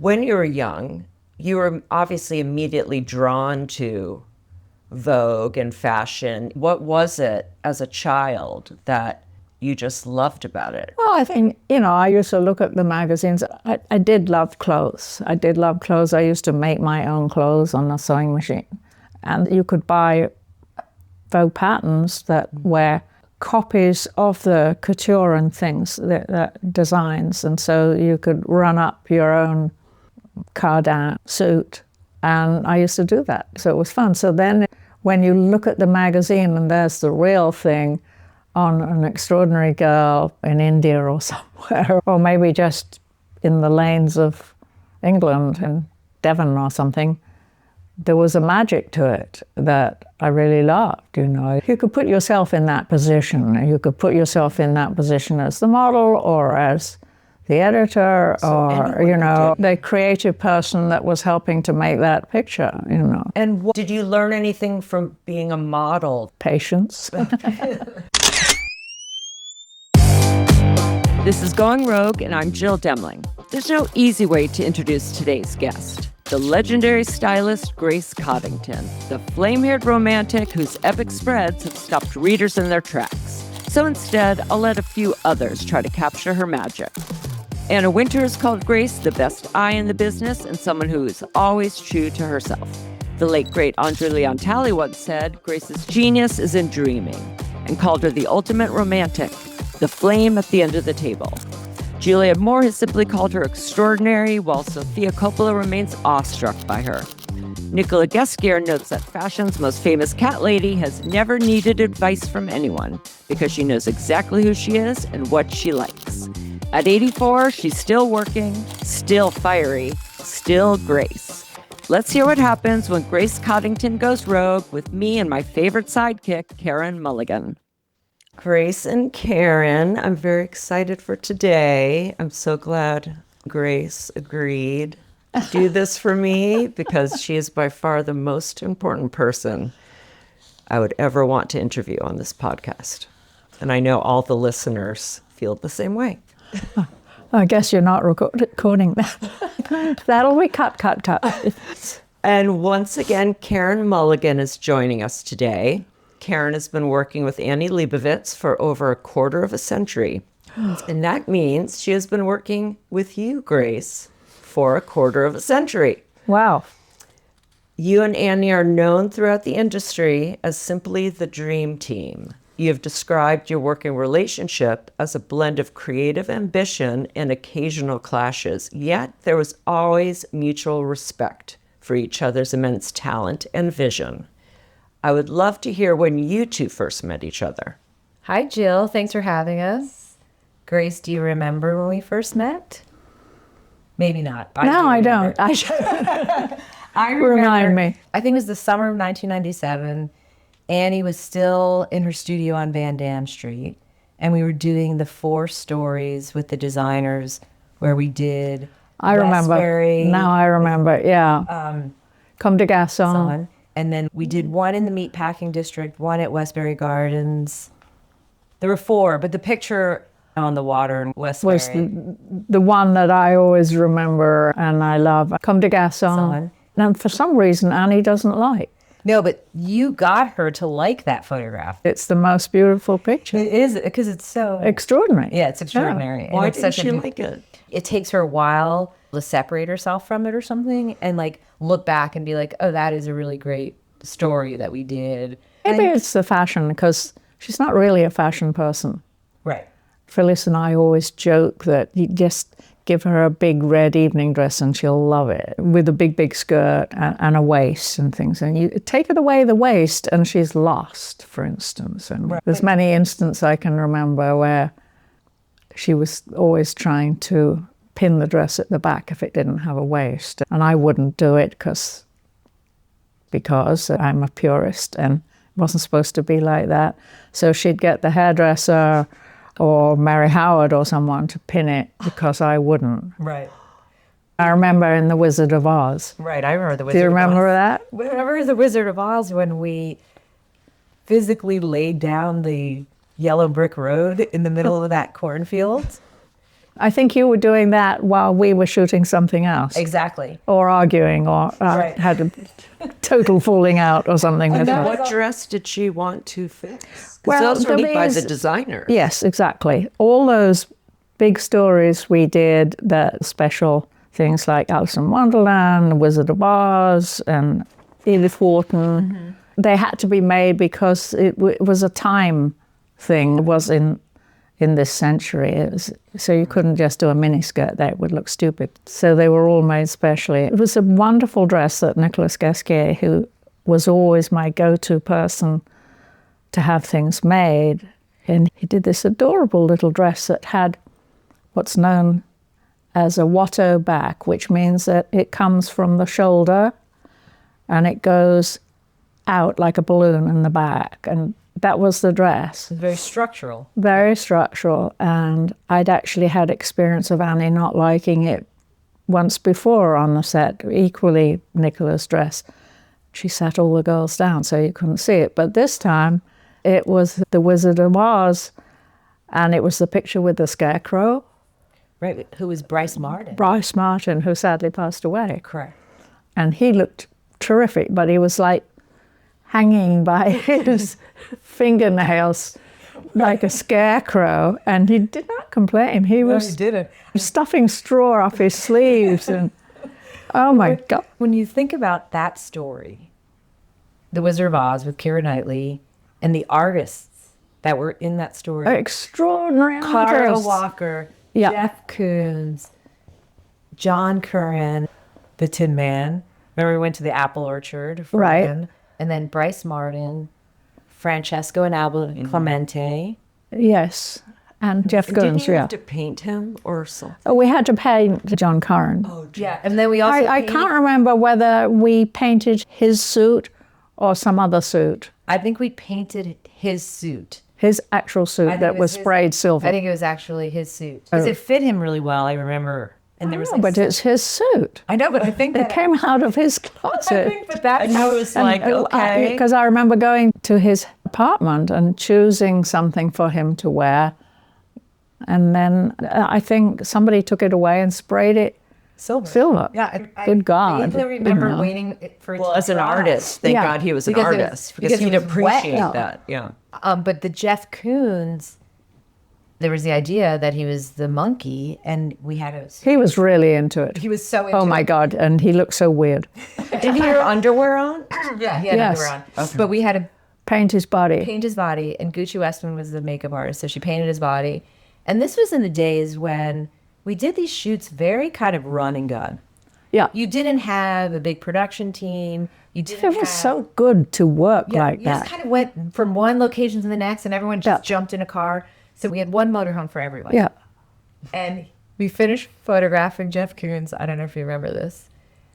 When you were young, you were obviously immediately drawn to Vogue and fashion. What was it as a child that you just loved about it? Well, I think, I used to look at the magazines. I did love clothes. I did love clothes. I used to make my own clothes on a sewing machine. And you could buy Vogue patterns that were copies of the couture and things, the designs. And so you could run up your own Cardin suit. And I used to do that. So it was fun. So then when you look at the magazine and there's the real thing on an extraordinary girl in India or somewhere, or maybe just in the lanes of England, in Devon or something, there was a magic to it that I really loved, You could put yourself in that position. You could put yourself in that position as the model or as the editor or, the creative person that was helping to make that picture, And did you learn anything from being a model? Patience. This is Going Rogue, and I'm Jill Demling. There's no easy way to introduce today's guest, the legendary stylist Grace Coddington, the flame-haired romantic whose epic spreads have stopped readers in their tracks. So instead, I'll let a few others try to capture her magic. Anna Wintour has called Grace the best eye in the business and someone who is always true to herself. The late, great Andre Leon Talley once said, Grace's genius is in dreaming, and called her the ultimate romantic, the flame at the end of the table. Juliette Moore has simply called her extraordinary, while Sofia Coppola remains awestruck by her. Nicola Guesquier notes that fashion's most famous cat lady has never needed advice from anyone because she knows exactly who she is and what she likes. At 84, she's still working, still fiery, still Grace. Let's hear what happens when Grace Coddington goes rogue with me and my favorite sidekick, Karen Mulligan. Grace and Karen, I'm very excited for today. I'm so glad Grace agreed to do this for me because she is by far the most important person I would ever want to interview on this podcast. And I know all the listeners feel the same way. I guess you're not recording that. That'll be cut. And once again, Karen Mulligan is joining us today. Karen has been working with Annie Leibovitz for over a quarter of a century. And that means she has been working with you, Grace, for a quarter of a century. Wow. You and Annie are known throughout the industry as simply the dream team. You have described your working relationship as a blend of creative ambition and occasional clashes, yet there was always mutual respect for each other's immense talent and vision. I would love to hear when you two first met each other. Hi, Jill. Thanks for having us. Grace, do you remember when we first met? Maybe not. No, I don't. I remember. Remind me. I think it was the summer of 1997. Annie was still in her studio on Van Dam Street, and we were doing the 4 stories with the designers where we did I remember. Westbury, now I remember, yeah. Comme des Garçons. And then we did one in the Meatpacking District, one at Westbury Gardens. There were 4, but the picture on the water in Westbury was the one that I always remember and I love. Comme des Garçons. And for some reason, Annie doesn't like. No, but you got her to like that photograph. It's the most beautiful picture. It is, because it's so... extraordinary. Yeah, it's extraordinary. Yeah. Why didn't she like it? It takes her a while to separate herself from it or something and look back and be like, oh, that is a really great story that we did. Maybe it's the fashion, because she's not really a fashion person. Right. Phyllis and I always joke that you just give her a big red evening dress and she'll love it, with a big skirt and a waist and things. And you take it away the waist and she's lost, for instance. And there's many instances I can remember where she was always trying to pin the dress at the back if it didn't have a waist. And I wouldn't do it because I'm a purist and it wasn't supposed to be like that. So she'd get the hairdresser or Mary Howard or someone to pin it because I wouldn't. Right. I remember in The Wizard of Oz. Right, I remember The Wizard Do you of Oz. remember that? I remember The Wizard of Oz when we physically laid down the yellow brick road in the middle of that cornfield. I think you were doing that while we were shooting something else. Exactly. Or arguing, or had a total falling out or something. With her. What dress did she want to fix? Well, Well, those were made by the these- designer. Yes, exactly. All those big stories we did, the special things like Alice in Wonderland, Wizard of Oz, and Edith Wharton, they had to be made because it was a time thing. It was in this century. So you couldn't just do a miniskirt. That would look stupid. So they were all made specially. It was a wonderful dress that Nicolas Gasquet, who was always my go-to person to have things made, and he did this adorable little dress that had what's known as a Watteau back, which means that it comes from the shoulder and it goes out like a balloon in the back. And that was the dress. Very structural. Very structural. And I'd actually had experience of Annie not liking it once before on the set, equally Nicola's dress. She sat all the girls down so you couldn't see it. But this time it was the Wizard of Oz, and it was the picture with the scarecrow. Right, who was Bryce Martin. Bryce Martin, who sadly passed away. Correct. And he looked terrific, but he was like hanging by his fingernails like a scarecrow, and he did not complain. He was didn't. stuffing straw up his sleeves, and oh my God. When you think about that story, The Wizard of Oz with Keira Knightley, and the artists that were in that story, Extraordinary Carl artists. Walker, Yeah. Jeff Koons, John Curran, the Tin Man. Remember we went to the apple orchard for Right. him? And then Bryce Martin, Francesco and Albert Clemente. Yes, and Jeff Didn't Koons, you yeah. have to paint him or something? Oh, we had to paint John Curran. Yeah, and then we also I painted- can't remember whether we painted his suit or some other suit. I think we painted his suit. His actual suit think that it was was his- sprayed silver. I think it was actually his suit. Because it fit him really well, I remember. And there was like but it's his suit. I know, but I think It that came out of his closet. but that And I was like, okay. Because I remember going to his apartment and choosing something for him to wear. And then I think somebody took it away and sprayed it silver. Yeah, Good God. I remember You know. waiting for it Well, to as an dry. artist, thank Yeah. God he was an Because it was- artist because because he'd it was wet. appreciate Yeah. that. Yeah. But the Jeff Koons, there was the idea that he was the monkey, and we had a. He was really into it. He was so into Oh my it. God, and he looked so weird. Did he have underwear on? Yeah, he had Yes. underwear on. But we had to Paint his body. paint his body, and Gucci Westman was the makeup artist, so she painted his body. And this was in the days when we did these shoots very kind of run and gun. Yeah. You didn't have a big production team. You didn't It was so good to work like you that. just kind of went from one location to the next, and everyone just Yeah. jumped in a car. So we had one motorhome for everybody. Yeah. And we finished photographing Jeff Koons. I don't know if you remember this.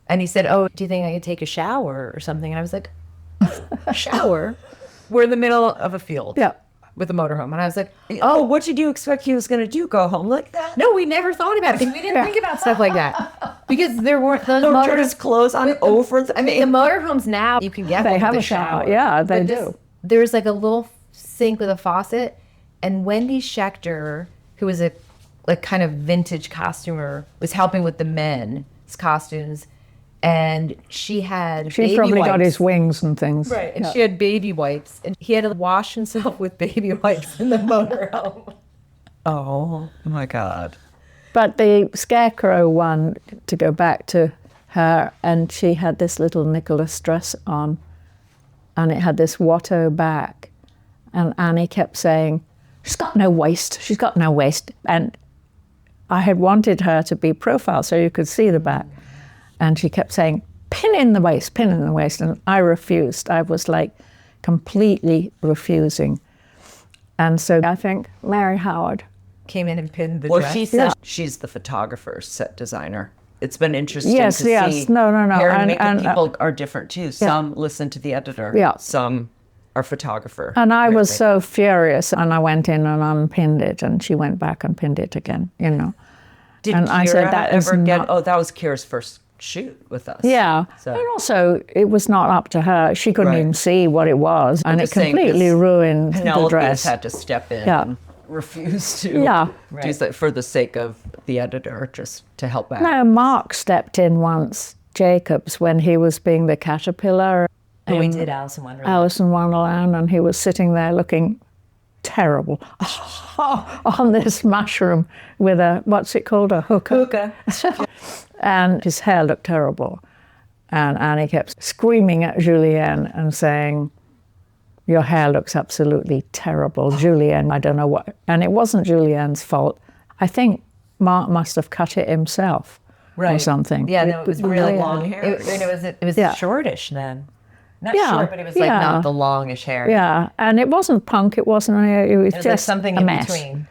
And he said, "Oh, do you think I could take a shower or something?" And I was like, "A shower? We're in the middle of a field Yeah. with a motorhome." And I was like, Oh, what did you expect he was going to do? Go home like that? "No, we never thought about it. We didn't think about stuff like that because there weren't those Or turn motors." his clothes on over the I mean, the motorhomes now you can get They one have with a shower. Yeah, they But do. There's like a little sink with a faucet, and Wendy Schechter, who was a like kind of vintage costumer, was helping with the men's costumes, and she had She baby probably wipes. got his wings and things. Right, and Yeah. she had baby wipes, and he had to wash himself with baby wipes in the motorhome. Oh my God. But the scarecrow one, to go back to her, and she had this little Nicholas dress on, and it had this Watteau back. And Annie kept saying, "She's got no waist, she's got no waist." And I had wanted her to be profile so you could see the back. And she kept saying, "Pin in the waist, pin in the waist." And I refused. I was like completely refusing. And so I think Mary Howard. Came in and pinned the Well, dress. she said she's the photographer, set designer. It's been interesting Yes, to yes. see. No. Hair and And- makeup and, people are different too. Some listen to the editor. Yeah. Some are photographer. And I was so furious, and I went in and unpinned it, and she went back and pinned it again, you know. Did and Keira I said that is ever get? not- Oh, that was Kira's first shoot with us. Yeah. So- And also, it was not up to her. She couldn't Right. even see what it was, and it just saying completely this ruined the Penelope's dress. had to step in. Yeah. and refuse to Yeah. do that for the sake of the editor, just to help out. No, Mark stepped in once, Jacobs, when he was being the caterpillar. Oh, we in did Alice in Wonderland. Alice in Wonderland, and he was sitting there looking terrible on this mushroom with a, what's it called, a hookah. And his hair looked terrible. And Annie kept screaming at Julienne and saying, your hair looks absolutely terrible. Julienne, I don't know what. And it wasn't Julienne's fault. I think Mark must have cut it himself or something. Yeah, no, it was really long hair. It was Yeah. shortish then. Not Yeah, short, but it was like yeah. not the longish hair. Yeah, and it wasn't punk, it wasn't, it was It was just like something a in mess. between.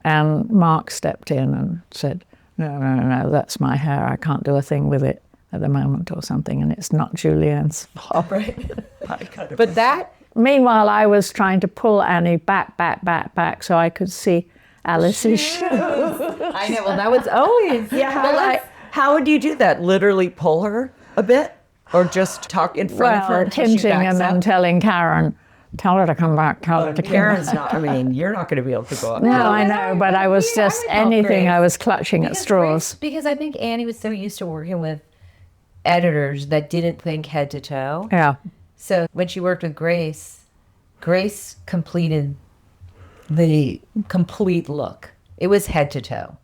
And Mark stepped in and said, no, that's my hair. I can't do a thing with it at the moment or something. And it's not Julienne's fault. But that, Meanwhile, I was trying to pull Annie back so I could see Alice's shoes. I know, well, that was always. Yeah, how would you do that? Literally pull her a bit? Or just talk in front of her Well, until she hinting backs and then up? telling Karen, tell her to come back, tell her to come Karen's back. not, I mean, you're not going to be able to go up. No, I know, but I was Yeah, I just would help anything. Grace. I was clutching at straws. Because I think Annie was so used to working with editors that didn't think head to toe. Yeah. So when she worked with Grace, Grace completed the complete look. It was head to toe.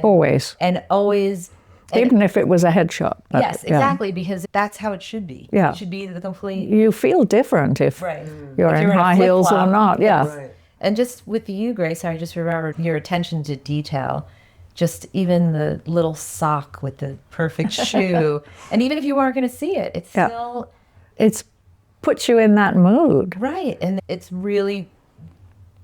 Always. And always. And Even if it was a headshot. but, yes, yeah. exactly, because that's how it should be. Yeah. It should be the complete. You feel different if Right. you're If in you're in a high heels or flip-flop, not. Yeah. Right. And just with you, Grace, I just remember your attention to detail. Just even the little sock with the perfect shoe. And even if you weren't going to see it, it's Yeah. still It's puts you in that mood. right. And it's really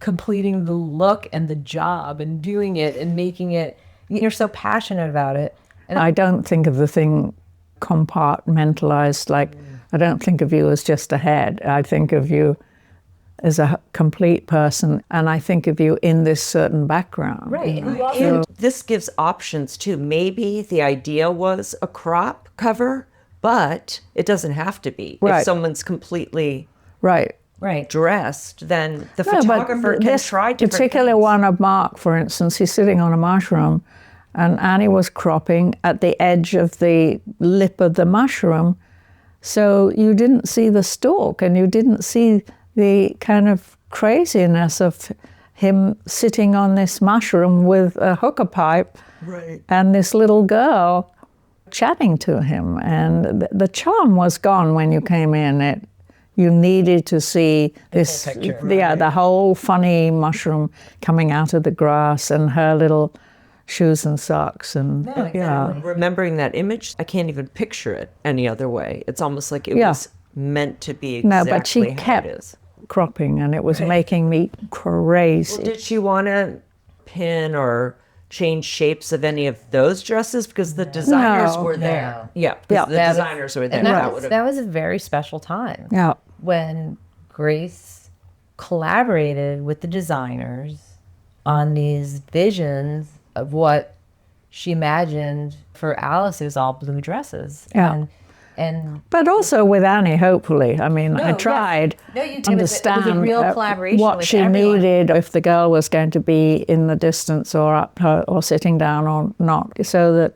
completing the look and the job and doing it and making it. You're so passionate about it. And I don't think of the thing compartmentalized. Like, I don't think of you as just a head. I think of you as a complete person, and I think of you in this certain background. right. And this gives options too. Maybe the idea was a crop cover, but it doesn't have to be. Right. If someone's completely Right. Right. dressed, then the No, but photographer can this try different particular things. one of Mark, for instance, he's sitting on a mushroom, and Annie was cropping at the edge of the lip of the mushroom, so you didn't see the stalk, and you didn't see the kind of craziness of him sitting on this mushroom with a hookah pipe, Right. and this little girl chatting to him, and the charm was gone when you came in. You needed to see this, the whole funny mushroom coming out of the grass and her little shoes and socks, and Remembering that image, I can't even picture it any other way. It's almost like it Yeah. was meant to be No, exactly but she how kept it is. cropping, and it was making me crazy. Did she want to pin or change shapes of any of those dresses? Because the designers No. were there. No. Yeah, Yeah. the designers were there. And That would've- that was a very special time. Yeah. When Grace collaborated with the designers on these visions of what she imagined for Alice. It was all blue dresses. Yeah. And But also with Annie, hopefully. I mean, I yes. tried No, you did. to It was a understand real collaboration what with she everyone. needed, if the girl was going to be in the distance or up or sitting down or not, so that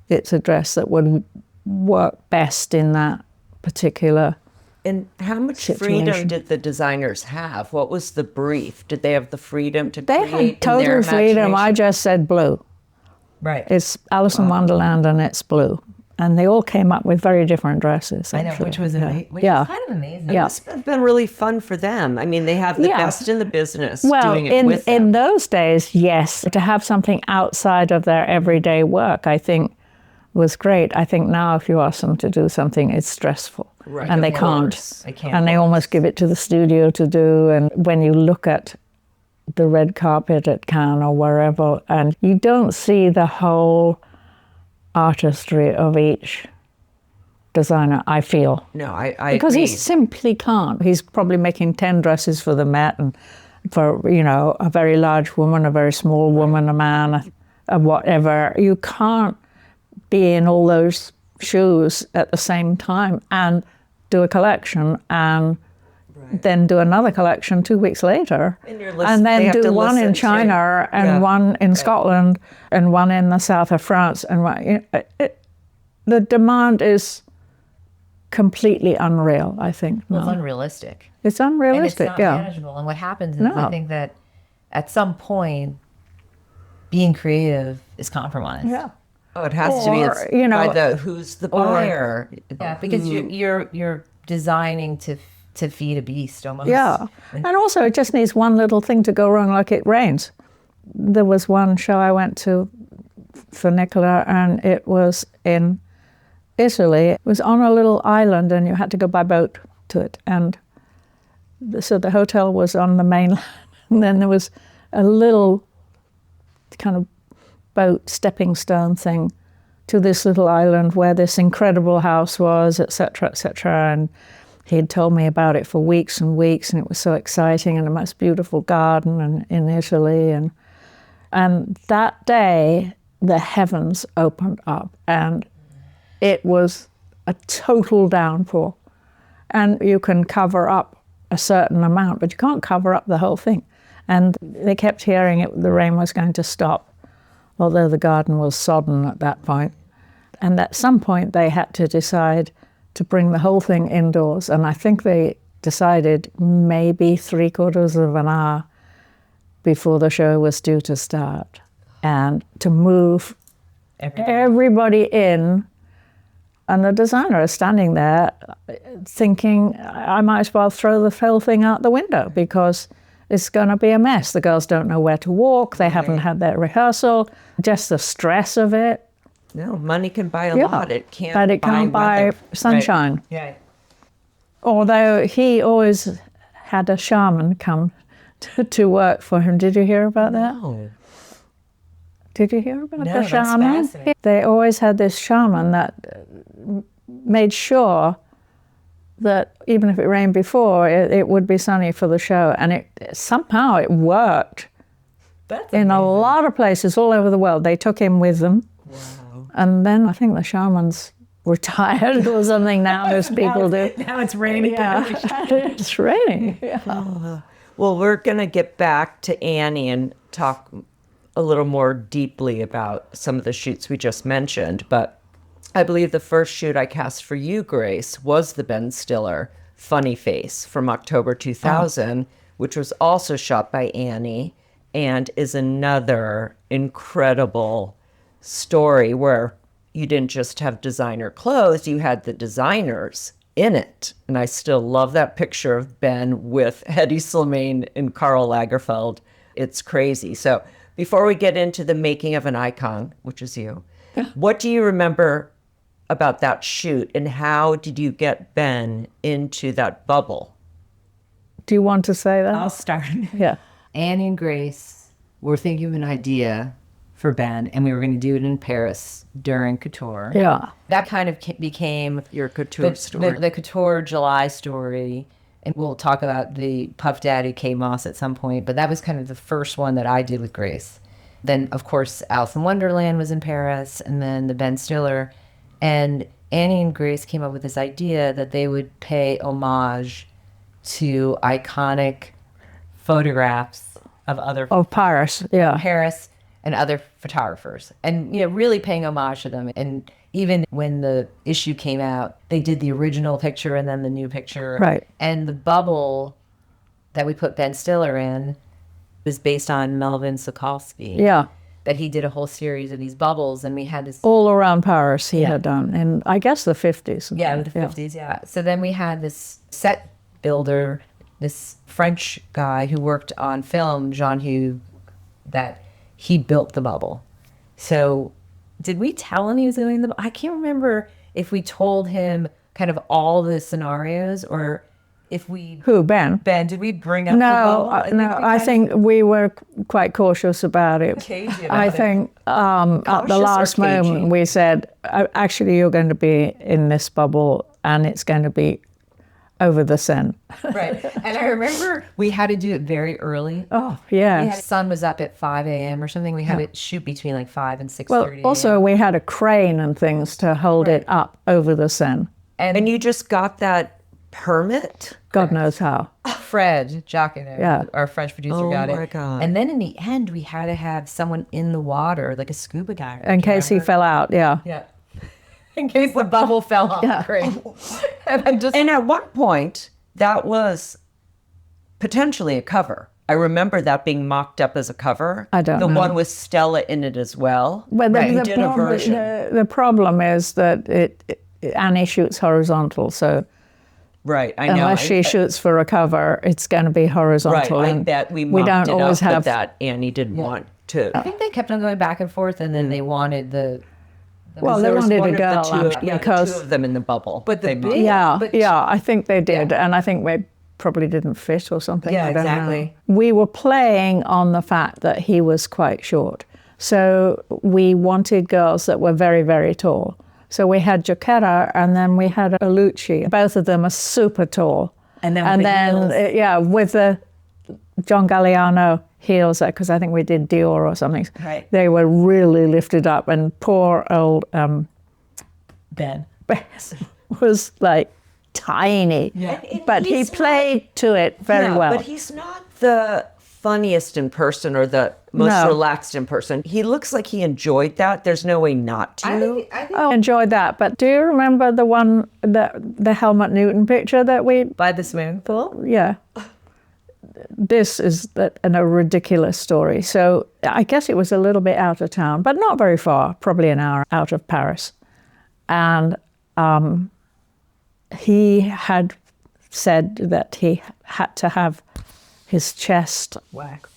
it's a dress that would work best in that particular. And how much situation. freedom did the designers have? What was the brief? Did they have the freedom to They create had in their total freedom. I imagination? just said blue. right. It's Alice in Wonderland and it's blue. And they all came up with very different dresses. I know, actually. which was which Yeah. is kind of amazing. Yeah. It's been really fun for them. I mean, they have the Yeah. best in the business Well, doing it with them. in those days, yes, to have something outside of their everyday work, I think, was great. I think now, if you ask them to do something, it's stressful, Right, and they of can't. course. They can't. And they almost give it to the studio to do. And when you look at the red carpet at Cannes or wherever, and you don't see the whole artistry of each designer, I feel. No, I Because agree. he simply can't. He's probably making 10 dresses for the Met, and for, a very large woman, a very small woman, a man, a whatever. You can't be in all those shoes at the same time and do a collection and then do another collection 2 weeks later, And you're and they then have do to one in listen China to- and Yeah. one in Scotland and one in the south of France. And the demand is completely unreal, I think. Well, it's now. unrealistic. It's And it's unrealistic, not yeah. manageable. And what happens is No. I think that at some point, being creative is compromised. Yeah. Oh, it has to be. Or, It's you know, by the who's the buyer. Yeah, because you're designing to feed a beast almost. Yeah. And also, it just needs one little thing to go wrong, like it rains. There was one show I went to for Nicola, and it was in Italy. It was on a little island, and you had to go by boat to it. And so the hotel was on the mainland, and then there was a little kind of boat stepping stone thing to this little island where this incredible house was, etc., etc. And he'd told me about it for weeks and weeks, and it was so exciting, and the most beautiful garden in Italy. And that day, the heavens opened up, and it was a total downpour. And you can cover up a certain amount, but you can't cover up the whole thing. And they kept hearing the rain was going to stop, although the garden was sodden at that point. And at some point, they had to decide to bring the whole thing indoors. And I think they decided maybe 3/4 of an hour before the show was due to start, and to move everybody in. And the designer is standing there thinking, I might as well throw the whole thing out the window because it's going to be a mess. The girls don't know where to walk. They haven't had their rehearsal. Just the stress of it. No, money can buy a Yeah, lot. It can't. but it can't buy weather. sunshine. Yeah. Although he always had a shaman come to work for him. Did you hear about that? Oh, Did you hear about No, the that's shaman? fascinating. They always had this shaman that made sure that even if it rained before, it would be sunny for the show. And somehow it worked That's in a lot of places all over the world. They took him with them. wow. And then I think the shaman's retired or something now, as people do. Now it's raining. Yeah, it's raining. Yeah. Well, we're going to get back to Annie and talk a little more deeply about some of the shoots we just mentioned. But I believe the first shoot I cast for you, Grace, was the Ben Stiller Funny Face from October 2000, which was also shot by Annie and is another incredible story where you didn't just have designer clothes, you had the designers in it. And I still love that picture of Ben with Hedy Slimane and Karl Lagerfeld. It's crazy. So before we get into the making of an icon, which is you, what do you remember about that shoot and how did you get Ben into that bubble? Do you want to say that? I'll start. Yeah. Annie and Grace were thinking of an idea for Ben, and we were going to do it in Paris during Couture. Yeah. That kind of became Your couture story. the Couture July story. And we'll talk about the Puff Daddy Kate Moss at some point, but that was kind of the first one that I did with Grace. Then, of course, Alice in Wonderland was in Paris, and then the Ben Stiller. And Annie and Grace came up with this idea that they would pay homage to iconic photographs of other Of Paris, yeah. Paris and other photographers, and really paying homage to them. And even when the issue came out, they did the original picture and then the new picture. Right. And the bubble that we put Ben Stiller in was based on Melvin Sokolsky. Yeah. That he did a whole series of these bubbles, and we had this. All around Paris he had done, in I guess the 50s. Yeah, in the 50s, yeah. So then we had this set builder, this French guy who worked on film, Jean Hugh, that he built the bubble. So did we tell him he was doing the? I can't remember if we told him kind of all the scenarios or if we. Who, Ben? Ben, did we bring up No, the bubble? no. I think we were quite cautious about it. Cagey about I it. think at the Cautious or last cagey? moment we said, actually, you're going to be in this bubble, and it's going to be over the Seine. Right. And I remember we had to do it very early. Oh, The yes. sun was up at 5 a.m. or something. We had to shoot between like 5 and 6:30 Well, a.m. also we had a crane and things to hold it up over the Seine. And you just got that permit? God knows how. Fred Jacquino, Yeah. our French producer, Oh got my it. God. And then in the end, we had to have someone in the water, like a scuba diver. In case he fell out, yeah. Yeah. In case the bubble fell off the crane. And then just And at one point, that was potentially a cover. I remember that being mocked up as a cover. I don't the know. one with Stella in it as well. But He did a version. the problem is that Annie shoots horizontal, so Right, I know. unless she shoots for a cover, it's going to be Right, horizontal. I and bet we mocked don't it always up, have but that Annie didn't want to. I think they kept on going back and forth, and then they wanted the Well, they There was wanted one a of the girl two, actually, yeah, because two of them in the bubble. But the they big- mocked. yeah, but- yeah, I think they did, and I think we probably didn't fit or something. Yeah, I don't know. exactly. We were playing on the fact that he was quite short, so we wanted girls that were very, very tall. So we had Joquera, and then we had Alucci. Both of them are super tall. And then with the heels. yeah, with the John Galliano heels, because I think we did Dior or something. Right. They were really lifted up, and poor old Ben. Bess was like tiny. Yeah. But he he's played to it very Yeah, well. but he's not the funniest in person or the most No. relaxed in person. He looks like he enjoyed that. There's no way not to. I think I enjoyed that. But do you remember the one, the Helmut Newton picture that we, by the swimming pool. yeah. This is a ridiculous story. So I guess it was a little bit out of town, but not very far, probably an hour out of Paris. And he had said that he had to have his chest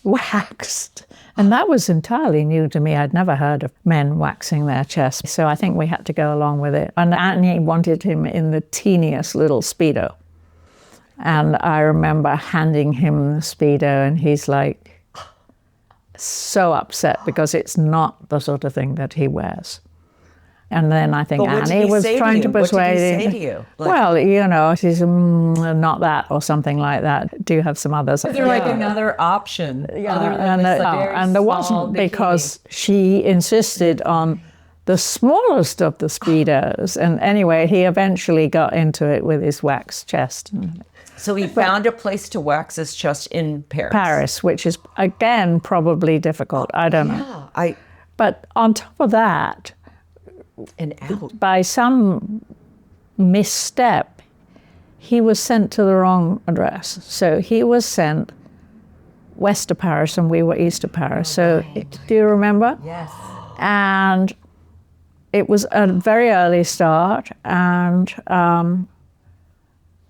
waxed. And that was entirely new to me. I'd never heard of men waxing their chest. So I think we had to go along with it. And Annie wanted him in the teeniest little Speedo. And I remember handing him the Speedo, and he's like so upset because it's not the sort of thing that he wears. And then I think But what did Annie he was say to trying you? to What did he persuade say him. to you? Like- Well, you know, she's not that or something like that. Do you have some others? They're like another option. Yeah, other than this very and there small wasn't bikini. because she insisted on the smallest of the Speedos. And anyway, he eventually got into it with his waxed chest. So he found a place to wax his chest in Paris. Paris, which is, again, probably difficult. I don't know. Yeah, But on top of that, and out. by some misstep, he was sent to the wrong address. So he was sent west of Paris and we were east of Paris. So do you remember? Yes. And it was a very early start, and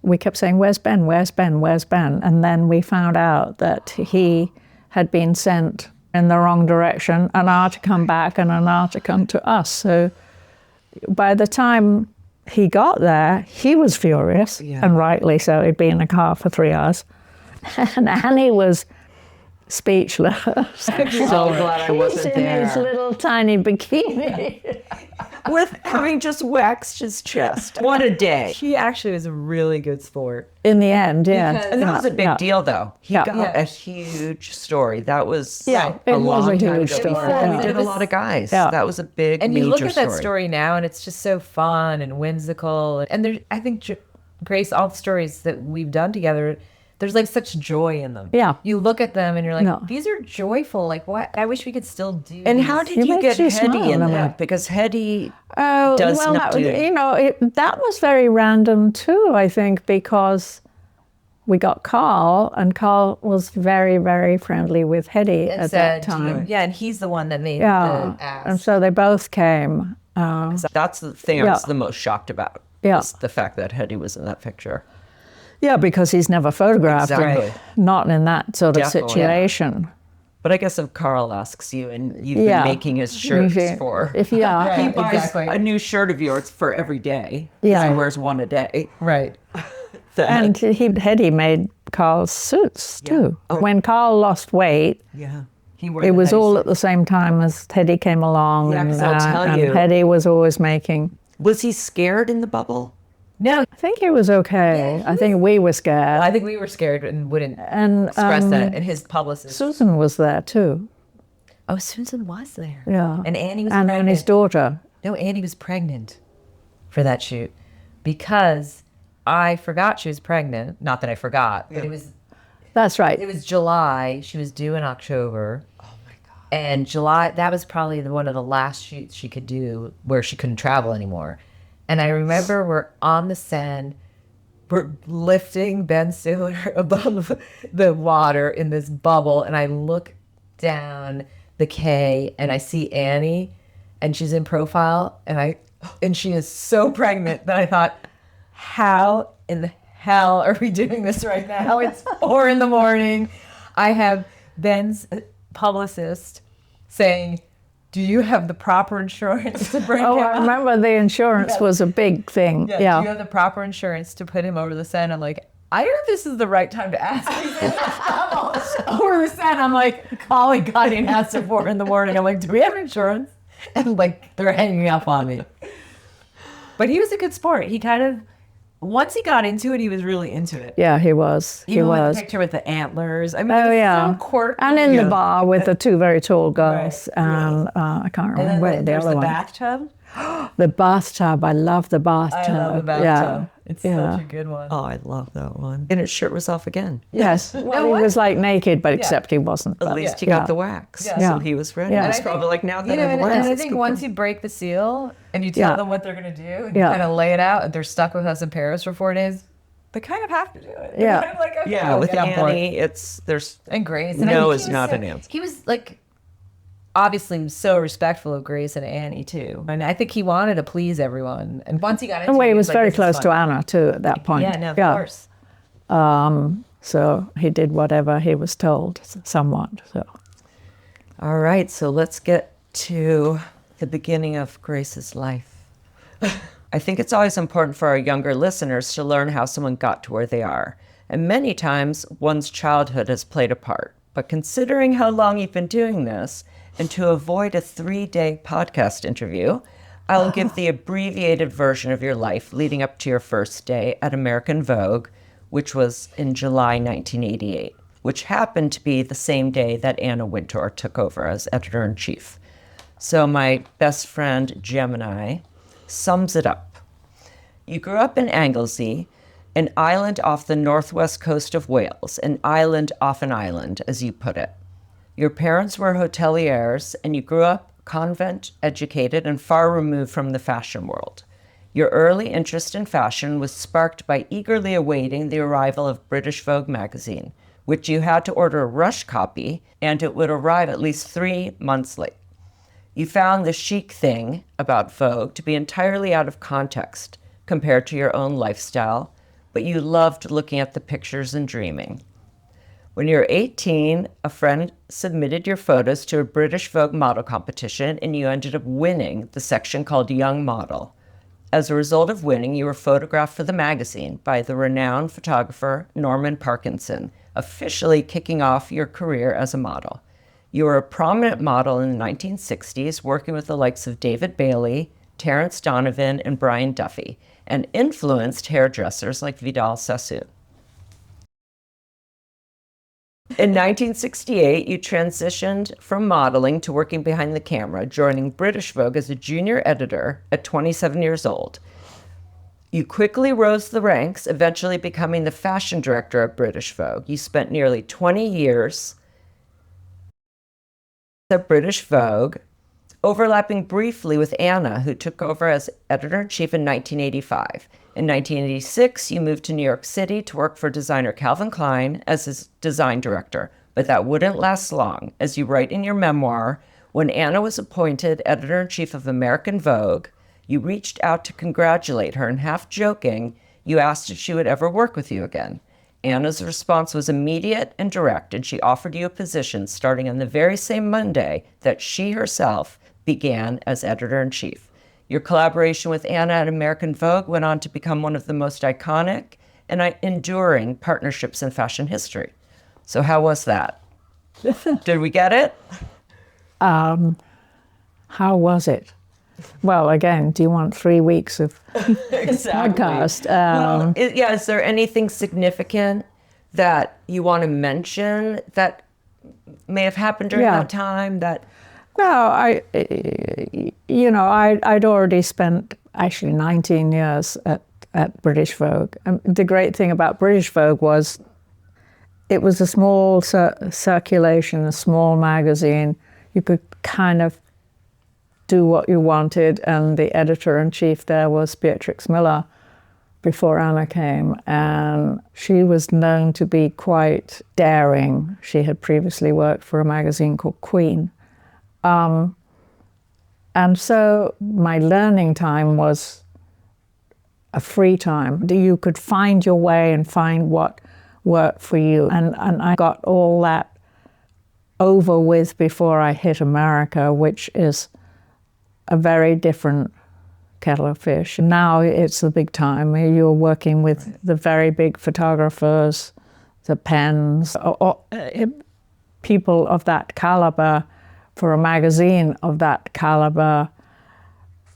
we kept saying, "Where's Ben? Where's Ben? Where's Ben?" And then we found out that he had been sent in the wrong direction, an hour to come back and an hour to come to us. So by the time he got there, he was furious, and rightly so. He'd been in a car for 3 hours. And Annie was speechless. So glad I wasn't in his there. little tiny bikini. With having just waxed his chest. What a day. He actually was a really good sport. In the end, yeah. Because- And that was a big Yeah. deal, though. He Yeah. got Yeah. a huge story. That was Yeah, a it was long a time huge ago. story, Before yeah. we did a lot of guys. Yeah. That was a big And major you look at that story. story now, and it's just so fun and whimsical. And there, I think, Grace, all the stories that we've done together, there's like such joy in them. Yeah. You look at them and you're like, No. these are joyful. Like, what? I wish we could still do. And these. how did It you makes get you Hetty smile, in I that? mean. Because Hetty Oh, does well, not do. that was very random too, I think, because we got Carl, and Carl was very, very friendly with Hetty And at said, that time. yeah, and he's the one that made Yeah, the ass. and so they both came. That's the thing I Yeah. was the most shocked about. Yeah. Was the fact that Hetty was in that picture. Yeah, because he's never photographed, and Exactly. not in that sort of Definitely. situation. But I guess if Carl asks you and you've Yeah. been making his shirts If- for if yeah, he Right, buys exactly. a new shirt of yours for every day. Yeah. He wears one a day. Right. and Hetty made Carl's suits too. When Carl lost weight, Yeah. He wore it the was Hetty all suit. at the same time as Hetty came along, Yeah, and, 'cause I'll tell and you. Hetty was always making. Was he scared in the bubble? No, I think he was okay. I think we were scared. I think we were scared and wouldn't And express that. And his publicist. Susan was there too. Oh, Susan was there. Yeah. And Annie was And pregnant. his daughter. No, Annie was pregnant for that shoot because I forgot she was pregnant. Not that I forgot, but That's right. it was July. She was due in October. Oh my God. And July, that was probably one of the last shoots she could do where she couldn't travel anymore. And I remember we're on the sand, we're lifting Ben Stiller above the water in this bubble, and I look down the quay and I see Annie, and she's in profile, and she is so pregnant that I thought, how in the hell are we doing this right now? It's 4 a.m. I have Ben's publicist saying, do you have the proper insurance to bring him I remember the insurance was a big thing. Do you have the proper insurance to put him over the sand? I'm like, I don't know if this is the right time to ask over the sand. I'm like calling Guardian House at 4 a.m. I'm like, do we have insurance? And like, they're hanging up on me. But he was a good sport. He kind of, once he got into it, he was really into it. Yeah, he was. Even with the picture with the antlers. I mean, So quirky. And in the bar with the 2 very tall guys. And I can't remember the other one. Bathtub. The bathtub. I love the bathtub. I love the bathtub. Yeah. It's such a good one. Oh, I love that one. And his shirt was off again. Yes. Well, he was like naked, but except he wasn't. At but- least he got the wax. Yeah. So he was ready. Yeah. It's probably like, now that You know, I have and wax. I it's think good. once you break the seal and you tell Yeah. them what they're going to do and Yeah. you kind of lay it out and they're stuck with us in Paris for 4 days, they kind of have to do it. They're Yeah. kind of like, okay, Yeah, I'll with get on board. Annie, there's And Grace. No And I think is he was not so- an answer. He was like, obviously so respectful of Grace and Annie too. And I think he wanted to please everyone. And once he got into And it, he was like, very this is close to fun. Anna too at that point. Yeah, no, of course. So he did whatever he was told, somewhat. So All right, so let's get to the beginning of Grace's life. I think it's always important for our younger listeners to learn how someone got to where they are. And many times, one's childhood has played a part. But considering how long you've been doing this, and to avoid a 3-day podcast interview, I'll give the abbreviated version of your life leading up to your first day at American Vogue, which was in July 1988, which happened to be the same day that Anna Wintour took over as editor-in-chief. So my best friend, Gemini, sums it up. You grew up in Anglesey, an island off the northwest coast of Wales, an island off an island, as you put it. Your parents were hoteliers, and you grew up convent-educated and far removed from the fashion world. Your early interest in fashion was sparked by eagerly awaiting the arrival of British Vogue magazine, which you had to order a rush copy, and it would arrive at least 3 months late. You found the chic thing about Vogue to be entirely out of context compared to your own lifestyle, but you loved looking at the pictures and dreaming. When you were 18, a friend submitted your photos to a British Vogue model competition, and you ended up winning the section called Young Model. As a result of winning, you were photographed for the magazine by the renowned photographer Norman Parkinson, officially kicking off your career as a model. You were a prominent model in the 1960s, working with the likes of David Bailey, Terence Donovan, and Brian Duffy, and influenced hairdressers like Vidal Sassoon. In 1968, you transitioned from modeling to working behind the camera, joining British Vogue as a junior editor at 27 years old. You quickly rose the ranks, eventually becoming the fashion director at British Vogue. You spent nearly 20 years at British Vogue, overlapping briefly with Anna, who took over as editor-in-chief in 1985. In 1986, you moved to New York City to work for designer Calvin Klein as his design director, but that wouldn't last long. As you write in your memoir, when Anna was appointed editor-in-chief of American Vogue, you reached out to congratulate her, and half joking, you asked if she would ever work with you again. Anna's response was immediate and direct, and she offered you a position starting on the very same Monday that she herself began as editor-in-chief. Your collaboration with Anna at American Vogue went on to become one of the most iconic and enduring partnerships in fashion history. So how was that? Did we get it? how was it? Well, again, do you want 3 weeks of podcast? Is there anything significant that you want to mention that may have happened during that time? No, I'd already spent actually 19 years at at British Vogue. And the great thing about British Vogue was it was a small circulation, a small magazine. You could kind of do what you wanted, and the editor-in-chief there was Beatrix Miller before Anna came, and she was known to be quite daring. She had previously worked for a magazine called Queen. And so my learning time was a free time. You could find your way and find what worked for you. And I got all that over with before I hit America, which is a very different kettle of fish. Now it's the big time. You're working with the very big photographers, the pens, people of that caliber, for a magazine of that caliber,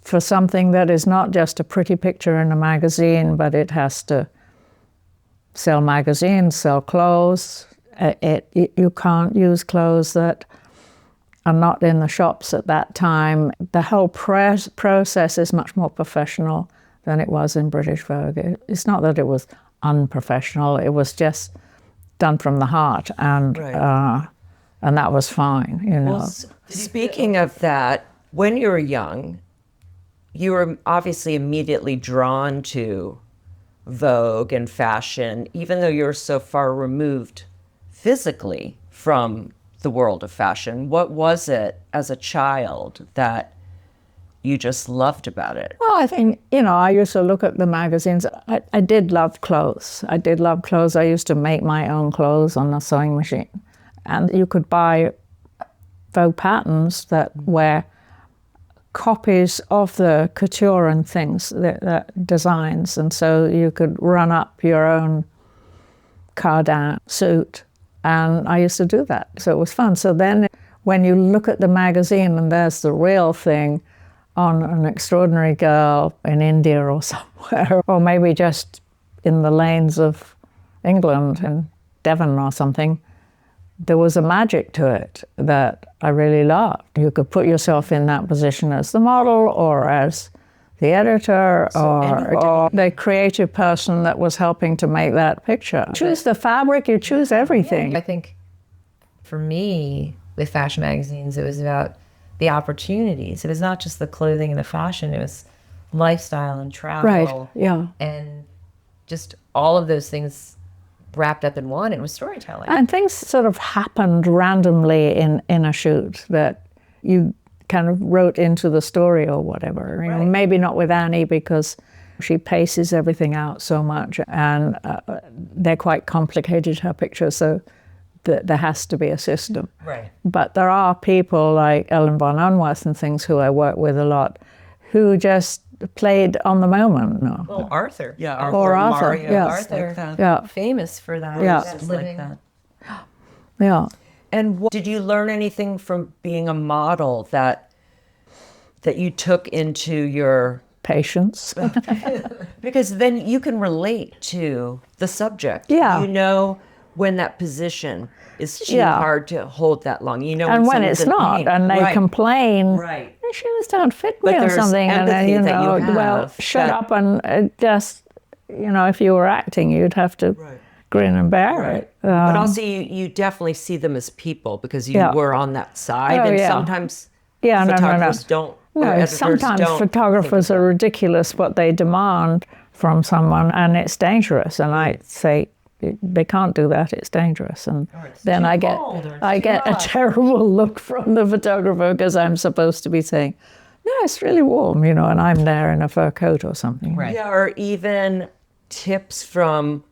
for something that is not just a pretty picture in a magazine, but it has to sell magazines, sell clothes. You can't use clothes that are not in the shops at that time. The whole process is much more professional than it was in British Vogue. It's not that it was unprofessional, it was just done from the heart, and that was fine, you know. Well, speaking of that, when you were young, you were obviously immediately drawn to Vogue and fashion, even though you're so far removed physically from the world of fashion. What was it as a child that you just loved about it? Well, I think, you know, I used to look at the magazines. I did love clothes. I did love clothes. I used to make my own clothes on a sewing machine. And you could buy Vogue patterns that were copies of the couture and things, the designs. And so you could run up your own Cardin suit. And I used to do that. So it was fun. So then when you look at the magazine and there's the real thing on an extraordinary girl in India or somewhere, or maybe just in the lanes of England, in Devon or something, there was a magic to it that I really loved. You could put yourself in that position as the model or as the editor or the creative person that was helping to make that picture. Choose the fabric, you choose everything. I think for me, with fashion magazines, it was about the opportunities. It was not just the clothing and the fashion, it was lifestyle and travel. Right, yeah. And just all of those things wrapped up in one. It was storytelling. And things sort of happened randomly in a shoot that you kind of wrote into the story or whatever. You know, maybe not with Annie because she paces everything out so much, and they're quite complicated, her pictures, so there has to be a system. Right. But there are people like Ellen von Unwerth and things who I work with a lot who just played on the moment. No. Well, Arthur. Yeah, Arthur. Or Arthur, Mario, yeah. Arthur, like that. Yeah. famous for that. Yeah. Just living. Like that. Yeah. And did you learn anything from being a model that you took into your... Patience. Because then you can relate to the subject. Yeah. You know when that position is too Yeah. hard to hold that long. You know And when someone's it's in not, pain. and they Right. complain, Right. "The shoes don't fit But me," or there's something, and then, empathy that you well, have shut that- up and just, you know, if you were acting, you'd have to grin and bear it. But also you definitely see them as people because you Yeah. were on that side, Oh, and yeah. sometimes Yeah, no. photographers don't. or No, editors sometimes don't photographers think are ridiculous what they demand from someone, and it's dangerous. And I say, they can't do that, it's dangerous. And then I get a terrible look from the photographer because I'm supposed to be saying, no, it's really warm, you know, and I'm there in a fur coat or something. Right. Yeah, or even tips from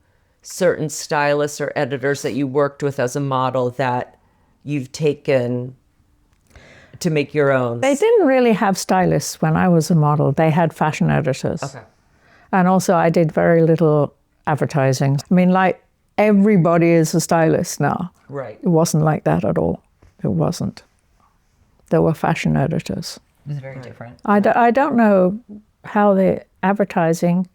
certain stylists or editors that you worked with as a model that you've taken to make your own. They didn't really have stylists when I was a model. They had fashion editors. Okay. And also I did very little advertising. I mean, like, everybody is a stylist now. Right. It wasn't like that at all. It wasn't. There were fashion editors. It was very different. I don't know how the advertising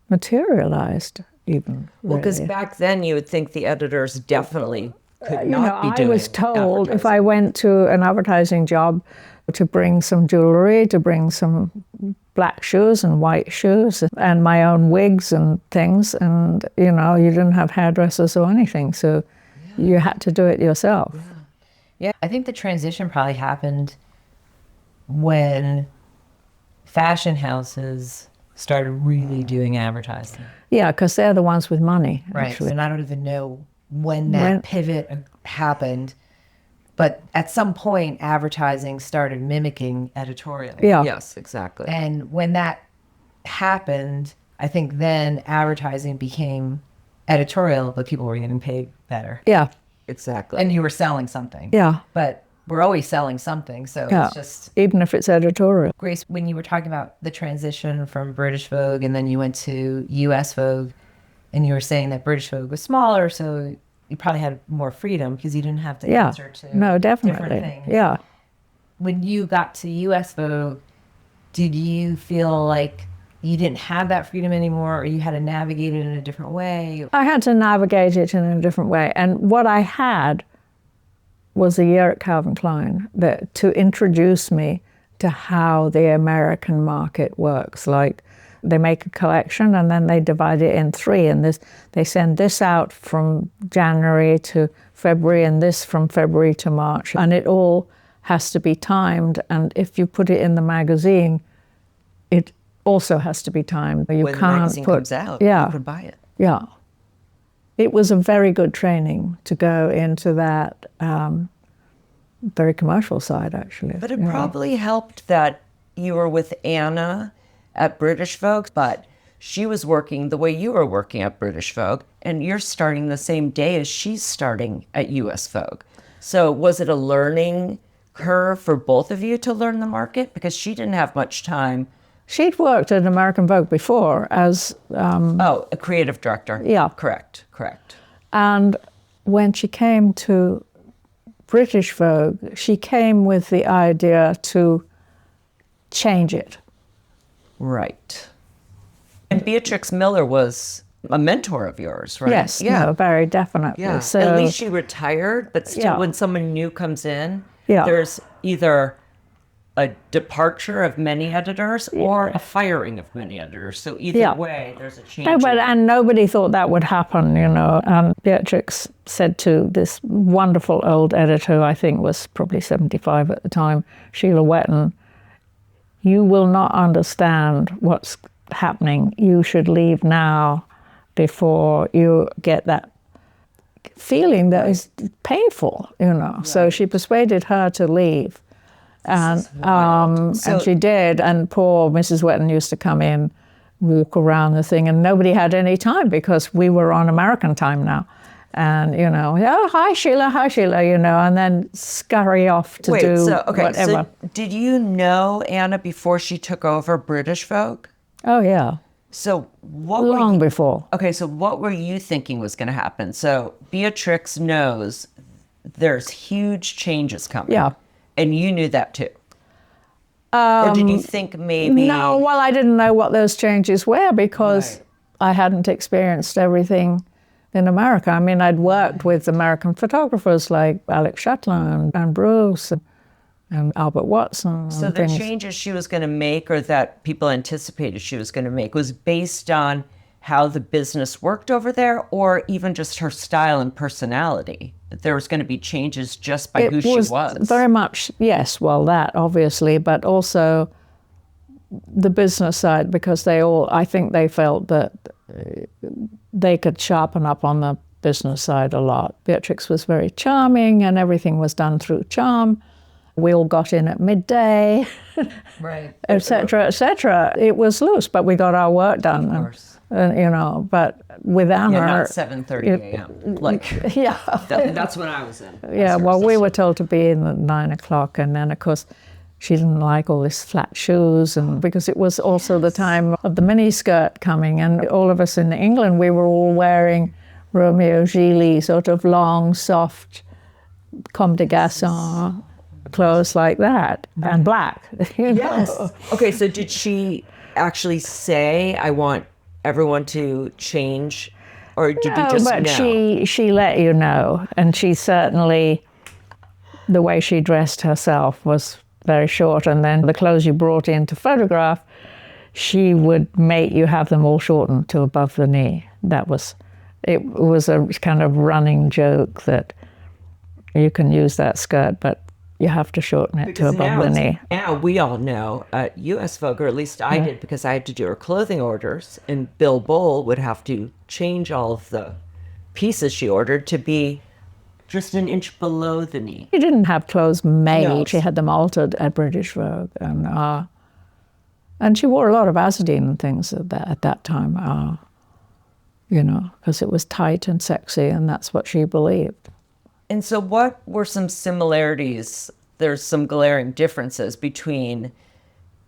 materialized even. Well, because really. back then you would think the editors definitely could You not know, be doing I was told if advertising. I went to an advertising job to bring some jewelry, to bring some black shoes and white shoes and my own wigs and things. And, you know, you didn't have hairdressers or anything. So you had to do it yourself. Yeah, I think the transition probably happened when fashion houses started really doing advertising. Yeah, because they're the ones with money, Right. actually. And I don't even know when that pivot happened. But at some point, advertising started mimicking editorial. Yeah. Yes, exactly. And when that happened, I think then advertising became editorial, but people were getting paid better. Yeah, Exactly. And you were selling something. yeah, But we're always selling something. So yeah. it's just, Even if it's editorial. Grace, when you were talking about the transition from British Vogue and then you went to US Vogue, and you were saying that British Vogue was smaller, so you probably had more freedom because you didn't have to Yeah. answer to No, different definitely. things. Yeah. When you got to US Vogue, did you feel like you didn't have that freedom anymore, or you had to navigate it in a different way? I had to navigate it in a different way. And what I had was a year at Calvin Klein to introduce me to how the American market works. Like, they make a collection and then they divide it in three, and they send this out from January to February and this from February to March, and it all has to be timed. And if you put it in the magazine, it also has to be timed. You when the can't magazine put, comes out, yeah, you can buy it. yeah. It was a very good training to go into that very commercial side, actually. But it Yeah. probably helped that you were with Anna at British Vogue, but she was working the way you were working at British Vogue, and you're starting the same day as she's starting at US Vogue. So was it a learning curve for both of you to learn the market? Because she didn't have much time. She'd worked at American Vogue before as, A creative director. Yeah. Correct. and when she came to British Vogue, she came with the idea to change it. Right. And Beatrix Miller was a mentor of yours, right? Yes, no, very definitely. Yeah. So, At least she retired, but still, Yeah. when someone new comes in, Yeah. there's either a departure of many editors or a firing of many editors. So either Yeah. way, there's a change. no, but in- and nobody thought that would happen, you know. And Beatrix said to this wonderful old editor, who I think was probably 75 at the time, Sheila Wetton, "You will not understand what's happening. You should leave now before you get that feeling that is painful, you know." So she persuaded her to leave. And she did. And poor Mrs. Wetton used to come in, walk around the thing, and nobody had any time because we were on American time now. And, you know, "Oh, hi, Sheila, you know, and then scurry off to do whatever. So did you know Anna before she took over British Vogue? Oh, yeah, So what were long you, before. okay, so what were you thinking was going to happen? So Beatrix knows there's huge changes coming. Yeah. And you knew that too. Or did you think maybe? No, well, I didn't know what those changes were because I hadn't experienced everything in America. I mean, I'd worked with American photographers like Alex Chatelain and Bruce and Albert Watson. So and the things. changes she was going to make, or that people anticipated she was going to make, was based on how the business worked over there, or even just her style and personality? That there was going to be changes just by who she was? Very much, yes, well, that obviously, but also the business side, because I think they felt that they could sharpen up on the business side a lot. Beatrix was very charming and everything was done through charm. We all got in at midday, Right. et cetera. It was loose, but we got our work done. Of course. And, you know, but with Anna... Yeah, not 7:30 a.m. Like, Yeah. that's when I was in. Yeah, well, we were told to be in at 9 o'clock, and then, of course, she didn't like all these flat shoes, and because it was also the time of the miniskirt coming, and all of us in England, we were all wearing Romeo Gilly, sort of long, soft, comme des garçons clothes like that, and black. You know? Yes. Okay, so did she actually say, "I want everyone to change," or did you just but know? she let you know, and she certainly, the way she dressed herself was very short, and then the clothes you brought in to photograph, she would make you have them all shortened to above the knee. It was a kind of running joke that you can use that skirt, but you have to shorten it to above the knee. Now we all know at US Vogue, or at least I did, because I had to do her clothing orders, and Bill Bowl would have to change all of the pieces she ordered to be just an inch below the knee. She didn't have clothes made. No. She had them altered at British Vogue. And she wore a lot of Azadine and things at that time, because it was tight and sexy, and that's what she believed. And so what were some similarities? There's some glaring differences between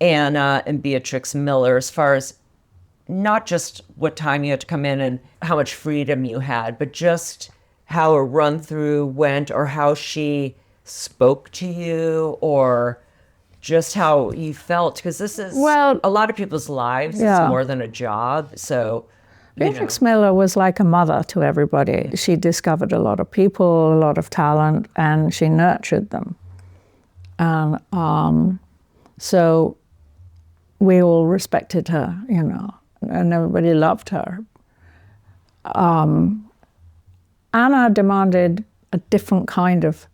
Anna and Beatrix Miller as far as not just what time you had to come in and how much freedom you had, but just how a run-through went, or how she spoke to you, or just how you felt. Because this is a lot of people's lives. Yeah. It's more than a job. So Beatrix Miller was like a mother to everybody. She discovered a lot of people, a lot of talent, and she nurtured them. And so we all respected her, and everybody loved her. Anna demanded a different kind of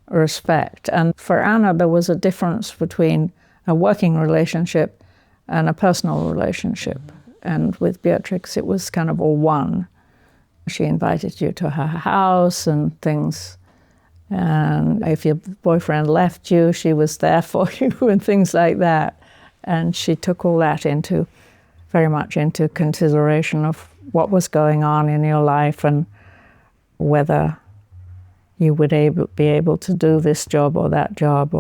respect. And for Anna, there was a difference between a working relationship and a personal relationship. And with Beatrix, it was kind of all one. She invited you to her house and things. And if your boyfriend left you, she was there for you and things like that. And she took all that very much into consideration of what was going on in your life and whether you would be able to do this job or that job.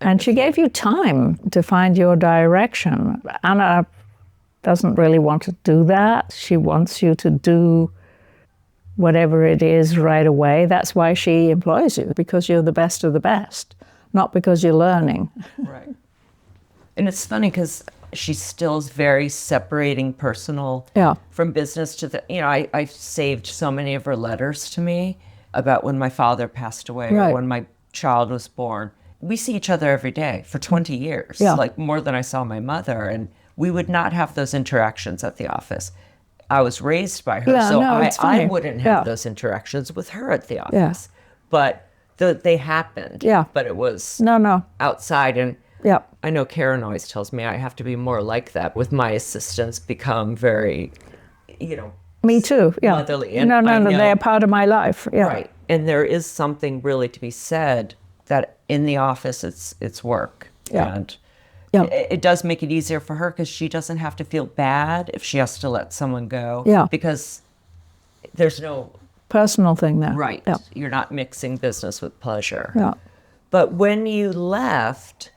And she gave you time to find your direction. Anna doesn't really want to do that. She wants you to do whatever it is right away. That's why she employs you, because you're the best of the best, not because you're learning. Right. And it's funny because she still is very separating personal from business to the, I saved so many of her letters to me about when my father passed away or when my child was born. We see each other every day for 20 years, like more than I saw my mother. And we would not have those interactions at the office. I was raised by her, so I wouldn't have those interactions with her at the office. But they happened. But it was outside. And I know Karen always tells me I have to be more like that with my assistants, become very, Me too, motherly. And no, they're part of my life. Right. And there is something really to be said that in the office it's work. And it does make it easier for her because she doesn't have to feel bad if she has to let someone go. Because there's no personal thing there. Right. You're not mixing business with pleasure. But when you left,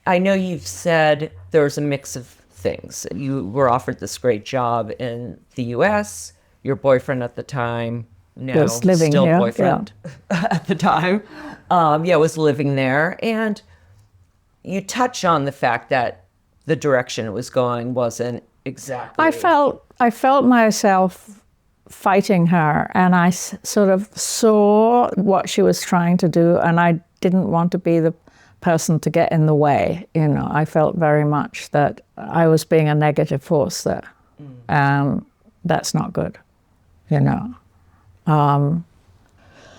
I know you've said there was a mix of things. You were offered this great job in the U.S. Your boyfriend at the time, was living still here, boyfriend at the time, was living there. And you touch on the fact that the direction it was going wasn't exactly. I felt myself fighting her, and I sort of saw what she was trying to do, and I didn't want to be the person to get in the way. I felt very much that I was being a negative force there, and that's not good.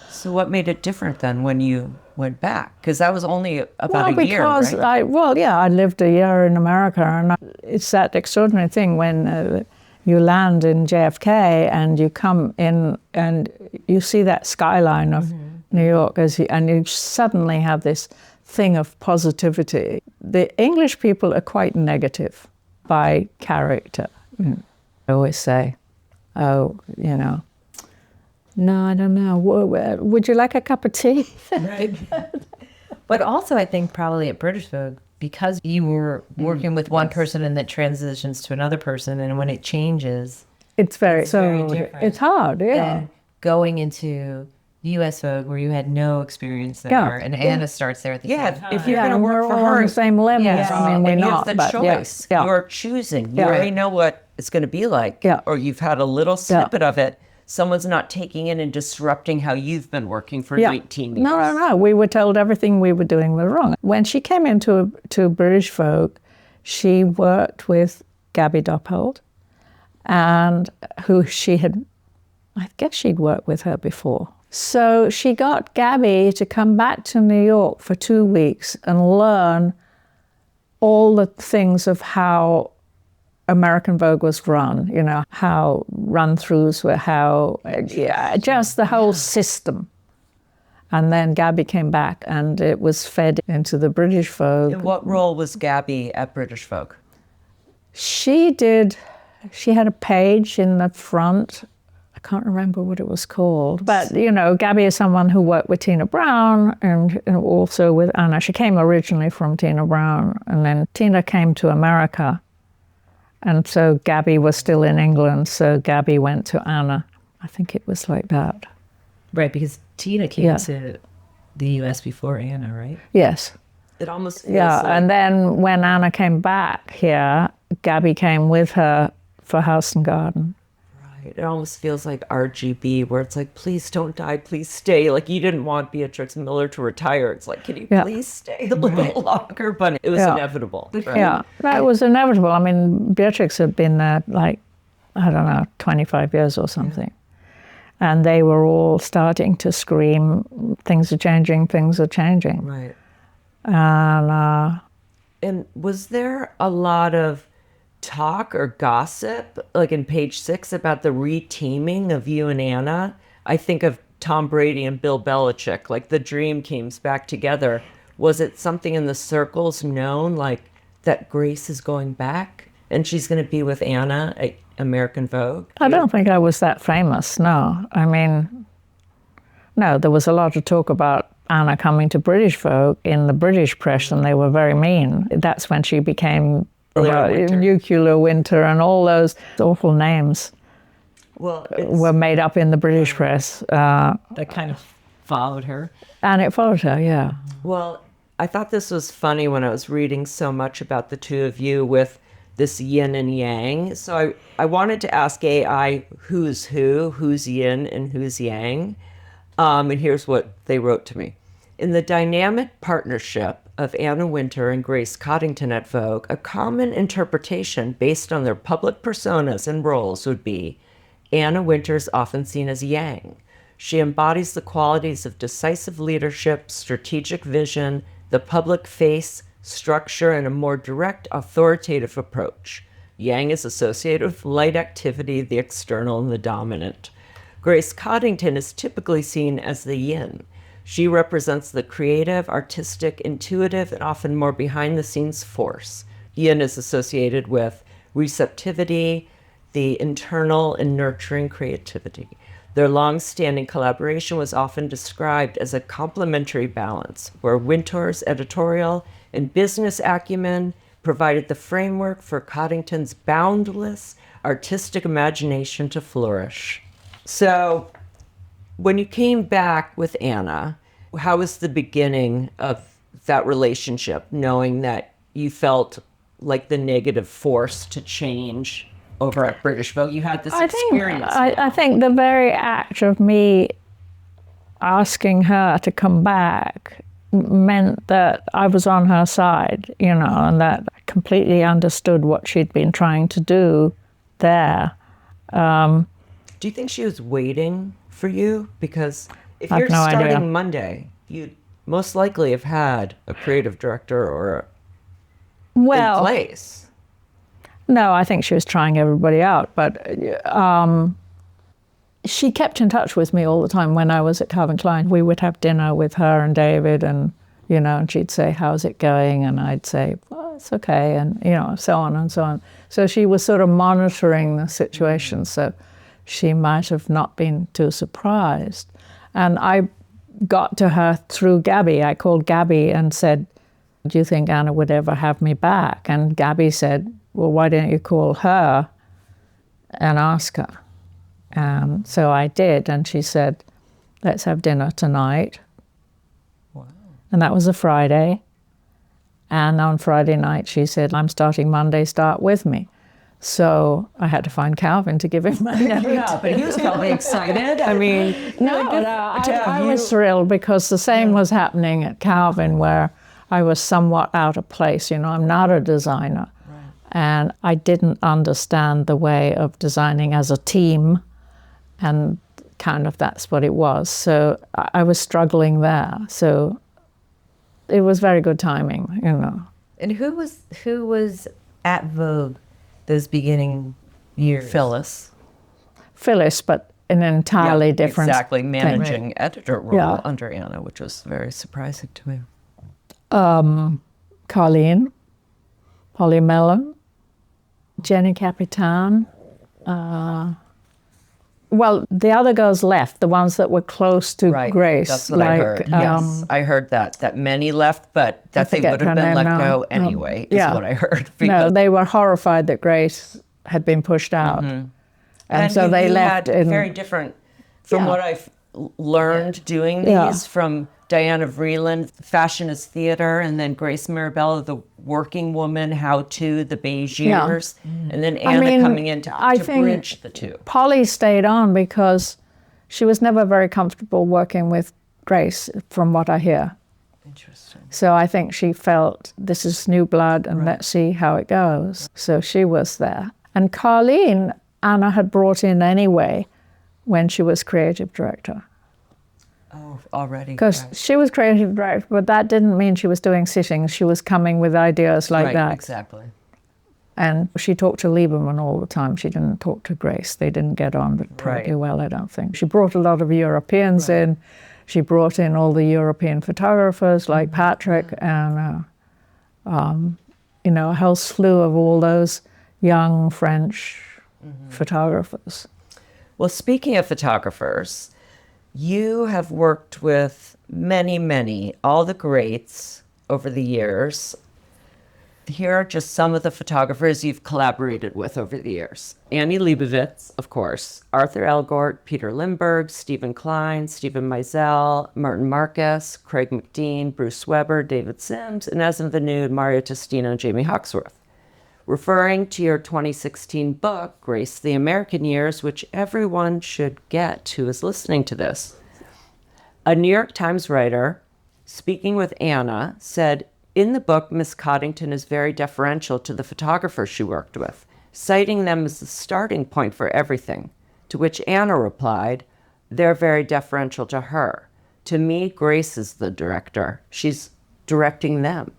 So what made it different then when you went back? Because that was only about a year, because right? I lived a year in America, and it's that extraordinary thing when you land in JFK and you come in and you see that skyline of New York, and you suddenly have this thing of positivity. The English people are quite negative by character. I always say, no, I don't know. Would you like a cup of tea? Right. But also, I think probably at British Vogue, because you were working with one person and that transitions to another person, and when it changes, it's very different. It's hard, And going into U.S. Vogue, where you had no experience there, and Anna starts there at the same time. If you're going to work for we're her on the same level. I mean, we're and you not, have the but choice. You're choosing. You already know what it's going to be like, or you've had a little snippet of it. someone's not taking in and disrupting how you've been working for 19 years. No. We were told everything we were doing was wrong. When she came into British Vogue, she worked with Gabby Doppold, and I guess she'd worked with her before. So she got Gabby to come back to New York for 2 weeks and learn all the things of how American Vogue was run, how run-throughs were, just the whole system. And then Gabby came back and it was fed into the British Vogue. And what role was Gabby at British Vogue? She had a page in the front. I can't remember what it was called. But, Gabby is someone who worked with Tina Brown and also with Anna. She came originally from Tina Brown, and then Tina came to America. And so Gabby was still in England, so Gabby went to Anna. I think it was like that. Right, because Tina came to the U.S. before Anna, right? Yes. It almost feels like... and then when Anna came back here, Gabby came with her for House and Garden. It almost feels like RGB, where it's like, please don't die, please stay. Like, you didn't want Beatrix Miller to retire. It's like, can you please stay a little longer? But it was inevitable. Right? Yeah, it was inevitable. I mean, Beatrix had been there, 25 years or something. And they were all starting to scream, things are changing, things are changing. Right. And was there a lot of talk or gossip, like in page 6, about the re-teaming of you and Anna? I think of Tom Brady and Bill Belichick, like the dream teams back together. Was it something in the circles known, like that Grace is going back and she's going to be with Anna at American Vogue? I don't think I was that famous, no. I mean, no, there was a lot of talk about Anna coming to British Vogue in the British press, and they were very mean. That's when she became Nuclear Winter and all those awful names were made up in the British press. That kind of followed her. And it followed her, yeah. Well, I thought this was funny when I was reading so much about the two of you with this yin and yang. So I wanted to ask AI who's who, who's yin and who's yang. And here's what they wrote to me. In the dynamic partnership of Anna Wintour and Grace Coddington at Vogue, a common interpretation based on their public personas and roles would be Anna Wintour is often seen as yang. She embodies the qualities of decisive leadership, strategic vision, the public face, structure, and a more direct, authoritative approach. Yang is associated with light activity, the external and the dominant. Grace Coddington is typically seen as the yin. She represents the creative, artistic, intuitive, and often more behind-the-scenes force. Yin is associated with receptivity, the internal and nurturing creativity. Their long-standing collaboration was often described as a complementary balance, where Wintour's editorial and business acumen provided the framework for Coddington's boundless artistic imagination to flourish. So, when you came back with Anna, how was the beginning of that relationship, knowing that you felt like the negative force to change over at British Vogue? You had this experience. I think the very act of me asking her to come back meant that I was on her side, and that I completely understood what she'd been trying to do there. Do you think she was waiting for you? Because if you're starting Monday, you'd most likely have had a creative director or in place. No, I think she was trying everybody out, but she kept in touch with me all the time when I was at Calvin Klein. We would have dinner with her and David, and and she'd say, "How's it going?" And I'd say, "Well, it's okay," and so on and so on. So she was sort of monitoring the situation. So she might have not been too surprised. And I got to her through Gabby. I called Gabby and said, "Do you think Anna would ever have me back?" And Gabby said, "Well, why don't you call her and ask her?" So I did, and she said, "Let's have dinner tonight." Wow. And that was a Friday. And on Friday night, she said, "I'm starting Monday, start with me." So I had to find Calvin to give him my note. Yeah, but he was probably excited. I mean, I was thrilled because the same was happening at Calvin, where I was somewhat out of place. You know, I'm not a designer. Right. And I didn't understand the way of designing as a team, and kind of that's what it was. So I was struggling there. So it was very good timing, you know. And who was at Vogue those beginning years? Phyllis, but an entirely different exactly thing. managing editor role under Anna, which was very surprising to me. Colleen, Polly Mellon, Jenny Capitan. Well, the other girls left, the ones that were close to Grace. That's what I heard. Yes, I heard that many left, but that they would have been let go anyway, is what I heard. No, they were horrified that Grace had been pushed out. Mm-hmm. And so they left had very different, from what I've learned doing these, from Diana Vreeland, Fashion is Theater, and then Grace Mirabella, the working woman, How To, the beige years, and then Anna coming in to bridge the two. Polly stayed on because she was never very comfortable working with Grace, from what I hear. Interesting. So I think she felt, this is new blood, and let's see how it goes. So she was there. And Carleen, Anna had brought in anyway when she was creative director. Oh, already. Because she was creative director, but that didn't mean she was doing sittings. She was coming with ideas like that. Exactly. And she talked to Lieberman all the time. She didn't talk to Grace. They didn't get on pretty well, I don't think. She brought a lot of Europeans in. She brought in all the European photographers like Patrick and, you know, a whole slew of all those young French photographers. Well, speaking of photographers, you have worked with many, all the greats over the years. Here are just some of the photographers you've collaborated with over the years. Annie Leibovitz, of course, Arthur Elgort, Peter Lindbergh, Steven Klein, Stephen Meisel, Martin Marcus, Craig McDean, Bruce Weber, David Sims, Inez and Vanud, Mario Testino, and Jamie Hawksworth. Referring to your 2016 book, Grace the American Years, which everyone should get who is listening to this. A New York Times writer, speaking with Anna, said, in the book, Miss Coddington is very deferential to the photographers she worked with, citing them as the starting point for everything, to which Anna replied, they're very deferential to her. To me, Grace is the director. She's directing them.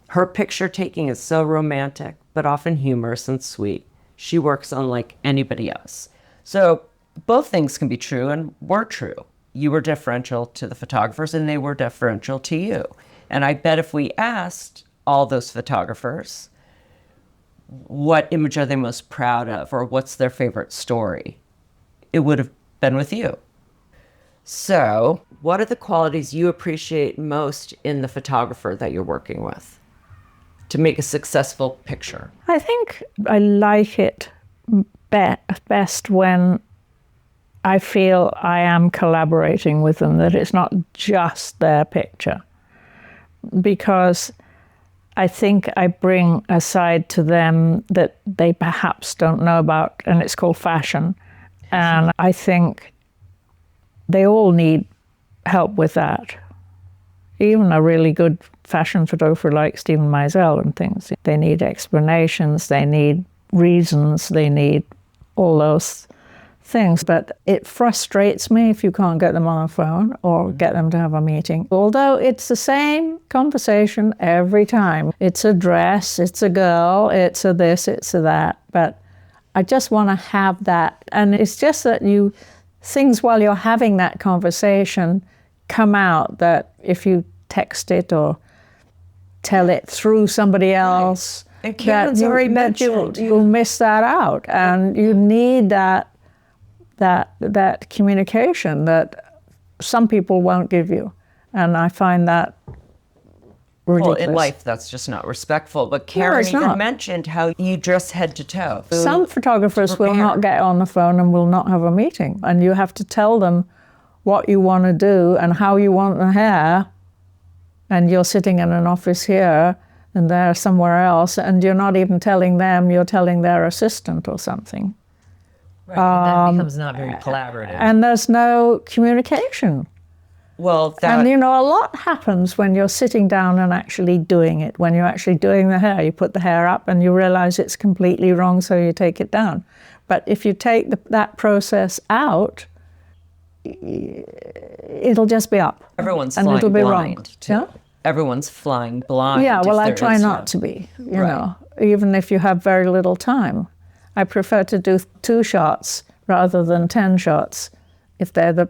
Her picture taking is so romantic, but often humorous and sweet. She works unlike anybody else. So both things can be true and were true. You were deferential to the photographers and they were deferential to you. And I bet if we asked all those photographers, what image are they most proud of or what's their favorite story, it would have been with you. So what are the qualities you appreciate most in the photographer that you're working with to make a successful picture? I think I like it best when I feel I am collaborating with them, that it's not just their picture. Because I think I bring a side to them that they perhaps don't know about, and it's called fashion. And I think they all need help with that. Even a really good fashion photographer like Stephen Meisel and things. They need explanations, they need reasons, they need all those things. But it frustrates me if you can't get them on the phone or get them to have a meeting. Although it's the same conversation every time. It's a dress, it's a girl, it's a this, it's a that. But I just want to have that. And it's just that things while you're having that conversation come out that if you text it or tell it through somebody else, you'll miss that out. And you need that communication that some people won't give you. And I find that ridiculous. Well, in life, that's just not respectful. But Karen even mentioned how you dress head to toe. Some photographers will not get on the phone and will not have a meeting. And you have to tell them what you want to do and how you want the hair. And you're sitting in an office here and they're somewhere else, and you're not even telling them, you're telling their assistant or something. Right, and that becomes not very collaborative. And there's no communication. Well, And a lot happens when you're sitting down and actually doing it. When you're actually doing the hair, you put the hair up and you realize it's completely wrong, so you take it down. But if you take that process out, it'll just be up. everyone's and flying it'll be blind. wrong. Too. Yeah? Everyone's flying blind. Yeah, if well, I there try is not no- to be, you Right. know, even if you have very little time. I prefer to do 2 shots rather than 10 shots if they're the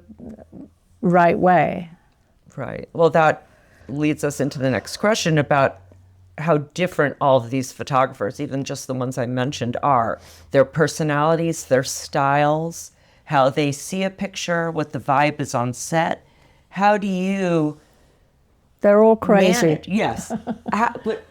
right way. Right. Well, that leads us into the next question about how different all of these photographers, even just the ones I mentioned, are. Their personalities, their styles, how they see a picture, what the vibe is on set. How do you They're all crazy. manage? Yes. But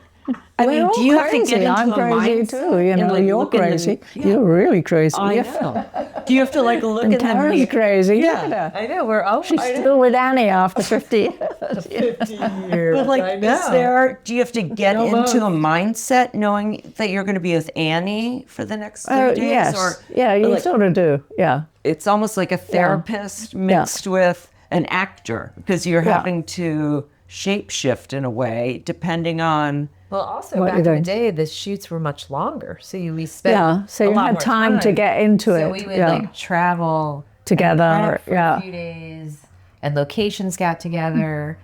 I We're mean, all do you have to crazy. get into I'm a crazy mindset too. You and, know, like, you're look in the- crazy. Yeah. You're really crazy. I Yeah. know. Do you have to like look And in the Karen's mirror? crazy. Yeah. I know, we're all She's still with Annie after 50 years. 50 years. But like, I is know. there? Do you have to get No into both. a mindset knowing that you're going to be with Annie for the next 3 days? Yes. Or Yeah, you like, sort of do. Yeah. it's almost like a therapist mixed with an actor because you're Yeah. having to shapeshift in a way depending on. Well, also What back you're in the doing. day, the shoots were much longer, so we spent Yeah. So a you lot had more time to get into so it. we would yeah. like travel Together. for a Yeah. few days, and locations got together.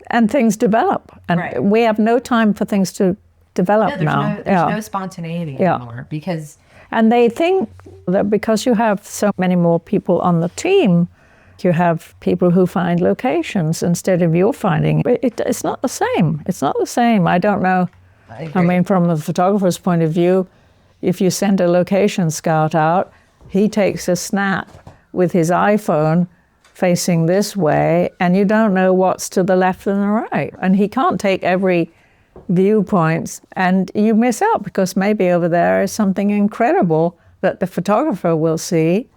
And things develop. And Right. we have no time for things to develop No, there's now. no, there's yeah. no spontaneity Yeah. anymore because And they think that because you have so many more people on the team, you have people who find locations instead of you're finding. But it's not the same. It's not the same. I don't know. I mean, from the photographer's point of view, if you send a location scout out, he takes a snap with his iPhone facing this way, and you don't know what's to the left and the right. And he can't take every viewpoint, and you miss out because maybe over there is something incredible that the photographer will see,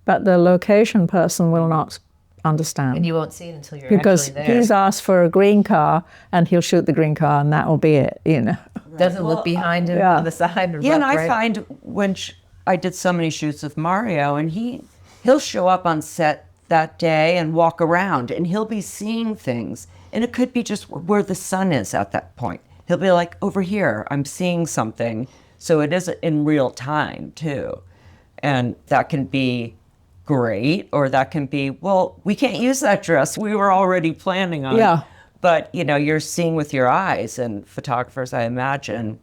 but the location person will not understand. and you won't see it until you're Because actually there. he's asked for a green car, and he'll shoot the green car, and that will be it, you know. Doesn't look behind him yeah. on the side. Or Yeah, and left, I right. find when I did so many shoots with Mario, and he'll show up on set that day and walk around, and he'll be seeing things, and it could be just where the sun is at that point. He'll be like, over here, I'm seeing something. So it is in real time too, and that can be great, or that can be, well, we can't use that dress. We were already planning on. Yeah. But you're seeing with your eyes, and photographers, I imagine,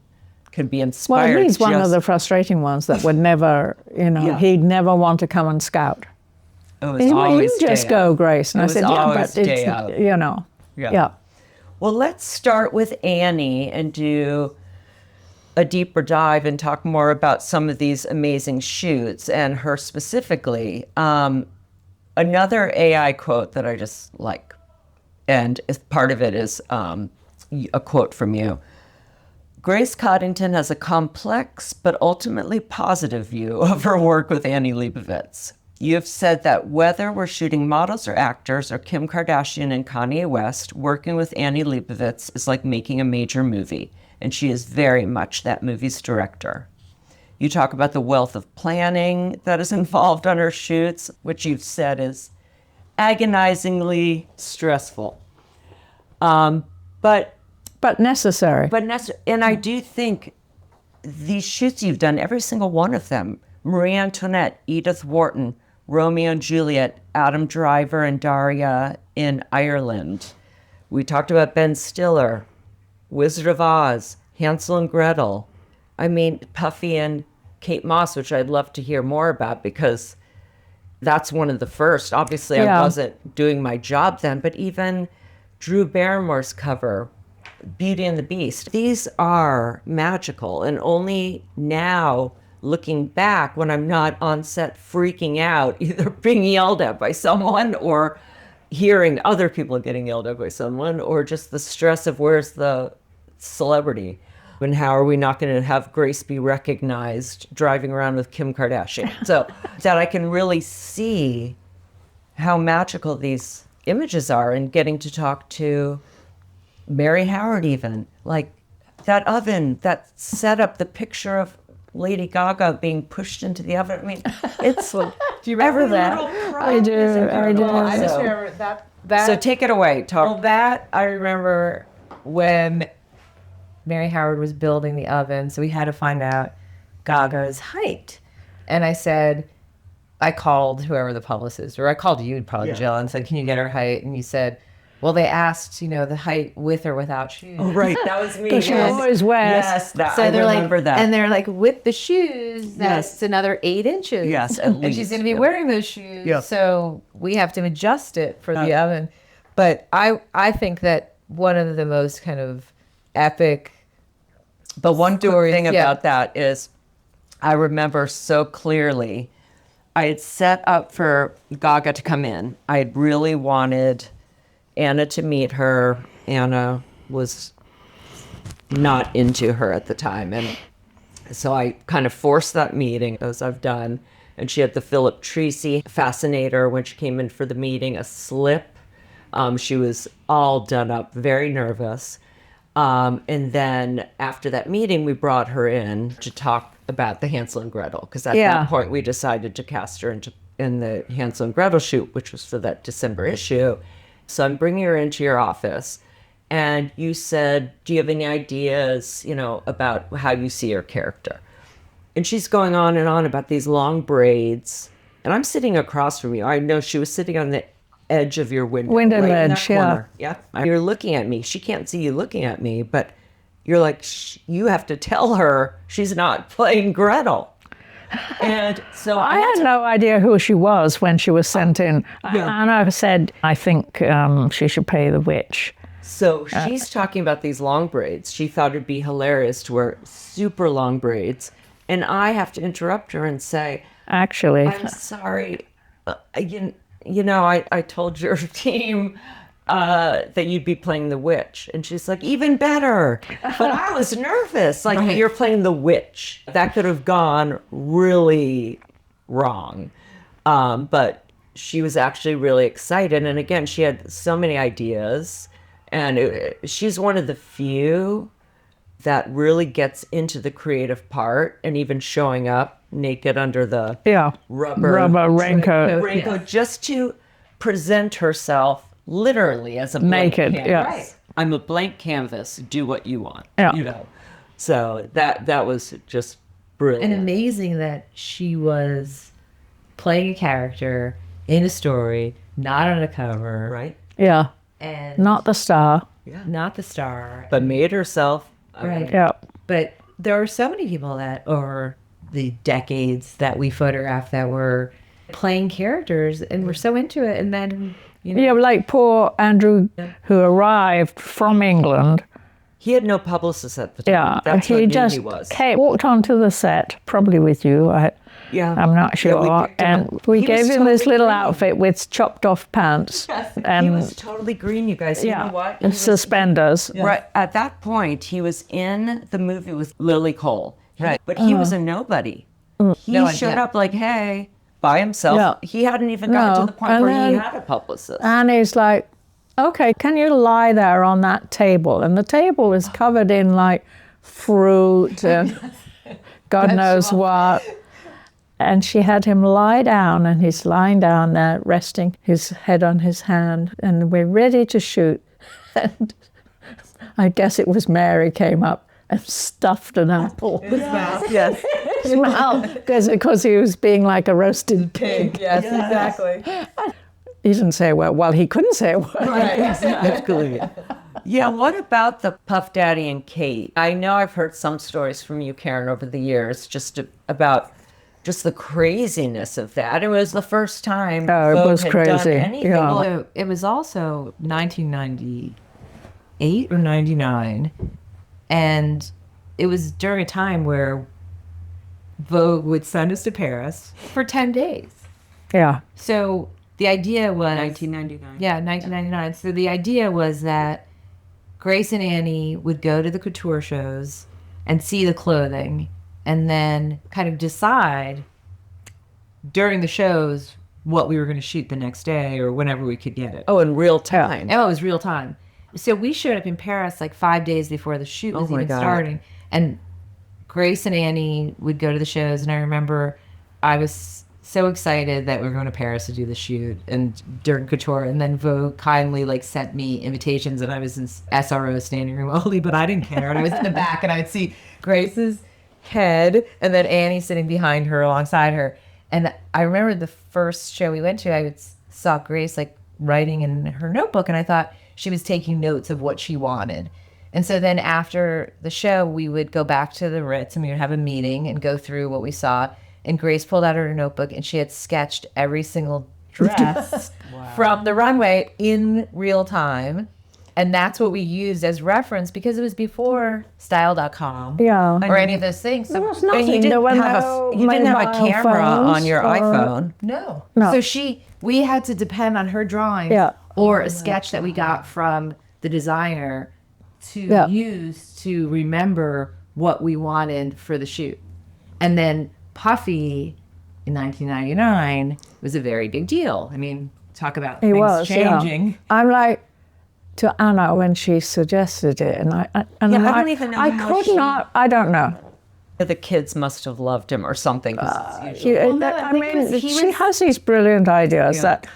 can be Well, inspired. he's one of just- the frustrating ones that would never, Yeah. he'd never want to come and scout. It was He would, always you just day go, out. Grace. And It I was said, yeah, always but day it's, out. yeah. Yeah. Well, let's start with Annie and do a deeper dive and talk more about some of these amazing shoots and her specifically. Another AI quote that I just like, and part of it is a quote from you. Grace Coddington has a complex but ultimately positive view of her work with Annie Leibovitz. You have said that whether we're shooting models or actors or Kim Kardashian and Kanye West, working with Annie Leibovitz is like making a major movie, and she is very much that movie's director. You talk about the wealth of planning that is involved on her shoots, which you've said is agonizingly stressful. But necessary. and I do think these shoots you've done, every single one of them, Marie Antoinette, Edith Wharton, Romeo and Juliet, Adam Driver and Daria in Ireland. We talked about Ben Stiller, Wizard of Oz, Hansel and Gretel. I mean, Puffy and Kate Moss, which I'd love to hear more about because that's one of the first. Obviously, I Yeah. wasn't doing my job then, but even Drew Barrymore's cover, Beauty and the Beast, these are magical. And only now, looking back, when I'm not on set freaking out, either being yelled at by someone or hearing other people getting yelled at by someone, or just the stress of where's the celebrity and how are we not going to have Grace be recognized driving around with Kim Kardashian. So that I can really see how magical these images are, and getting to talk to Mary Howard even. Like, that oven, that setup, the picture of Lady Gaga being pushed into the oven. I mean, it's. Do you remember that? I do. I just remember that. So take it away. Well, that I remember when Mary Howard was building the oven, so we had to find out Gaga's height. And I called whoever the publicist, or I called you probably, Jill, and said, can you get her height? And you said, well, they asked, the height with or without shoes. Oh, right. That was me. Because she always wears. Yes, So I they're remember like, that. and they're like, with the shoes, that's another 8 inches. Yes, at And least. she's going to be wearing those shoes. Yeah. So we have to adjust it for the oven. But I think that one of the most kind of epic But one good stories, thing about that is I remember so clearly I had set up for Gaga to come in. I had really wanted Anna to meet her. Anna was not into her at the time. And so I kind of forced that meeting, as I've done. And she had the Philip Treacy fascinator when she came in for the meeting, a slip. She was all done up, very nervous. And then after that meeting, we brought her in to talk about the Hansel and Gretel, because at that point we decided to cast her in the Hansel and Gretel shoot, which was for that December issue. So I'm bringing her into your office, and you said, do you have any ideas, about how you see her character? And she's going on and on about these long braids, and I'm sitting across from you. I know she was sitting on the edge of your window. Window right in that ledge, yeah. corner. Yeah. You're looking at me. She can't see you looking at me, but you're like, you have to tell her she's not playing Gretel. And so I had no idea who she was when she was sent in. Anna said, I think she should play the witch. So she's talking about these long braids. She thought it'd be hilarious to wear super long braids. And I have to interrupt her and say, Actually, I'm sorry. I told your team that you'd be playing the witch. And she's like, even better. But I was nervous. Like, you're playing the witch. That could have gone really wrong. But she was actually really excited. And again, she had so many ideas. And she's one of the few that really gets into the creative part, and even showing up naked under the rubber raincoat just to present herself literally as a blank naked. canvas. Yeah. Right. I'm a blank canvas. Do what you want. Yeah. So that was just brilliant. And amazing that she was playing a character in a story, not on a cover. Right. Yeah. And Not the star. not the star. But made herself. Right. Yeah. But there are so many people that, over the decades that we photographed, that were playing characters and were so into it. And then, Yeah, like poor Andrew, who arrived from England. He had no publicist at the time. Yeah, That's how he new just he was. walked onto the set, probably with you. I'm not sure. we picked him And up. we He gave was him this totally little green. outfit with chopped off pants and He was totally green, you guys. You know what? He and was- suspenders. Right at that point, he was in the movie with Lily Cole. Right, but he was a nobody. He showed up like, hey, by himself. Yeah. He hadn't even gotten No, to the point and where he then- had a publicist. And he's like, okay, can you lie there on that table? And the table is covered in like fruit and God knows what. And she had him lie down, and he's lying down there, resting his head on his hand, and we're ready to shoot. And I guess it was Mary came up and stuffed an apple in his mouth. Yes. His mouth, because he was being like a roasted pig. yes, exactly. He didn't say a word. Well, he couldn't say a word. Exactly. Yeah, what about the Puff Daddy and Kate? I know I've heard some stories from you, Karen, over the years, about just the craziness of that. It was the first time Oh, it Vogue was had done crazy. anything Yeah. like- So it was also 1998 or 99, and it was during a time where Vogue would send us to Paris for 10 days. Yeah. So the idea was 1999. Yeah, 1999. So the idea was that Grace and Annie would go to the couture shows and see the clothing, and then kind of decide during the shows what we were going to shoot the next day or whenever we could get it. Oh, in real time. Oh, it was real time. So we showed up in Paris like 5 days before the shoot was my even God. starting. And Grace and Annie would go to the shows. And I remember I was so excited that we were going to Paris to do the shoot and during couture. And then Vogue kindly like sent me invitations, and I was in SRO standing room only, but I didn't care. And I was in the back, and I would see Grace's head and then Annie sitting behind her alongside her. And I remember the first show we went to, saw Grace like writing in her notebook, and I thought she was taking notes of what she wanted. And so then after the show, we would go back to the Ritz and we would have a meeting and go through what we saw. And Grace pulled out her notebook and she had sketched every single dress from the runway in real time. And that's what we used as reference because it was before style.com Yeah. or any of those things. There was And nothing. you There didn't were have no you didn't have a mobile camera phones on your or- iPhone. No. No. So we had to depend on her drawings Yeah. or a sketch that we got from the designer to Yeah. use to remember what we wanted for the shoot. And then Puffy in 1999 was a very big deal. I mean, talk about It things was changing. Yeah. I'm like to Anna when she suggested it, and I don't even know I how much could not. I don't know. The kids must have loved him or something. 'cause it's usually- I mean, she has these brilliant ideas that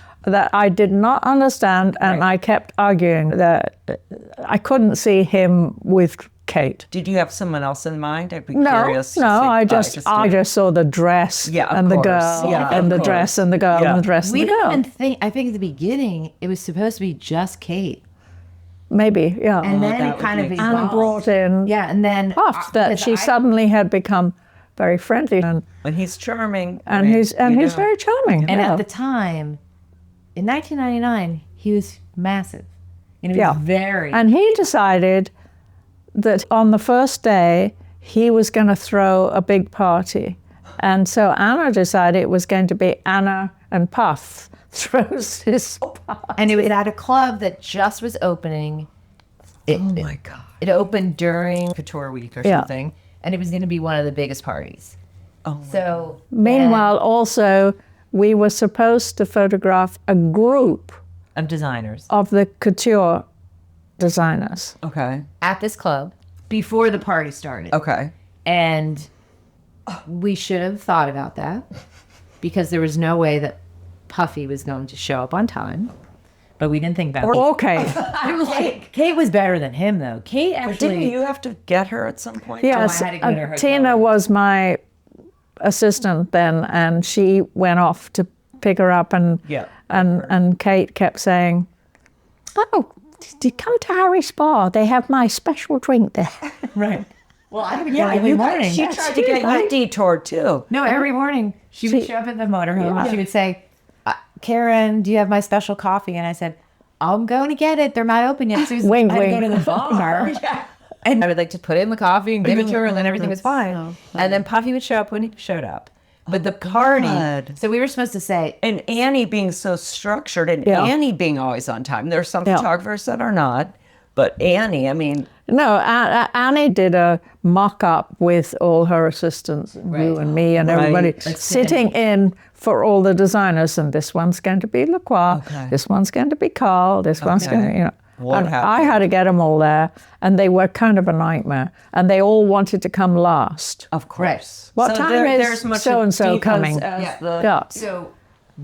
I did not understand, and I kept arguing that I couldn't see him with Kate. Did you have someone else in mind? I'd be No, curious. to see. I didn't. just saw the dress Yeah, of and the course. girl Yeah, and of the course. dress and the girl Yeah. and the dress We and the didn't girl. even think, I think at the beginning, it was supposed to be just Kate. Maybe, yeah. And then that it would kind of make Anna evolved. brought in Yeah, and then Puff that because she suddenly had become very friendly and he's charming. I and mean, he's you know. very charming. And yeah. at the time, in 1999, he was massive. And he Yeah. was very. And he decided that on the first day he was going to throw a big party. And so Anna decided it was going to be Anna and Puff throws his party. And it had a club that just was opening. Oh my God. It opened during Couture Week or Yeah. something. And it was going to be one of the biggest parties. Oh, So Meanwhile, also, we were supposed to photograph a group of designers of the couture designers. okay. at this club before the party started. Okay. And we should have thought about that because there was no way that Puffy was going to show up on time. But we didn't think about it. Okay. I was like, Kate was better than him, though. Kate But actually. didn't you have to get her at some point? Yes, had to go to her hotel Tina room. was my assistant then, and she went off to pick her up, and Yeah. and Kate kept saying, "Oh, did you come to Harry's Spa? They have my special drink there." Right. Well, I would go every morning. She tried to get you detoured too. No, every morning she would show up at the motorhome and she would say, Karen, do you have my special coffee? And I said, I'm going to get it. They're not open yet. Susan, Wink, I had to wink. go to the bar. And I would like to put in the coffee and give it to her, and then everything was fine. And then Puffy would show up when he showed up. But the party, God. so we were supposed to say, And Annie being so structured and Yeah. Annie being always on time. There are some Yeah. photographers that are not. But Annie, I mean, No, Annie did a mock-up with all her assistants, and you and me and everybody, Right. sitting in for all the designers. And this one's going to be Lacroix, Okay. this one's going to be Carl, this one's Okay. going to, you know. What And I happened? had to get them all there, and they were kind of a nightmare. And they all wanted to come last. of course. What time is there's much so-and-so of coming? as Yeah. the- Yeah. so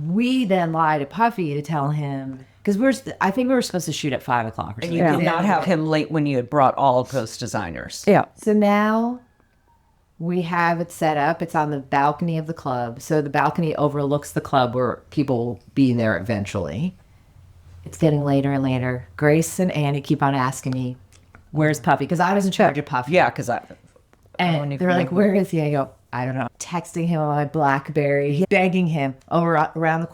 we then lied to Puffy to tell him, because I think we were supposed to shoot at 5 o'clock or And something. you Yeah. did not have him late when you had brought all of those designers. Yeah. So now we have it set up. It's on the balcony of the club. So the balcony overlooks the club where people will be there eventually. It's getting later and later. Grace and Annie keep on asking me, where's Puffy? Because I was in charge of Puffy. Yeah, because I. And they're like, where is he? I go, I don't know. Texting him on my BlackBerry, begging him around the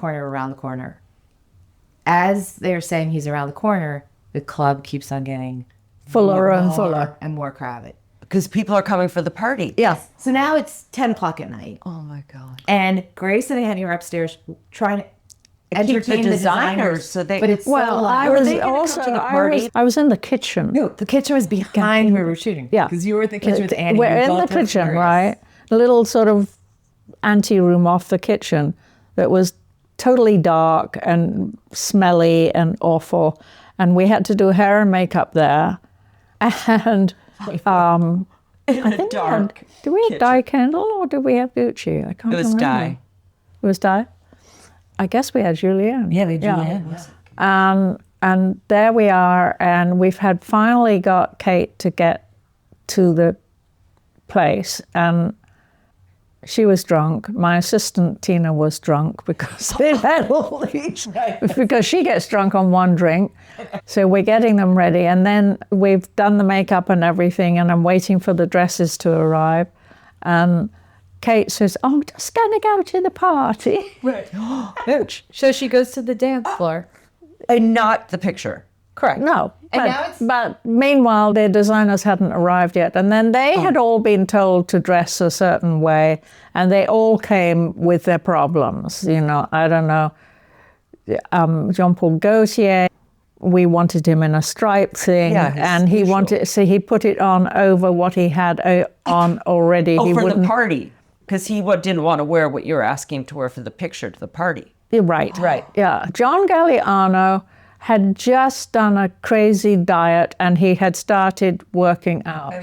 corner. As they're saying he's around the corner, the club keeps on getting Fuller and fuller. and more crowded. Because people are coming for the party. Yes. So now it's 10 o'clock at night. Oh my God. And Grace and Annie are upstairs trying to entertain the designers. so they. But it's Well, so I loud. was they gonna come also to the party? I was in the kitchen. No, the kitchen was behind where we were shooting. Yeah. Because you were in the kitchen with Annie. We're We in the both were kitchen, furious. right? A little sort of ante-room off the kitchen that was totally dark and smelly and awful. And we had to do hair and makeup there. And I think dark did we have Dye Kendall or did we have Gucci? I can't It was remember. Dye. It was Dye? I guess we had Julianne. Yeah, we do. And there we are, and we've had finally got Kate to get to the place, and she was drunk. My assistant Tina was drunk because they had all these, because she gets drunk on one drink. So we're getting them ready, and then we've done the makeup and everything, and I'm waiting for the dresses to arrive. And Kate says, "I'm just going to go to the party." Right. So she goes to the dance floor. And not the picture. Correct. No. And But, now it's- but meanwhile, their designers hadn't arrived yet. And then they had all been told to dress a certain way. And they all came with their problems. You know, I don't know. Jean-Paul Gaultier, we wanted him in a stripe thing. Yeah, his and he usual. wanted, so he put it on over what he had on already. Oh, he for the wouldn't- party. Because he didn't want to wear what you were asking him to wear for the picture to the party. Right. Yeah. John Galliano had just done a crazy diet and he had started working out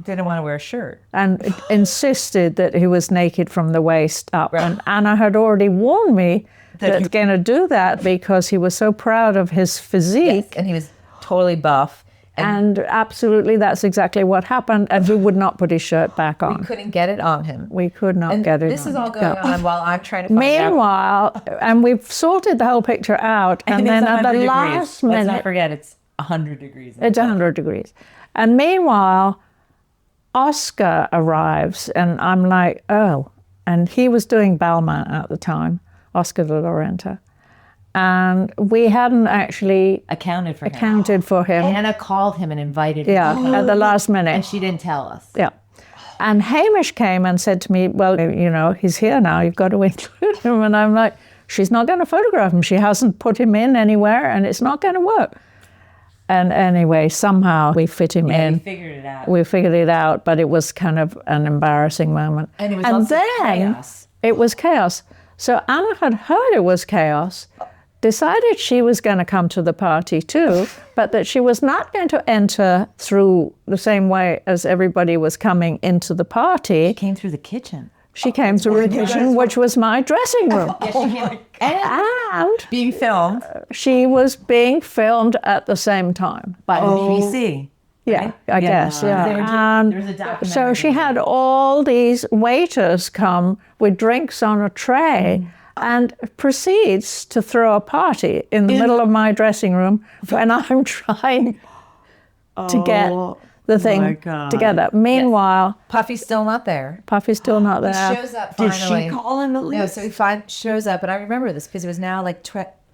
Didn't want to wear a shirt. and insisted that he was naked from the waist up. And Anna had already warned me that he's going to do that because he was so proud of his physique. And he was totally buff. And absolutely, that's exactly what happened. And he would not put his shirt back on. We couldn't get it on him. We could not And get it this on. is all going Yeah. on while I'm trying to find out. Meanwhile, and we've sorted the whole picture out. And then it's at the 100 last degrees. minute, Let's not forget, it's 100 degrees. it's 100 degrees. And meanwhile, Oscar arrives, and I'm like, oh. And he was doing Balmain at the time, Oscar de la Renta. And we hadn't actually Accounted for him. accounted for him. Anna called him and invited him. Yeah, at the last minute. And she didn't tell us. Yeah. And Hamish came and said to me, well, you know, he's here now, you've got to include him. And I'm like, she's not going to photograph him. She hasn't put him in anywhere, and it's not going to work. And anyway, somehow we fit him in. We figured it out. We figured it out, but it was kind of an embarrassing moment. And it was also chaos. It was chaos. So Anna had heard it was chaos, decided she was going to come to the party too, but that she was not going to enter through the same way as everybody was coming into the party. Came through the kitchen. She came through the kitchen, which was my dressing room. And Being filmed she was being filmed at the same time. by the BBC. Yeah, I guess, yeah. And There's a documentary. so she had all these waiters come with drinks on a tray and proceeds to throw a party in the middle of my dressing room when I'm trying to get the thing together. Meanwhile, Puffy's still not there. Puffy's still not He there. shows up Did finally. she call him at least? No, so he shows up, and I remember this because it was now like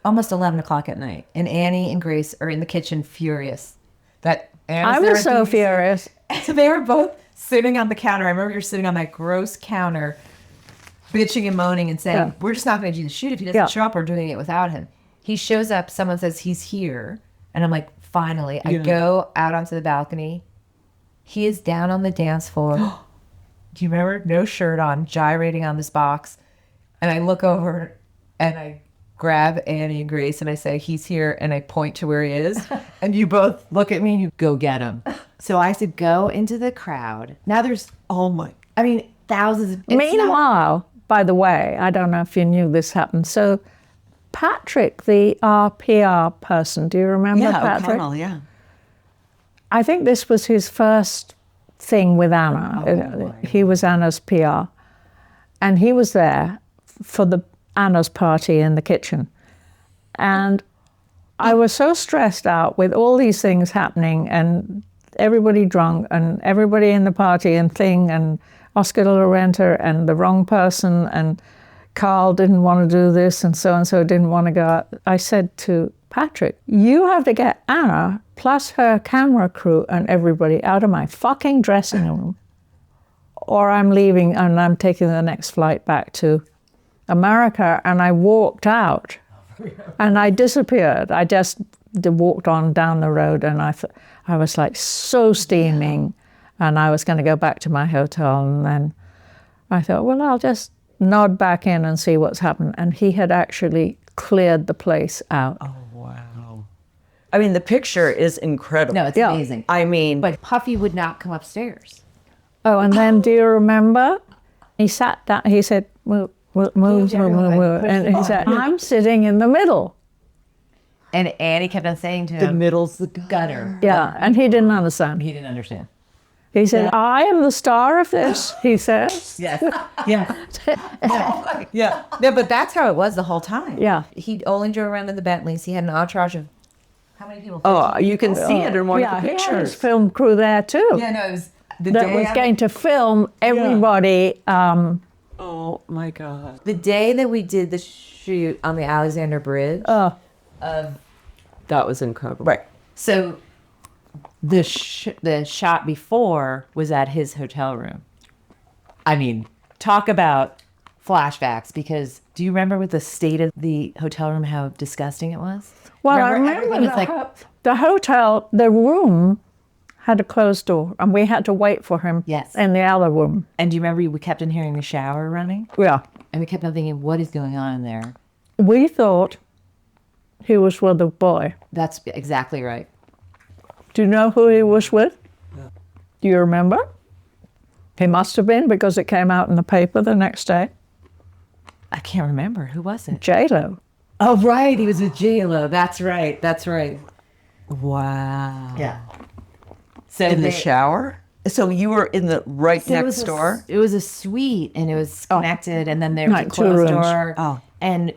almost 11 o'clock at night, and Annie and Grace are in the kitchen furious. That Anna's I there was at so the- furious. So they were both sitting on the counter. I remember you're sitting on that gross counter, bitching and moaning and saying, Yeah. we're just not going to do the shoot. If he doesn't Yeah. show up, we're doing it without him. He shows up. Someone says he's here. And I'm like, finally. I go out onto the balcony. He is down on the dance floor. Do you remember? No shirt on, gyrating on this box. And I look over and I grab Annie and Grace and I say, he's here. And I point to where he is. And you both look at me and you go get him. So I said, go into the crowd. Now there's, thousands of... it's not- Meanwhile, by the way, I don't know if you knew this happened. So Patrick, the PR person, do you remember Patrick? O'Connell, yeah. I think this was his first thing with Anna. He was Anna's PR. And he was there for the Anna's party in the kitchen. And I was so stressed out with all these things happening and everybody drunk and everybody in the party and thing and Oscar de la Renta and the wrong person and Carl didn't want to do this and so didn't want to go out. I said to Patrick, you have to get Anna plus her camera crew and everybody out of my fucking dressing room or I'm leaving and I'm taking the next flight back to America. And I walked out and I disappeared. I just walked on down the road and I was like so steaming and I was going to go back to my hotel and then I thought, well, I'll just nod back in and see what's happened. And he had actually cleared the place out. Oh, wow. I mean, the picture is incredible. No, it's amazing. I mean, But Puffy would not come upstairs. Oh, and then do you remember? He sat down. He said, "Move." And he said, "I'm sitting in the middle." And Annie kept on saying to the him, middle's the gutter. Yeah, and he didn't understand. He didn't understand. He said, "I am the star of this," he said. Yes. Yeah. Yeah. Yeah, but that's how it was the whole time. Yeah. He only drove around in the Bentleys. He had an entourage of how many people? Oh, you can see it in one Yeah, of the he had his pictures. film crew there too. Yeah, no, it was the That day was of- going to film everybody. Oh my God. the day that we did the shoot on the Alexander Bridge. That was incredible. Right. So the shot before was at his hotel room. I mean, talk about flashbacks, because do you remember with the state of the hotel room, how disgusting it was? Well, I everything remember was the hotel, the room had a closed door, and we had to wait for him Yes. in the other room. And do you remember we kept on hearing the shower running? Yeah. And we kept on thinking, what is going on in there? We thought he was with a boy. That's exactly right. Do you know who he was with? Do you remember? He must have been, because it came out in the paper the next day. I can't remember. Who was it? J-Lo. Oh, right. He was with J-Lo. That's right. That's right. Wow. Yeah. So In the shower? So you were in the next door? It was a suite, and it was connected, and then there was Like a 2 closed rooms. door. Oh. And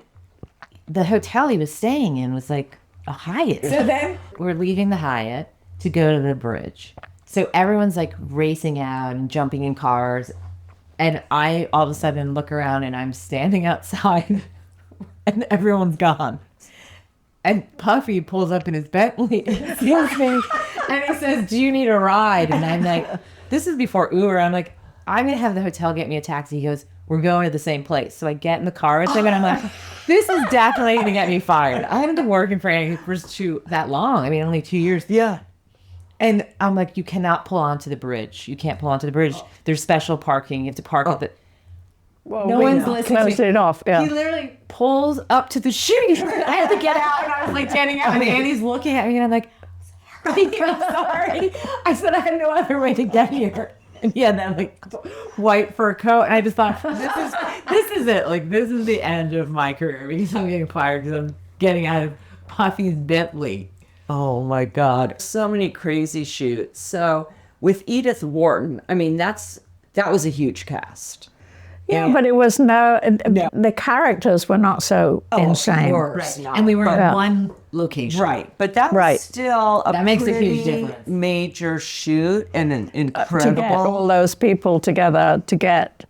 the hotel he was staying in was like a Hyatt. So then we're leaving the Hyatt to go to the bridge. So everyone's like racing out and jumping in cars. And I all of a sudden look around, and I'm standing outside and everyone's gone. And Puffy pulls up in his Bentley and sees me, and he says, "Do you need a ride?" And I'm like, this is before Uber. I'm like, I'm going to have the hotel get me a taxi. He goes, "We're going to the same place." So I get in the car with him, and I'm like, this is definitely going to get me fired. I haven't been working for Annie for that long. I mean, only 2 years. Yeah. And I'm like, you cannot pull onto the bridge. You can't pull onto the bridge. There's special parking. You have to park at the... Well, No we one's listening. closed it off. Yeah. He literally pulls up to the shooting. I had to get out, and I was like standing out, and Annie's looking at me, and I'm like, I'm sorry. I said I had no other way to get here. And he had that like white fur coat, and I just thought, this is it. Like, this is the end of my career, because I'm getting fired because I'm getting out of Puffy's Bentley. Oh my God. So many crazy shoots. So with Edith Wharton, I mean, that was a huge cast. Yeah, but it was the characters were not so insane. Right. And we were in one location. Right. But that was Right. still a That makes a huge pretty difference. major shoot and an To get incredible. all those people together, to get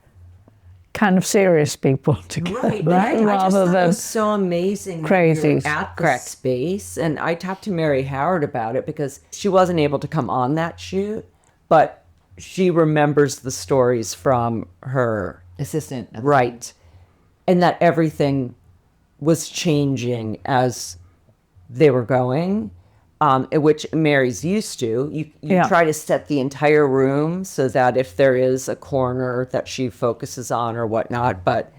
kind of serious people together, Right. I just rather thought it than was so amazing. that crazies. you're at the space. And I talked to Mary Howard about it because she wasn't able to come on that shoot, but she remembers the stories from her Assistant. right, and that everything was changing as they were going, which Mary's used to. You try to set the entire room so that if there is a corner that she focuses on or whatnot. But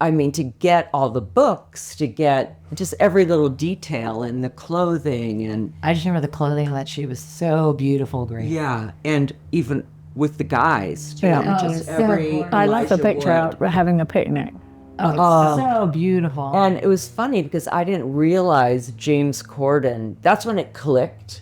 I mean, to get all the books, to get just every little detail and the clothing and I just remember the clothing on that shoot was so beautiful, great. yeah, and even with the guys too. Yeah. Just so every I love the Elijah picture Wood. out having a picnic. So beautiful. And it was funny because I didn't realize James Corden. That's when it clicked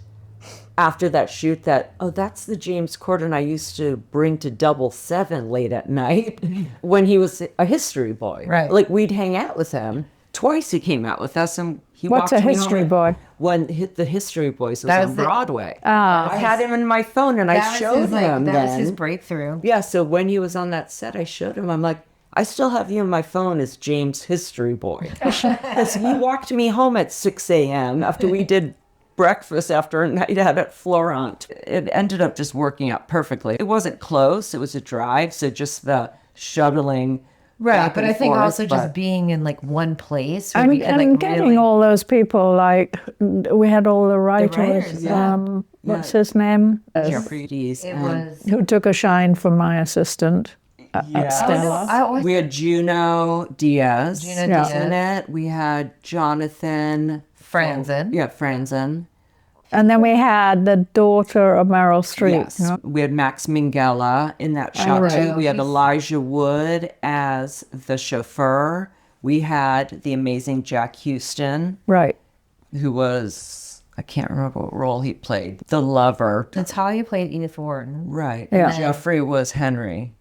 after that shoot that, oh, that's the James Corden I used to bring to 7 late at night when he was a history boy. Right. Like we'd hang out with him. Twice he came out with us and he What's walked a me history home. boy? When the History Boys was That on was the- Broadway. I had him in my phone and I showed him that was then. his breakthrough. Yeah, so when he was on that set, I showed him. I'm like, I still have you on my phone as James History Boy. Because he walked me home at 6 a.m. after we did breakfast after a night out at Florent. It ended up just working out perfectly. It wasn't close. It was a drive, so just the shuttling. Right, back but and I think forth, also just but- being in like one place. would And, be, and like, getting really- all those people, like, we had all the writers. writers, yeah. What's his name? Jeffrey Dees. It was. Who took a shine from my assistant, Yeah. Stella. I always We had Juno Diaz Juno in Diaz. it. We had Jonathan Franzen. Yeah, Franzen. And then we had the daughter of Meryl Streep. Yes. You know? We had Max Minghella in that shot right. too. We had Elijah Wood as the chauffeur. We had the amazing Jack Houston, Right. who was, I can't remember what role he played, the lover. Natalia played Edith Wharton. Right. Yeah. And Jeffrey was Henry.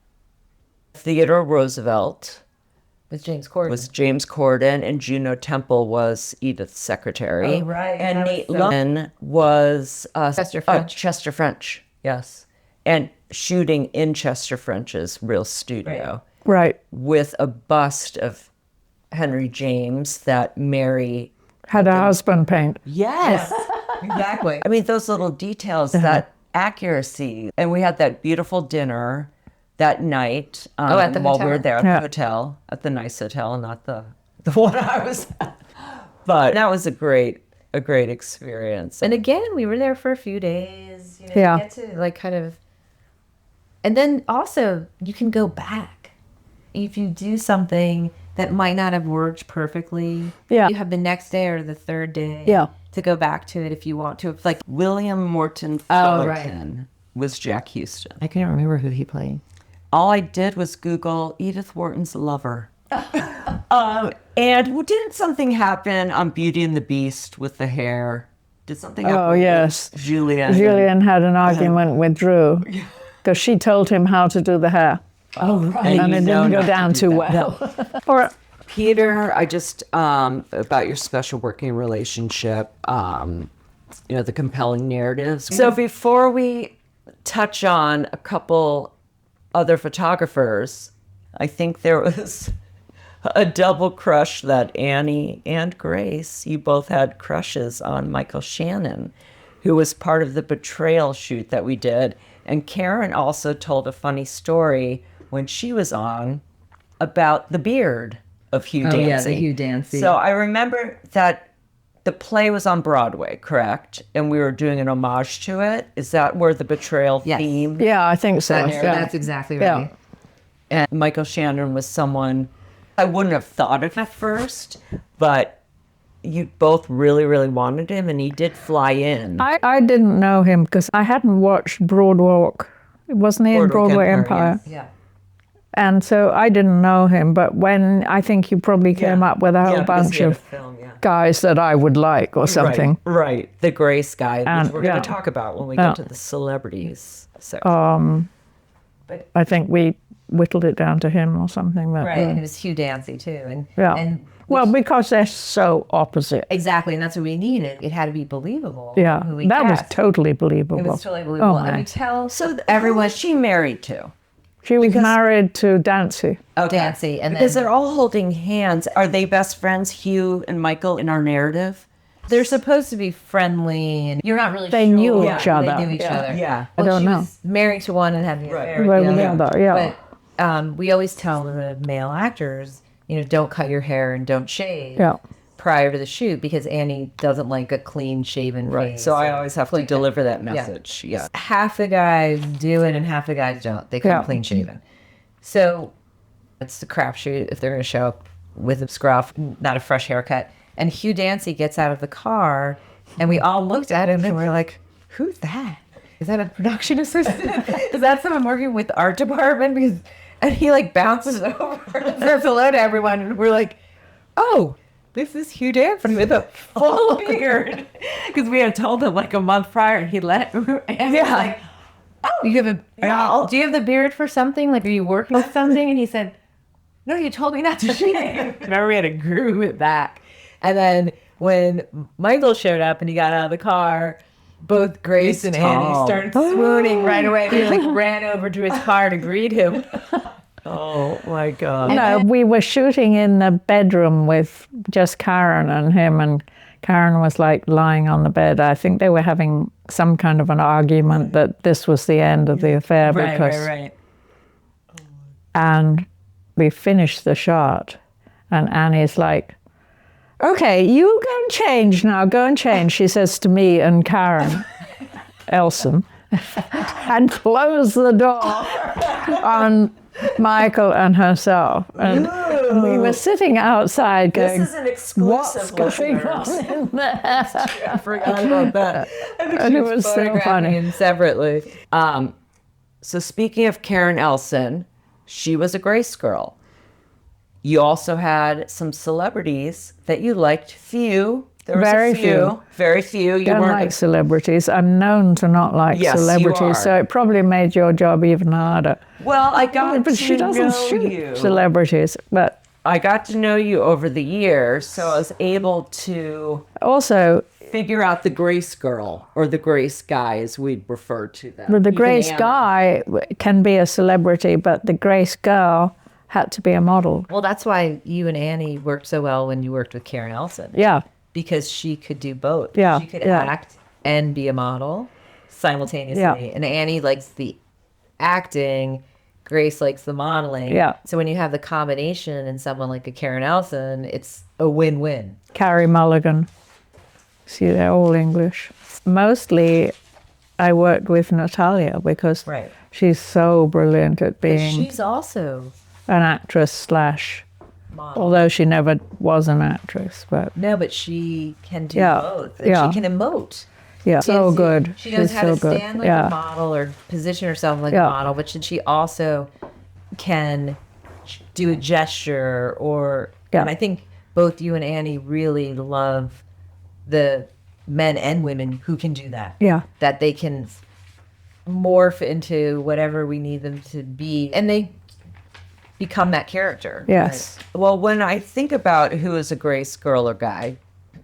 Theodore Roosevelt With James Corden. was James Corden, and Juno Temple was Edith's secretary. Oh, right. And That was Nate so- Lund was Chester French. Chester French, yes. And shooting in Chester French's real studio Right. with a bust of Henry James that Mary. Had a husband paint. Yes. Exactly. I mean, those little details, that accuracy. And we had that beautiful dinner that night at the while we were hotel. there at the Yeah. hotel, at the nice hotel, not the one I was at. But that was a great experience. And again, we were there for a few days. You know, Yeah. You get to like kind of, and then also you can go back if you do something that might not have worked perfectly. Yeah. You have the next day or the third day. Yeah. To go back to it if you want to. If, like, William Morton Oh, right. Fullerton was Jack Houston. I can't remember who he played. All I did was Google Edith Wharton's lover. And didn't something happen on Beauty and the Beast with the hair? Did something happen? Oh, yes. with Julian. Julian had an argument with Drew because she told him how to do the hair. Oh, right. And it didn't go down too well. Or Peter, I just, about your special working relationship, the compelling narratives. So before we touch on a couple other photographers, I think there was a double crush that Annie and Grace, you both had crushes on Michael Shannon, who was part of the betrayal shoot that we did. And Karen also told a funny story when she was on about the beard of Hugh Dancy. yeah, the Hugh Dancy. So I remember that the play was on Broadway, correct? And we were doing an homage to it. Is that where the betrayal Yes. theme? yeah, I think so. Yeah. That's exactly Yeah. right. And Michael Shannon was someone I wouldn't have thought of at first, but you both really, really wanted him, and he did fly in. I didn't know him because I hadn't watched Broadwalk. Wasn't he in Boardwalk Broadway Empire, Empire? Yeah. And so I didn't know him. But when I think you probably came up with a whole because bunch he had a of film, yeah. guys that I would like or something. Right. The Grace guy, And- which we're going yeah. to talk about when we Yeah. get to the celebrities section. I think we whittled it down to him or something. But, Right. And it was Hugh Dancy, too. And, Yeah. and well, because they're so opposite. exactly. And that's what we needed. It had to be believable. Yeah, Who we that was cast. totally believable. It was totally believable. Oh, and my. we tell So everyone everyone, was she married to? She was married to Dancy. Dancy. And Because then they're all holding hands. Are they best friends, Hugh and Michael, in our narrative? they're supposed to be friendly, and you're not really They sure. knew Yeah, each other. They knew each other. Yeah. I don't she know. was married to one and having an affair with Well, the the other. other, yeah. But we always tell the male actors, don't cut your hair and don't shave Yeah. prior to the shoot because Annie doesn't like a clean shaven face. So I always have to deliver that message. Yeah. Half the guys do it and half the guys don't. They come Yeah. clean shaven. So it's the crapshoot if they're going to show up with a scruff, not a fresh haircut. And Hugh Dancy gets out of the car, and we all looked at him and we're like, "Who's that? Is that a production assistant? Is that someone working with the art department?" Because and he like bounces over and says hello to everyone, and we're like, "Oh, this is Hugh Dancy with a full beard," because we had told him like a month prior, and he let and he was like, "Oh, you have a do you have the beard for something? Like, are you working with something?" And he said, "No, you told me not to shave." Remember, we had to groom it back. And then when Michael showed up and he got out of the car, both Grace and Annie started swooning right away. They like ran over to his car to greet him. Oh my God. No, we were shooting in the bedroom with just Karen and him, and Karen was like lying on the bed. I think they were having some kind of an argument that this was the end of the affair because. And we finished the shot, and Annie's like, "Okay, you go and change now. Go and change," she says to me and Karen Elson, and close the door on Michael and herself. And And we were sitting outside going, This is an exclusive. what's going listeners. on in there? I forgot about that. And it was so Photographing funny. him separately. So speaking of Karen Elson, she was a Grace girl. You also had some celebrities that you liked. Few. There was Very a few. Very few. You Don't weren't like celebrities. I'm known to not like Yes, you celebrities, are. so it probably made your job even harder. Well, I got But to she doesn't know shoot you. celebrities. But I got to know you over the years, so I was able to also, figure out the Grace girl or the Grace guy, as we'd refer to them. the Even Grace Anna. guy can be a celebrity, but the Grace girl had to be a model. Well, that's why you and Annie worked so well when you worked with Karen Elson. Yeah. Because she could do both. Yeah, She could yeah. act and be a model simultaneously. Yeah. And Annie likes the acting, Grace likes the modeling. Yeah. So when you have the combination in someone like a Karen Elson, it's a win-win. Carrie Mulligan. See, they're all English. Mostly, I worked with Natalia because Right. she's so brilliant at But being she's also an actress slash, model. although she never was an actress, but No, but she can do Yeah, both. And yeah. she can emote. yeah, so She- good. She knows She's how so to good. stand like Yeah. a model or position herself like Yeah. a model, but she also can do a gesture or. Yeah. And I think both you and Annie really love the men and women who can do that. Yeah. That they can morph into whatever we need them to be, and they become that character. Yes. Well, when I think about who is a Grace girl or guy,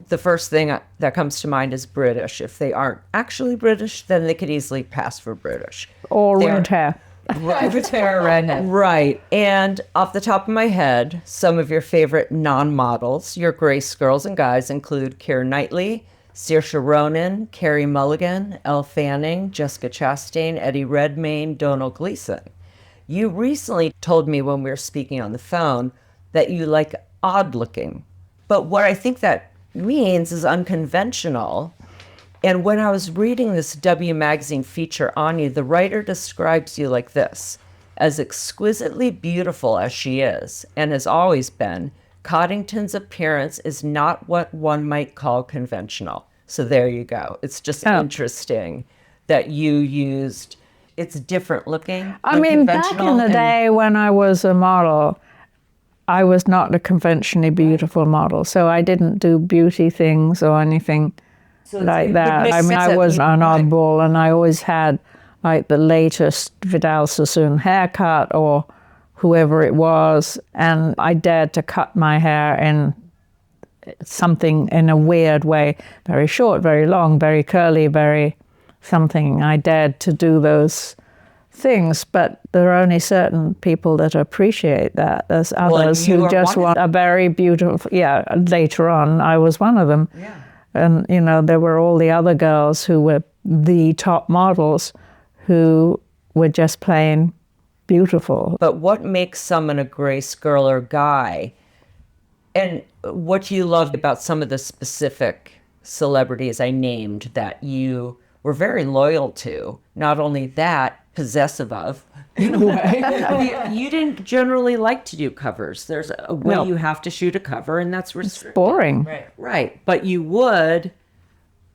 the first thing that comes to mind is British. If they aren't actually British, then they could easily pass for British. Or They're- red hair. Right. And off the top of my head, some of your favorite non-models, your Grace girls and guys include Keira Knightley, Saoirse Ronan, Carrie Mulligan, Elle Fanning, Jessica Chastain, Eddie Redmayne, Domhnall Gleeson. You recently told me when we were speaking on the phone that you like odd looking. But what I think that means is unconventional. And when I was reading this W Magazine feature on you, the writer describes you like this: as exquisitely beautiful as she is, and has always been, Coddington's appearance is not what one might call conventional. So there you go. It's just interesting that you used, it's different looking. I mean, back in unconventional, the and- day when I was a model, I was not a conventionally beautiful model, so I didn't do beauty things or anything like it that. makes I mean, sense I that was you- an right. oddball, and I always had like the latest Vidal Sassoon haircut or whoever it was, and I dared to cut my hair in something in a weird way, very short, very long, very curly, very something. I dared to do those things, but there are only certain people that appreciate that. There's others you who are just one of want a very beautiful, later on I was one of them. Yeah. And, there were all the other girls who were the top models who were just plain beautiful. But what makes someone a Grace girl or guy? And what you loved about some of the specific celebrities I named that you were very loyal to? Not only that, possessive of, in a way. You didn't generally like to do covers. There's a way No. you have to shoot a cover, and that's restricted. Boring. Right. But you would.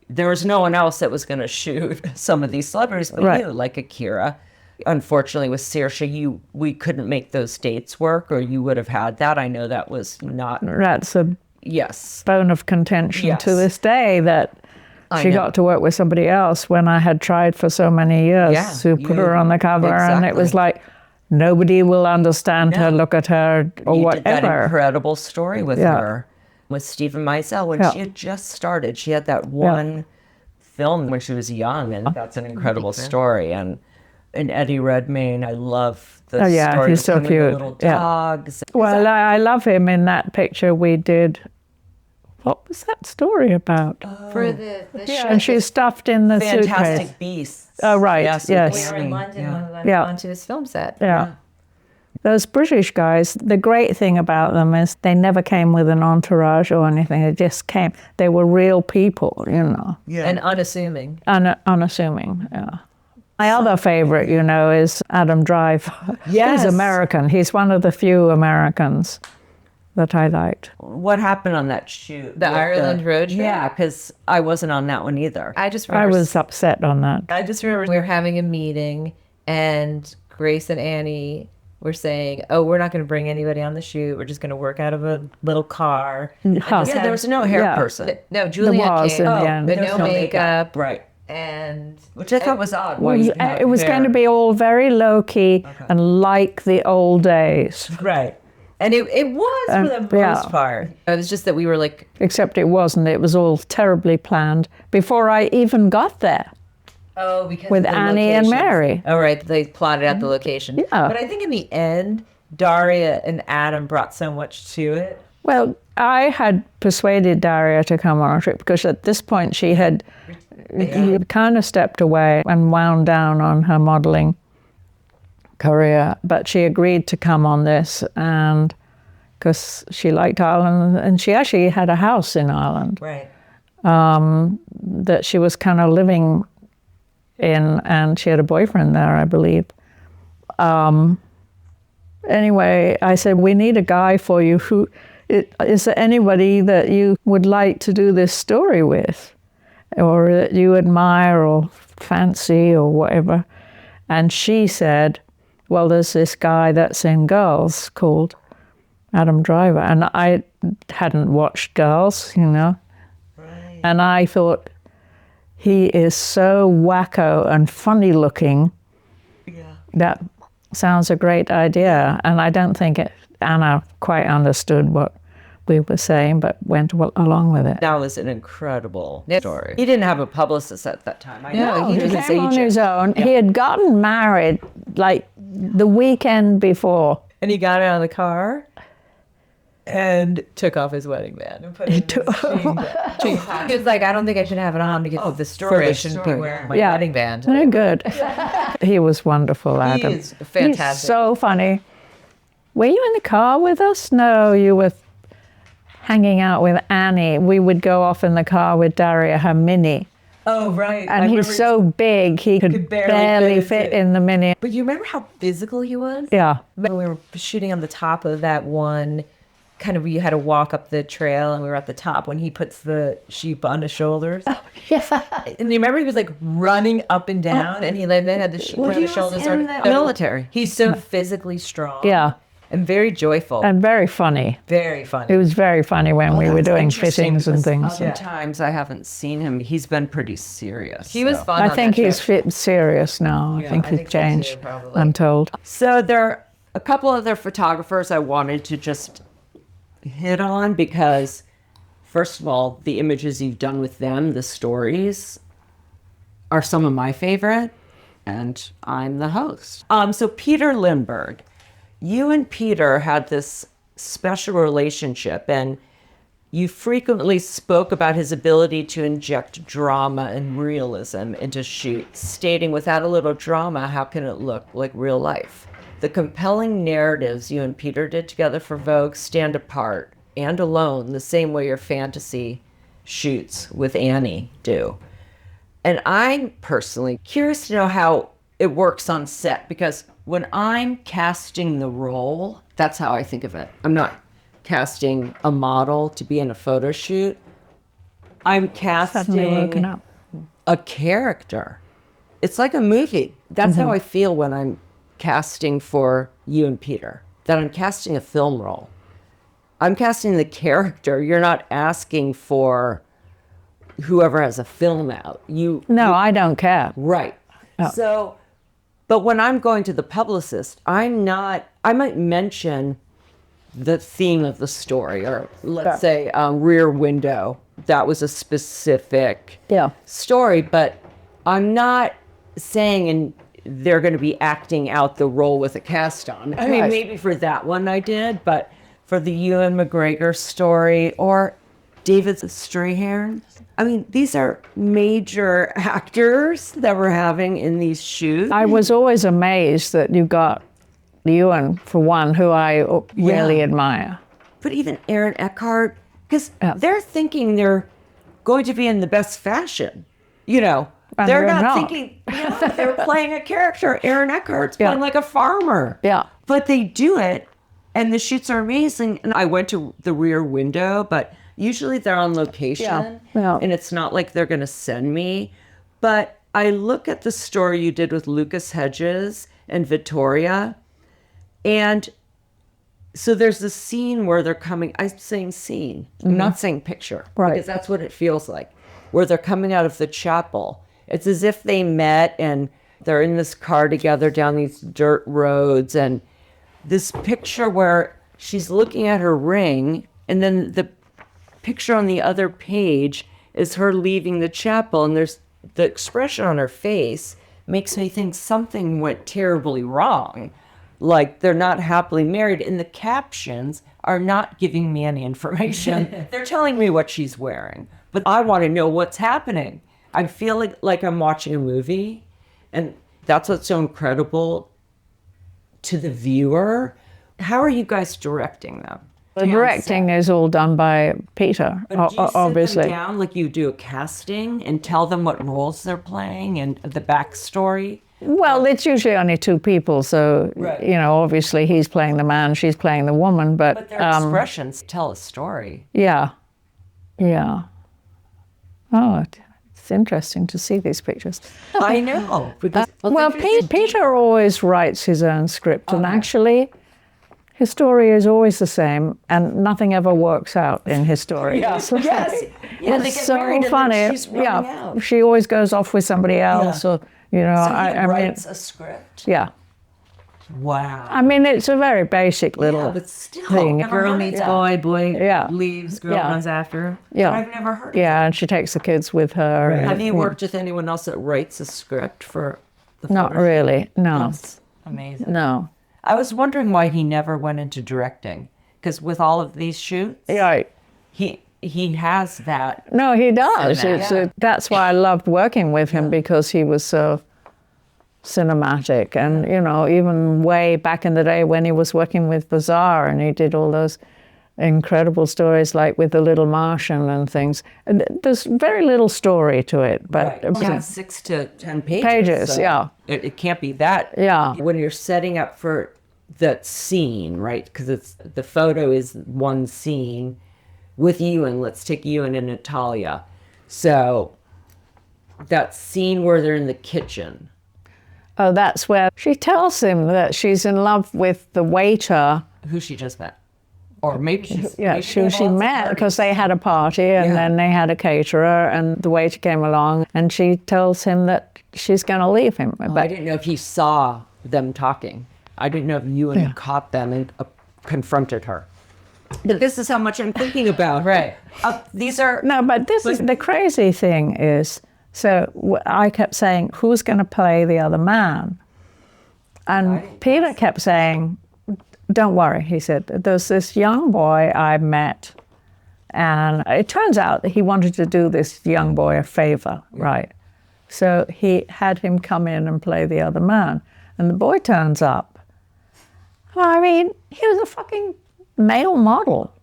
There was no one else that was going to shoot some of these celebrities but Right. you, like Akira. Unfortunately, with Saoirse, we couldn't make those dates work, or you would have had that. I know that was not. That's a Yes. bone of contention Yes. to this day that she know. got to work with somebody else when I had tried for so many years Yeah, to put you- her on the cover, and it was exactly. like nobody will understand her, look at her, or You did that whatever. incredible story with Yeah. her, with Stephen Meisel, when Yeah. she had just started. She had that one film when she was young, and that's an incredible story. And Eddie Redmayne, I love the Oh, yeah, story he's with so him and the cute. little Yeah. dogs. Well, I love him in that picture we did. What was that story about? For the Yeah, and she's stuffed in the suitcase. Fantastic Beasts. Oh, right, with yes. we were in Annie, London yeah. when we went Yeah. onto his film set. Yeah. Those British guys, the great thing about them is they never came with an entourage or anything. They just came. They were real people, And unassuming. unassuming. Yeah. My other favorite, is Adam Driver. Yes. He's American. He's one of the few Americans that I liked. What happened on that shoot? The Ireland road trip? Yeah, because I wasn't on that one either. I just I remember was upset on that. I just remember we were having a meeting and Grace and Annie were saying, oh, we're not going to bring anybody on the shoot. We're just going to work out of a little car. Huh. Yeah, there was no hair Yeah. person. No, Julia was came. in the end. But There was no makeup. Right. And Which I thought was odd. It Why was, you have it was hair. going to be all very low-key and like the old days, Right. And it was for the most yeah. part. it was just that we were like, except it wasn't. It was all terribly planned before I even got there oh, because with of the Annie and locations. Mary. Oh, right. They plotted out the location. Yeah. But I think in the end, Daria and Adam brought so much to it. Well, I had persuaded Daria to come on a trip because at this point she had kind of stepped away and wound down on her modeling career, but she agreed to come on this, and because she liked Ireland, and she actually had a house in Ireland Right. that she was kind of living in, and she had a boyfriend there, I believe. Anyway, I said, we need a guy for you. Is there anybody that you would like to do this story with, or that you admire or fancy or whatever? And she said, well, there's this guy that's in Girls called Adam Driver. And I hadn't watched Girls, you know. Right. And I thought, he is so wacko and funny looking. Yeah. That sounds a great idea. And I don't think Anna quite understood what we were saying, but went along with it. That was an incredible Yes. story. He didn't have a publicist at that time. I No, know. he was was Came on agent. his own. He had gotten married like the weekend before. And he got out of the car and took off his wedding band and put it in his jean pocket. He was like, I don't think I should have it on because the story shouldn't be wearing my Yeah. wedding band. Very good. He was wonderful, Adam. is fantastic. He's so funny. Were you in the car with us? No, you were hanging out with Annie. We would go off in the car with Daria, her Mini. Oh, right. And he's so big, he could barely fit in the Mini. But you remember how physical he was? Yeah. When we were shooting on the top of that one, kind of you had to walk up the trail and we were at the top when he puts the sheep on his shoulders. Yeah. And you remember he was like running up and down and he then had the sheep on his shoulders. in the military. He's so physically strong. Yeah. And very joyful. And very funny. Very funny. It was very funny when we were doing fittings and things. Other times I haven't seen him. He's been pretty serious. He was so. fun. I on think that he's trip. serious now. I think I he's think so too, changed, probably. I'm told. So there are a couple other photographers I wanted to just hit on because, first of all, the images you've done with them, the stories, are some of my favorite, and I'm the host. So Peter Lindbergh, you and Peter had this special relationship, and you frequently spoke about his ability to inject drama and realism into shoots, stating, without a little drama, how can it look like real life? The compelling narratives you and Peter did together for Vogue stand apart and alone the same way your fantasy shoots with Annie do. And I'm personally curious to know how it works on set, because when I'm casting the role, that's how I think of it. I'm not casting a model to be in a photo shoot. I'm Suddenly woken casting up. a character. It's like a movie. That's how I feel when I'm casting for you and Peter, that I'm casting a film role. I'm casting the character. You're not asking for whoever has a film out. No, I don't care. Right. So, but when I'm going to the publicist, I might mention the theme of the story, or let's say Rear Window. That was a specific Yeah. story, but I'm not saying they're going to be acting out the role with a cast on. I mean, Right. maybe for that one I did, but for the Ewan McGregor story or David Strahan, I mean, these are major actors that we're having in these shoots. I was always amazed that you got Ewan, for one, who I really admire. But even Aaron Eckhart, because Yeah. they're thinking they're going to be in the best fashion, you know. And they're they're not not. thinking, they're playing a character. Aaron Eckhart's playing like a farmer. Yeah. But they do it, And the shoots are amazing. And I went to the Rear Window, but usually they're on location. Yeah. And it's not like they're going to send me. But I look at the story you did with Lucas Hedges and Victoria. And so there's this scene where they're coming. I'm saying scene. I'm not saying picture. Right. Because that's what it feels like. Where they're coming out of the chapel. It's as if they met and they're in this car together down these dirt roads. And this picture where she's looking at her ring, and then the picture on the other page is her leaving the chapel, and there's the expression on her face makes me think something went terribly wrong. Like they're not happily married, and the captions are not giving me any information. They're telling me what she's wearing, but I want to know what's happening. I feel like I'm watching a movie, and that's what's so incredible to the viewer. How are you guys directing them? The directing is all done by Peter, But do you obviously. sit them down like you do a casting and tell them what roles they're playing and the backstory? Well, it's usually only two people, so, Right. you know, obviously he's playing the man, she's playing the woman, But their expressions tell a story. yeah. Oh, it's interesting to see these pictures. I know. Because Well, Peter always writes his own script, and actually, his story is always the same, and nothing ever works out in his story. yes. Yeah, they It's get so married and then funny. she's running out. She always goes off with somebody else, or you know. So he I mean, writes a script. yeah. Wow. I mean, it's a very basic little Yeah, but still, thing. never Girl heard meets that. boy, boy Yeah. leaves, girl Yeah. runs after. Yeah, I've never heard of yeah, and she takes the kids with her. and- Have you worked with anyone else that writes a script for the Not photo? really. No, That's amazing. no. I was wondering why he never went into directing, because with all of these shoots, Yeah. he has that. No, he does. Cinematic. That's why I loved working with him, because he was so cinematic. And, you know, even way back in the day when he was working with Bazaar and he did all those incredible stories like with The Little Martian and things. And there's very little story to it, but Yeah, 6 to 10 pages. Pages, so yeah. It can't be that. Yeah. When you're setting up for that scene, right? Because it's the photo is one scene with Ewan. Let's take Ewan and Natalia. So that scene where they're in the kitchen. oh, that's where she tells him that she's in love with the waiter. Who she just met. Or maybe she's... Yeah, maybe she they have met parties. because they had a party and Yeah. then they had a caterer and the waiter came along and she tells him that she's going to leave him. I But didn't know if he saw them talking. I didn't know if Ewan caught them and confronted her. But this is how much I'm thinking about. Right. These are... no, but this is the crazy thing is, so I kept saying, who's going to play the other man? And Peter kept saying, don't worry, he said, there's this young boy I met. And it turns out that he wanted to do this young boy a favor, right? So he had him come in and play the other man. And the boy turns up. I mean, he was a fucking male model.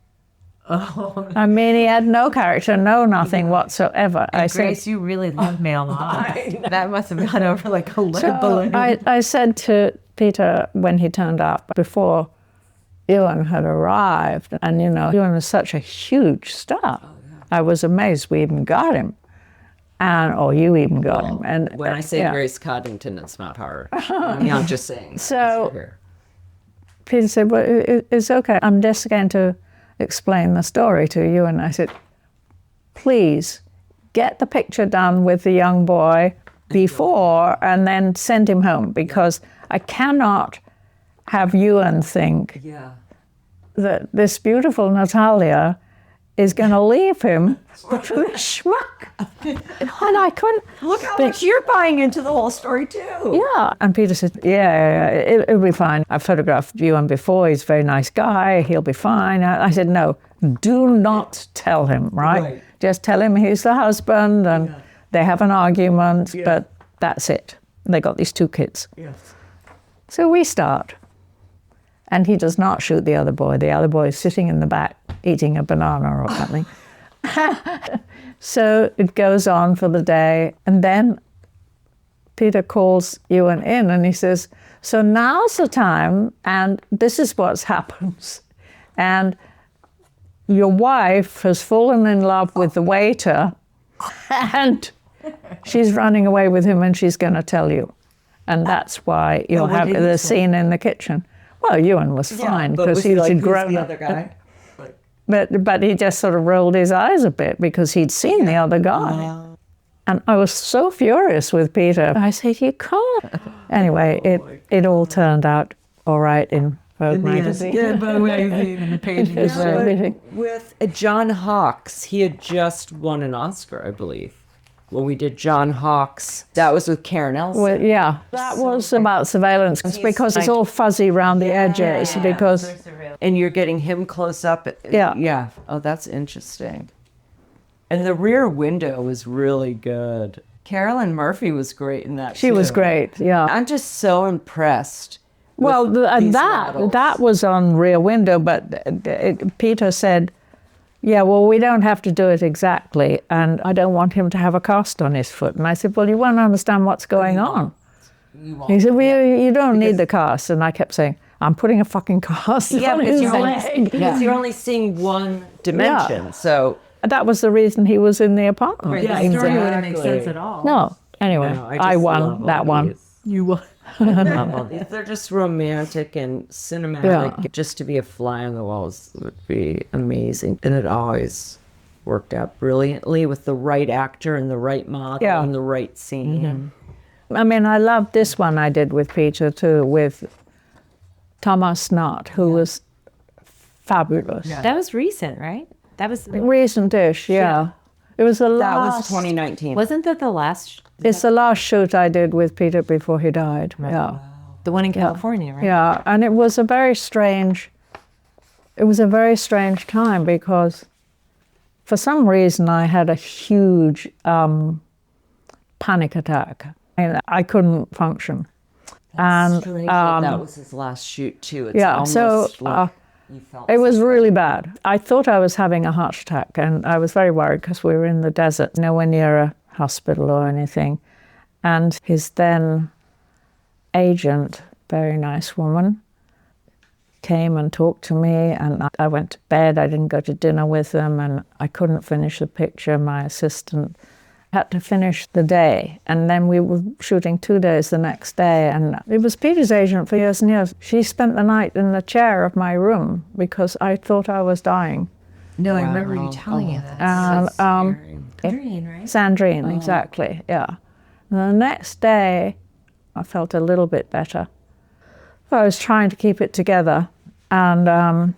Oh. I mean, he had no character, no nothing whatsoever. I Grace, you really love male models. That must have gone over like a lead balloon. I said to Peter when he turned up, before Ewan had arrived, and you know, Ewan was such a huge star. I was amazed we even got him. Or you even got him. And When I say yeah. Grace Coddington, it's not her. I'm just saying. So- It's her. Peter said, well, it's okay. I'm just going to explain the story to you. And I said, please get the picture done with the young boy before and then send him home, because I cannot have Ewan think Yeah. that this beautiful Natalia is going to leave him for this schmuck. And I couldn't. Look how much you're buying into the whole story, too. Yeah. And Peter said, yeah, it'll be fine. I photographed Ewan before. He's a very nice guy. He'll be fine. I said, no, do not tell him, right? Just tell him he's the husband and they have an argument, but that's it. They got these two kids. Yes. So we start. And he does not shoot the other boy. The other boy is sitting in the back eating a banana or something. So it goes on for the day. And then Peter calls Ewan in and he says, so now's the time, and this is what happens. And your wife has fallen in love with the waiter, and she's running away with him, and she's going to tell you. And that's why you'll have the scene in the kitchen. Well, Ewan was fine because he had grown up. The other guy? But he just sort of rolled his eyes a bit because he'd seen the other guy. And I was so furious with Peter. I said, you can't. Anyway, it all turned out all right in Vogue magazine. Yeah, Vogue magazine and the pages. With John Hawkes, he had just won an Oscar, I believe. When we did John Hawkes, that was with Karen Elson. Well, yeah, that was about surveillance because it's all fuzzy around the edges. Because and you're getting him close up. Yeah. Oh, that's interesting. And the Rear Window was really good. Carolyn Murphy was great in that. She was great. Yeah. I'm just so impressed. Well, that was on Rear Window, but Peter said, yeah, well, we don't have to do it exactly, and I don't want him to have a cast on his foot. And I said, well, you won't understand what's going on. He said, well, you don't need the cast. And I kept saying, I'm putting a fucking cast on his leg. Because you're only seeing one dimension, so... That was the reason he was in the apartment. Yeah, the story wouldn't make sense at all. No. Anyway, I won that one. You won. They're just romantic and cinematic. Yeah. Just to be a fly on the walls would be amazing. And it always worked out brilliantly with the right actor and the right model and the right scene. Mm-hmm. I mean, I loved this one I did with Peter too, with Thomas Knott, who was fabulous. Yeah. That was recent, right? That was recent-ish, yeah. It was the last. That was 2019. Wasn't that the last? It's the last shoot I did with Peter before he died. Right. Yeah. Wow. The one in California, right? Yeah, and it was a very strange. It was a very strange time because, for some reason, I had a huge panic attack. And I couldn't function. That's strange that was his last shoot too. It's almost like it was really bad. I thought I was having a heart attack, and I was very worried because we were in the desert, nowhere near a hospital or anything. And his then agent, very nice woman, came and talked to me, and I went to bed. I didn't go to dinner with them, and I couldn't finish the picture. My assistant had to finish the day, and then we were shooting 2 days the next day, and it was Peter's agent for years and years. She spent the night in the chair of my room because I thought I was dying. No, I remember you telling me that. Sandrine, right? Sandrine, exactly, yeah. And the next day, I felt a little bit better. So I was trying to keep it together, and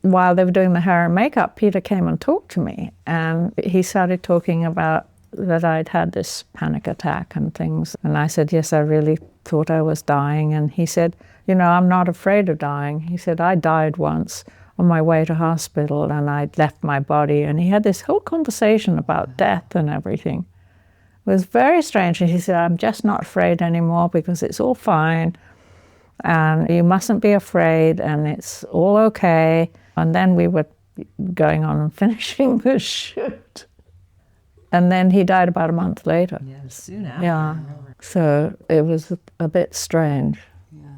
while they were doing the hair and makeup, Peter came and talked to me, and he started talking about that I'd had this panic attack and things. And I said, yes, I really thought I was dying. And he said, you know, I'm not afraid of dying. He said, I died once on my way to hospital, and I'd left my body. And he had this whole conversation about death and everything. It was very strange. And he said, I'm just not afraid anymore because it's all fine. And you mustn't be afraid, and it's all okay. And then we were going on and finishing the shoot. And then he died about a month later. Yeah, soon after. Yeah. So it was a bit strange. Yeah.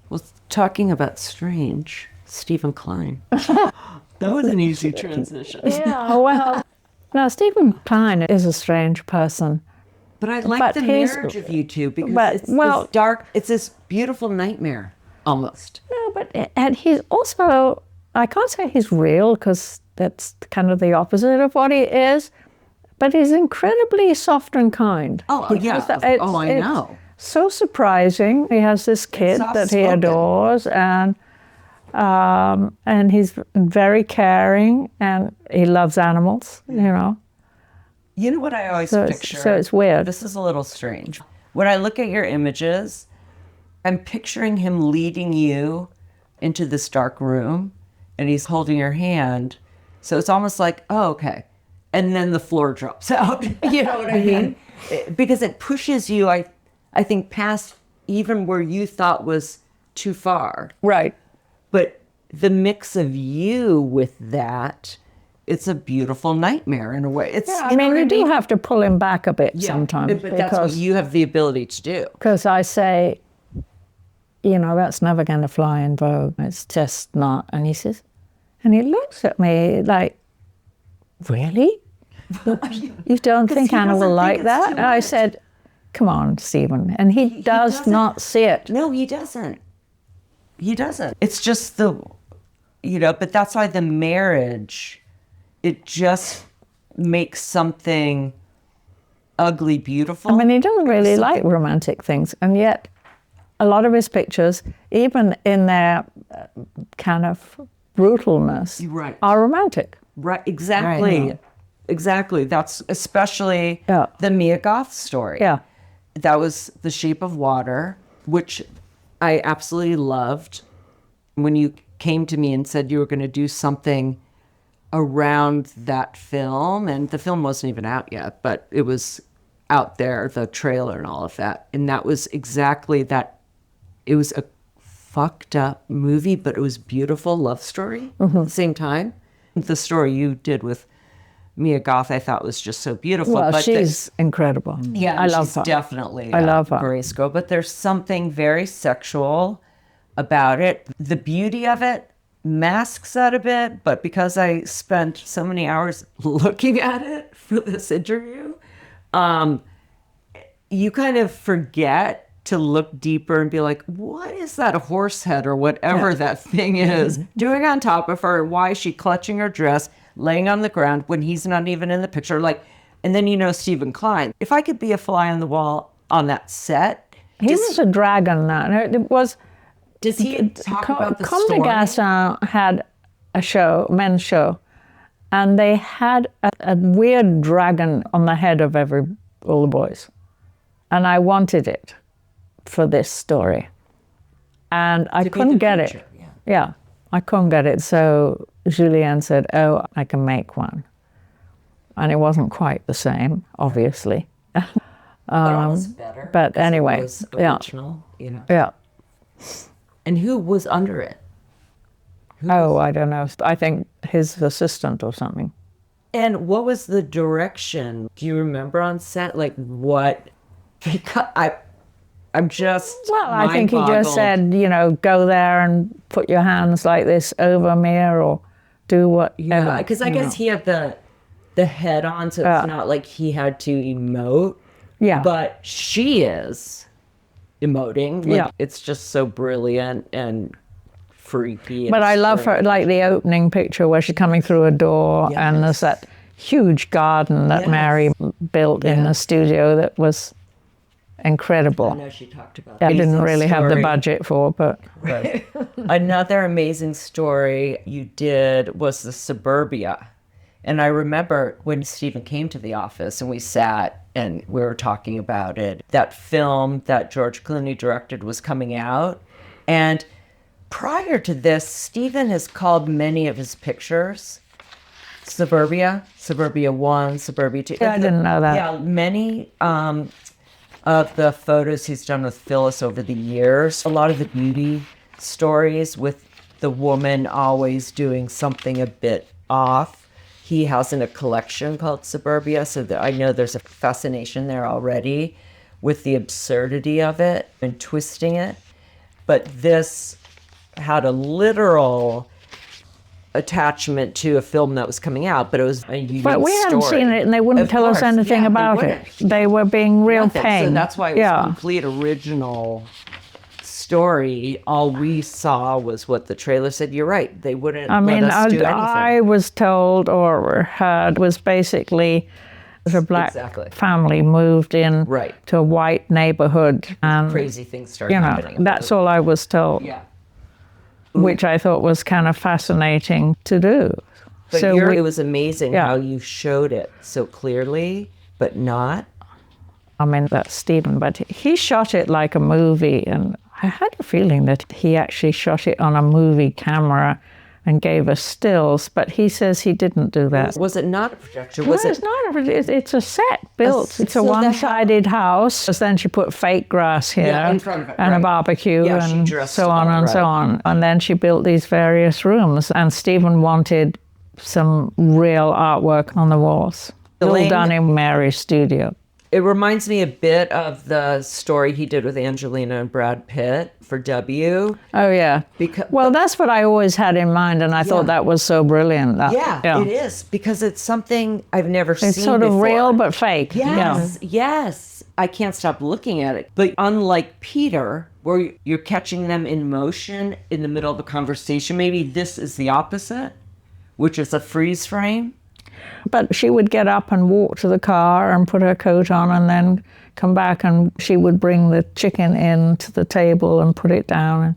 Well, talking about strange, Steven Klein. That was an easy transition. Yeah, well, no, Steven Klein is a strange person. But I like the marriage of you two because it's this dark, it's this beautiful nightmare, almost. No, and he's also, I can't say he's real because that's kind of the opposite of what he is, but he's incredibly soft and kind. Oh, yeah. I know. So surprising. He has this kid that he adores, and he's very caring, and he loves animals, you know. You know what I always picture? So it's weird. This is a little strange. When I look at your images, I'm picturing him leading you into this dark room, and he's holding your hand. So it's almost like, oh, okay. And then the floor drops out. You know what I mean? Because it pushes you, I think, past even where you thought was too far. Right. But the mix of you with that it's a beautiful nightmare in a way. It's, Yeah, I mean, you do have to pull him back a bit sometimes. But that's what you have the ability to do. Because I say, you know, that's never going to fly in Vogue. It's just not. And he says, and he looks at me like, really? You don't think Anna will like that? And I said, come on, Steven. And he does not see it. No, he doesn't. He doesn't. It's just the, you know, but that's why the marriage, it just makes something ugly beautiful. I mean, he doesn't really like romantic things. And yet, a lot of his pictures, even in their kind of brutalness, are romantic. Right, exactly. Right. Exactly. That's especially the Mia Goth story. Yeah. That was The Shape of Water, which I absolutely loved. When you came to me and said you were going to do something around that film, and the film wasn't even out yet, but it was out there, the trailer and all of that. And that was exactly that. It was a fucked up movie, but it was beautiful love story at the same time. The story you did with Mia Goth, I thought was just so beautiful. Well, but she's incredible. Yeah, I love she's her. Definitely I love her. Grace girl, but there's something very sexual about it. The beauty of it masks that a bit, but because I spent so many hours looking at it for this interview, you kind of forget to look deeper and be like, what is that, a horse head or whatever that thing is doing on top of her? Why is she clutching her dress, laying on the ground when he's not even in the picture? Like, and then you know Steven Klein. If I could be a fly on the wall on that set, He was a dragon. That it was. does he talk about the Comme des story? Garçons had a show, men's show, and they had a weird dragon on the head of all the boys, and I wanted it for this story, and I couldn't get it. Yeah, I couldn't get it. So Julianne said, "Oh, I can make one," and it wasn't quite the same, obviously. Better. But anyway, It was yeah. original, you know. Yeah. And who was under it? Oh, I don't know. I think his assistant or something. And what was the direction? Do you remember on set? Like what? Because I'm just Well, I think he mind-boggled. just said, you know, go there and put your hands like this over me or do what. Yeah, because I guess he had the head on, so it's not like he had to emote. Yeah. But she is emoting. Like, Yeah. It's just so brilliant and freaky. But I love her, like the opening picture where she's coming through a door and there's that huge garden that Mary built in the studio that was incredible. I know she talked about I that. didn't really have the Story. budget for, but Another amazing story you did was the Suburbia. And I remember when Steven came to the office and we sat and we were talking about it, that film that George Clooney directed was coming out. And prior to this, Steven has called many of his pictures Suburbia, Suburbia 1, Suburbia 2. I didn't know that. Yeah, many of the photos he's done with Phyllis over the years, a lot of the beauty stories with the woman always doing something a bit off. He has in a collection called Suburbia, so I know there's a fascination there already with the absurdity of it and twisting it. But this had a literal attachment to a film that was coming out, but it was a unique But we hadn't story. seen it and they wouldn't Of tell us course, anything yeah, about they it. wouldn't. They were being real Nothing. pain. So that's why it was a complete original story. All we saw was what the trailer said. You're right. They wouldn't I mean, let us do anything. I was told or heard was basically the black family moved in to a white neighborhood and crazy things started you know, happening. that's all I was told. Yeah. Which I thought was kind of fascinating to do. But So it was amazing how you showed it so clearly, but not. I mean, that's Steven, but he shot it like a movie, and I had a feeling that he actually shot it on a movie camera and gave us stills, but he says he didn't do that. Was it not a projector? No, Was it's it? not. It's a set built. It's a so the one-sided house. Then she put fake grass here in front of it, and a right. barbecue Yeah, she and dressed so it on up, and so right. on. And then she built these various rooms. And Steven wanted some real artwork on the walls. All Elaine- done in Mary's studio. It reminds me a bit of the story he did with Angelina and Brad Pitt for W. Oh, yeah. Well, that's what I always had in mind, and I thought that was so brilliant. It is, because it's something I've never seen It's sort of before. real but fake. Yes, yes. I can't stop looking at it. But unlike Peter, where you're catching them in motion in the middle of a conversation, maybe this is the opposite, which is a freeze frame. But she would get up and walk to the car and put her coat on and then come back, and she would bring the chicken in to the table and put it down. And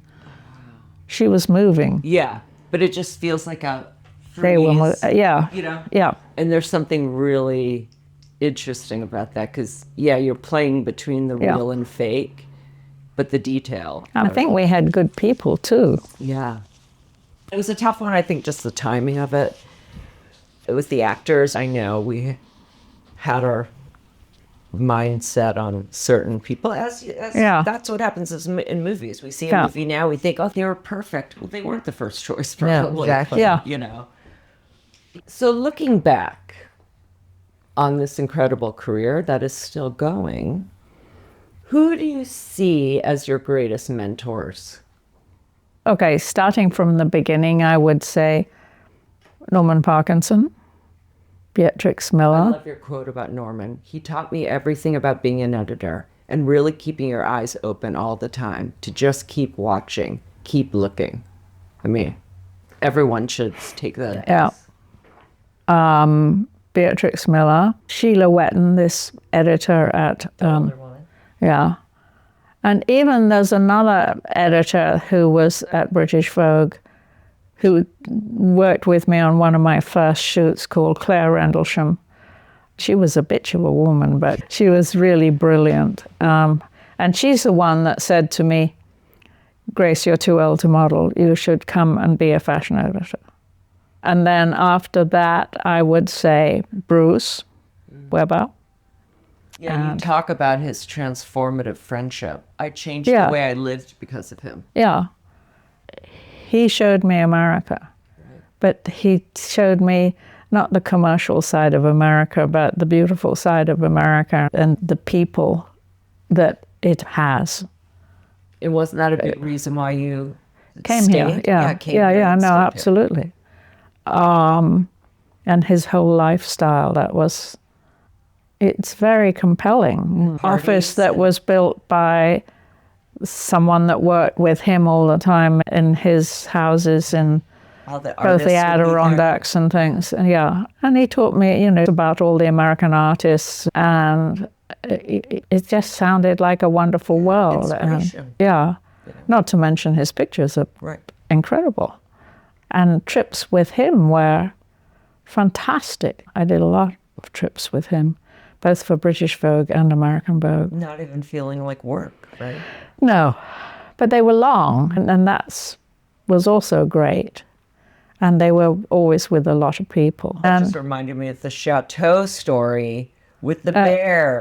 she was moving. Yeah, but it just feels like a They were, freeze, yeah. you know? Yeah. And there's something really interesting about that, because, you're playing between the real and fake, but the detail. I think we had good people too. Yeah. It was a tough one, I think, just the timing of it. It was the actors. I know we had our mindset on certain people. As that's what happens in movies. We see a movie now, we think, oh, they were perfect. Well, they weren't the first choice, probably. exactly. Yeah. You know. So looking back on this incredible career that is still going, who do you see as your greatest mentors? Okay, starting from the beginning, I would say Norman Parkinson, Beatrix I Miller. love your quote about Norman. He taught me everything about being an editor and really keeping your eyes open all the time, to just keep watching, keep looking. I mean, everyone should take that. Yeah. Beatrix Miller, Sheila Wetton, this editor at and even there's another editor who was at British Vogue who worked with me on one of my first shoots, called Claire Rendlesham. She was a bitch of a woman, but she was really brilliant. And she's the one that said to me, Grace, you're too old to model. You should come and be a fashion editor. And then after that, I would say Bruce Weber. Yeah, you talk about his transformative friendship. I changed the way I lived because of him. Yeah. He showed me America, but he showed me not the commercial side of America, but the beautiful side of America and the people that it has. And wasn't that a big reason why you Came stayed? here, yeah. Came here and No, stayed here. absolutely. And his whole lifestyle, it's very compelling. Office that was built by someone that worked with him all the time in his houses in All the both artists the would be there. Adirondacks and things. And he taught me, about all the American artists, and it just sounded like a wonderful world. Inspiration. And, not to mention his pictures are incredible. And trips with him were fantastic. I did a lot of trips with him, both for British Vogue and American Vogue. Not even feeling like work, right? No, but they were long, and that was also great. And they were always with a lot of people. That just reminded me of the chateau story with the bear,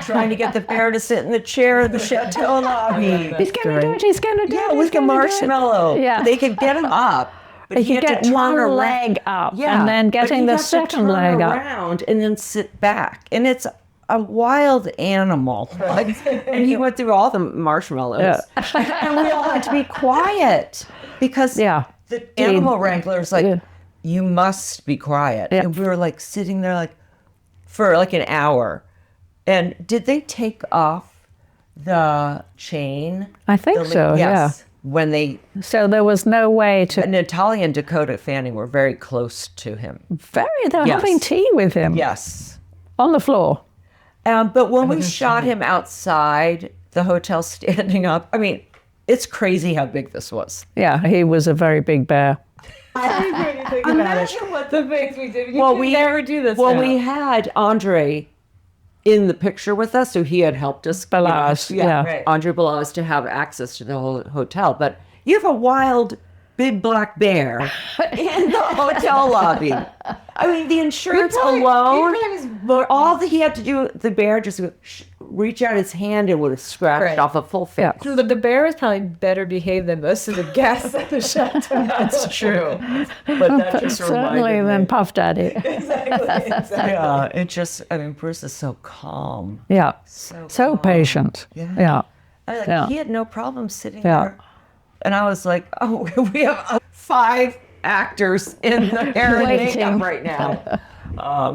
trying to get the bear to sit in the chair in the chateau lobby. He's going to do it, he's going to do it. Yeah, with the marshmallow. Yeah. They could get him up. But He he could had to get turn one around. leg up, Yeah, and then but getting he'd the have to second turn leg up. around and then sit back. And it's a wild animal. And he went through all the marshmallows. And we all had to be quiet because the animal wrangler's like, you must be quiet. Yeah. And we were like sitting there for like an hour. And did they take off the chain? I think so, Yes. When they, So there was no way to... Natalia and Dakota Fanning were very close to him. They were having tea with him Yes. on the floor. But when we shot him outside the hotel standing up, I mean, it's crazy how big this was. Yeah, he was a very big bear. Imagine what The things we did. You Well, can we never do this. Well, now. we had Andre in the picture with us, so he had helped us. Balazs, yeah. Right. Andre Balazs to have access to the whole hotel. But you have a wild, big black bear in the hotel lobby. I mean, the insurance alone, he had to do, the bear just go, shh, reach out his hand and would have scratched Right. off a full face. Yeah. The bear is probably better behaved than most of the guests at the shelter. That's true. But that just Certainly reminded me. than Puff Daddy. Yeah, it just, I mean, Bruce is so calm. Yeah. So So calm. patient. Yeah. Yeah. He had no problem sitting Yeah. there. And I was like, oh, we have 5 actors in the hair and Waiting. makeup right now.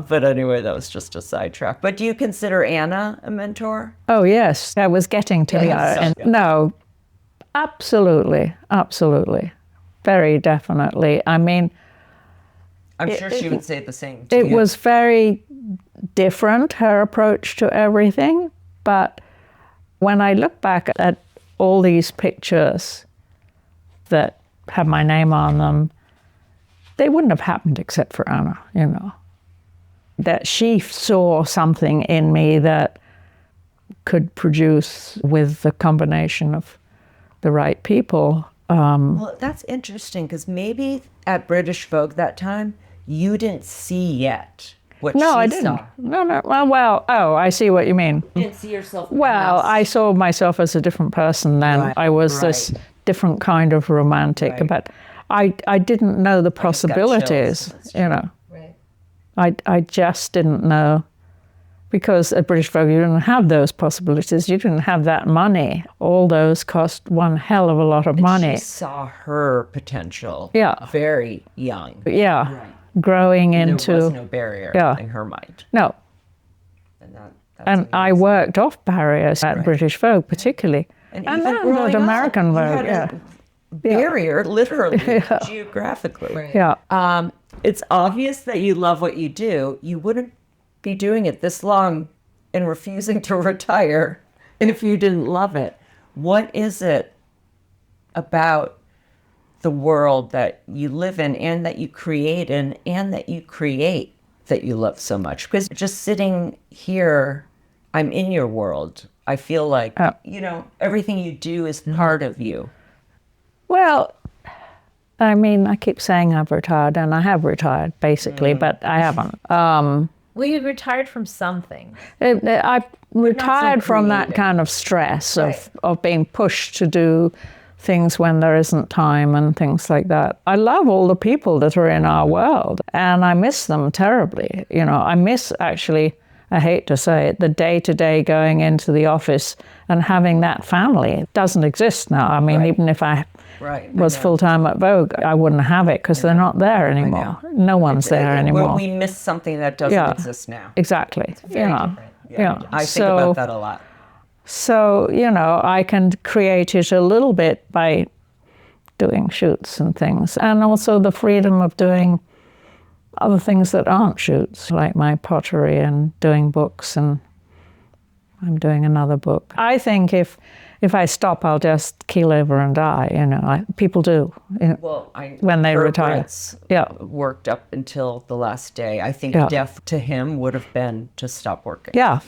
But anyway, that was just a sidetrack. But do you consider Anna a mentor? Oh, yes. I was getting to Yes. that. And no, absolutely. Absolutely. Very definitely. I mean, I'm sure she would say the same to it you. was very different, her approach to everything. But when I look back at all these pictures that have my name on them, they wouldn't have happened except for Anna, you know. That she saw something in me that could produce with the combination of the right people. Well, that's interesting because maybe at British Vogue that time, you didn't see yet what No, she I didn't. saw. No. Well, oh, I see what you mean. You didn't see yourself. Well, I saw myself as a different person then. Right, I was this different kind of romantic, Right. but I didn't know the just got possibilities, chills. you know. Right. I just didn't know, because at British Vogue you didn't have those possibilities. You didn't have that money. All those cost one hell of a lot of money. She saw her potential. Yeah. Very young. Yeah, growing into There was no barrier Yeah. in her mind. no. And And I worked off barriers at British Vogue, particularly, and even then growing at up, American you Vogue. had Yeah, a barrier, literally, geographically. Right. yeah. It's obvious that you love what you do. You wouldn't be doing it this long and refusing to retire if you didn't love it. What is it about the world that you live in and that you create in and that you create that you love so much? Because just sitting here, I'm in your world. I feel like, everything you do is part of you. Well, I mean, I keep saying I've retired, and I have retired, basically, but I haven't. Well, you retired from something. I retired from that creative. kind of stress Right. of being pushed to do things when there isn't time and things like that. I love all the people that are in our world, and I miss them terribly. You know, I miss, actually, I hate to say it, the day-to-day going into the office and having that family. It doesn't exist now. I mean, even if I was full-time at Vogue, I wouldn't have it because they're not there anymore. No one's there anymore. We miss something that doesn't exist now. Exactly. You know. Yeah. I think about that a lot. So, I can create it a little bit by doing shoots and things. And also the freedom of doing other things that aren't shoots, like my pottery and doing books, and I'm doing another book. I think if I stop, I'll just keel over and die, people do. Well, when they Herb retire. Ritz Yeah. worked up until the last day. I think Yeah. death to him would have been to stop working. Yeah.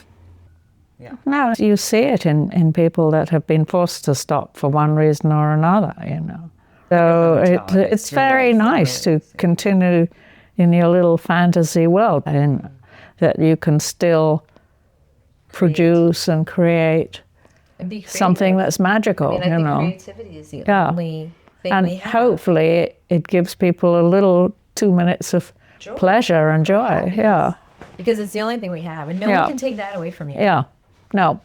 Yeah. No, you see it in people that have been forced to stop for one reason or another, So it's very nice to continue in your little fantasy world, and that you can still produce and create And be creative. something that's magical, I think creativity is the Yeah. only thing And we have. hopefully it gives people a little 2 minutes of pleasure and joy. Yeah, Because it's the only thing we have. And no Yeah. one can take that away from you. yeah. No,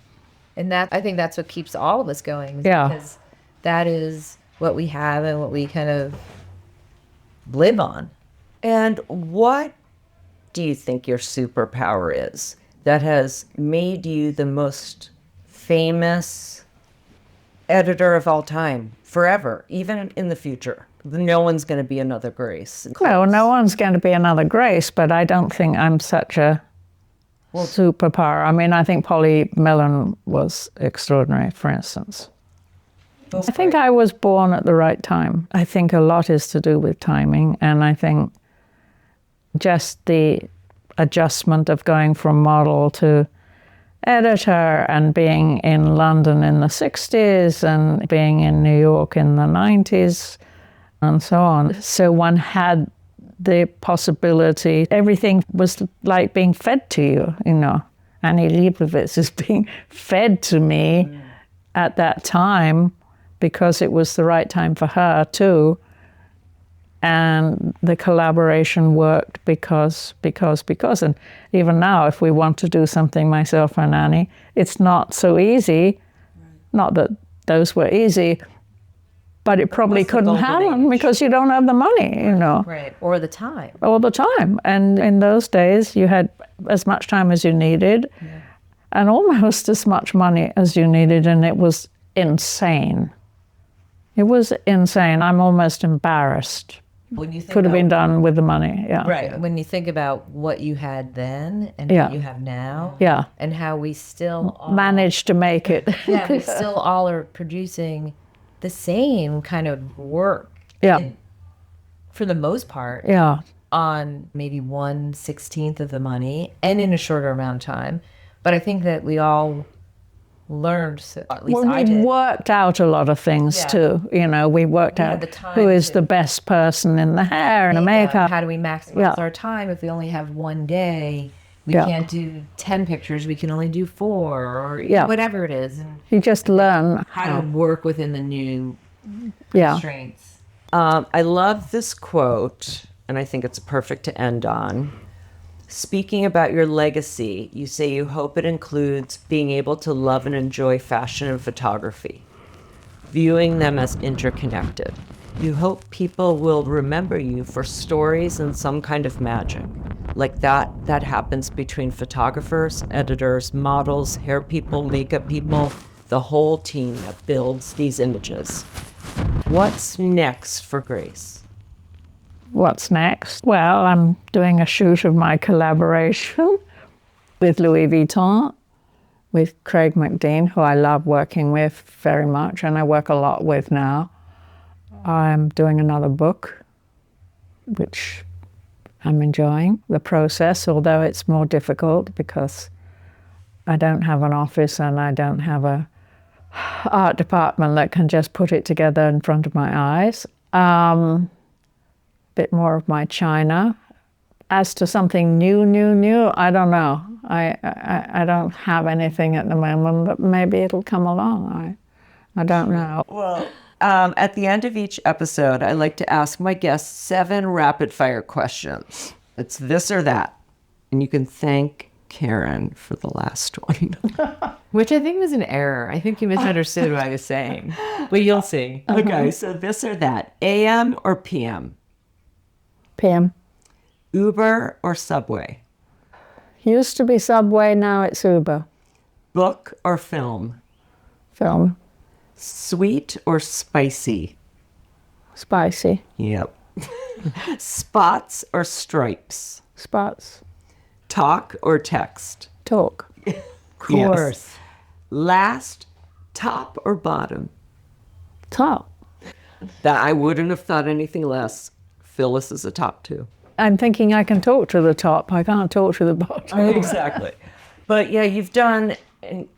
And I think that's what keeps all of us going. Is Yeah. Because that is what we have and what we kind of Live on. And what do you think your superpower is that has made you the most famous editor of all time, forever, even in the future? No one's going to be another Grace. no one's going to be another Grace, but I don't think I'm such a superpower. I mean, I think Polly Millen was extraordinary, for instance. I think I was born at the right time. I think a lot is to do with timing, and I think just the adjustment of going from model to editor and being in London in the 60s and being in New York in the 90s and so on. So one had the possibility, everything was like being fed to you, Annie Leibovitz is being fed to me at that time because it was the right time for her too. And the collaboration worked because. And even now, if we want to do something, myself and Annie, it's not so easy. Not that those were easy, but it probably couldn't happen because you don't have the money, you know. Right, or the time. All the time. And in those days, you had as much time as you needed and almost as much money as you needed, and it was insane. It was insane. I'm almost embarrassed. When you think Could have been done with the money, yeah. Right. When you think about what you had then and Yeah. what you have now, Yeah. and how we still all, Managed to make it. we still all are producing the same kind of work Yeah, for the most part yeah. on maybe 1/16 of the money and in a shorter amount of time. But I think that we all learned, so at least Well, I we did. worked out a lot of things Yeah. too. You know, we worked We had out the time who is to- the best person in the hair and the makeup. How do we maximize Yeah. our time if we only have one day? We Yeah. can't do 10 pictures. We can only do 4 or Yeah. whatever it is. And You just learn how to work within the new Yeah. constraints. I love this quote, and I think it's perfect to end on. Speaking about your legacy, you say you hope it includes being able to love and enjoy fashion and photography, viewing them as interconnected. You hope people will remember you for stories and some kind of magic, like that happens between photographers, editors, models, hair people, makeup people, the whole team that builds these images. What's next for Grace? what's next. Well, I'm doing a shoot of my collaboration with Louis Vuitton, with Craig McDean, who I love working with very much, and I work a lot with now. I'm doing another book, which I'm enjoying the process, although it's more difficult because I don't have an office and I don't have a art department that can just put it together in front of my eyes. Bit more of my China. As to something new, I don't know. I don't have anything at the moment, but maybe it'll come along. I don't know. Well, at the end of each episode, I like to ask my guests 7 rapid-fire questions. It's this or that. And you can thank Karen for the last one. Which I think was an error. I think you misunderstood what I was saying. But you'll see. Okay, so this or that. AM or PM? PM. Uber or Subway? Used to be Subway, now it's Uber. Book or film? Film. Sweet or spicy? Spicy. Yep. Spots or stripes? Spots. Talk or text? Talk. Of course. Last, top or bottom? Top. That I wouldn't have thought anything less. Phyllis is a top 2. I'm thinking I can talk to the top. I can't talk to the bottom. Exactly. But yeah, you've done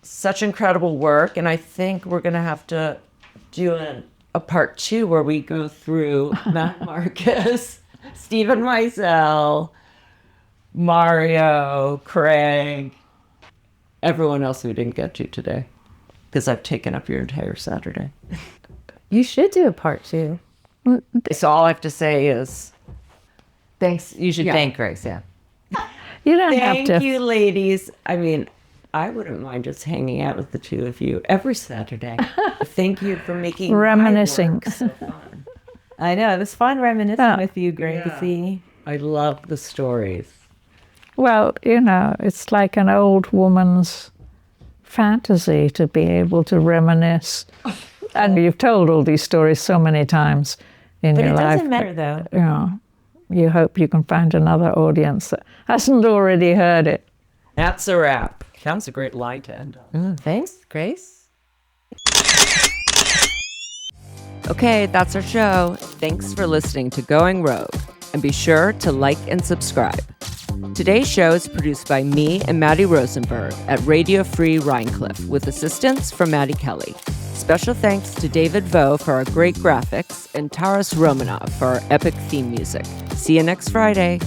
such incredible work, and I think we're going to have to do a part 2 where we go through Matt Marcus, Stephen Meisel, Mario, Craig, everyone else we didn't get to today, because I've taken up your entire Saturday. You should do a part 2. So all I have to say is Thanks. You should Yeah. thank Grace, yeah. You don't thank have to. you, ladies. I mean, I wouldn't mind just hanging out with the two of you every Saturday. Thank you for making Reminiscing. my work so fun. I know. It was fun reminiscing Yeah. with you, Gracie. I love the stories. Well, it's like an old woman's fantasy to be able to reminisce. And you've told all these stories so many times in But your it life. doesn't matter, though. You hope you can find another audience that hasn't already heard it. That's a wrap. Sounds a great line to end on. Thanks, Grace. Okay, that's our show. Thanks for listening to Going Rogue, and be sure to like and subscribe. Today's show is produced by me and Maddie Rosenberg at Radio Free Rhinecliff, with assistance from Maddie Kelly. Special thanks to David Vo for our great graphics and Taras Romanov for our epic theme music. See you next Friday.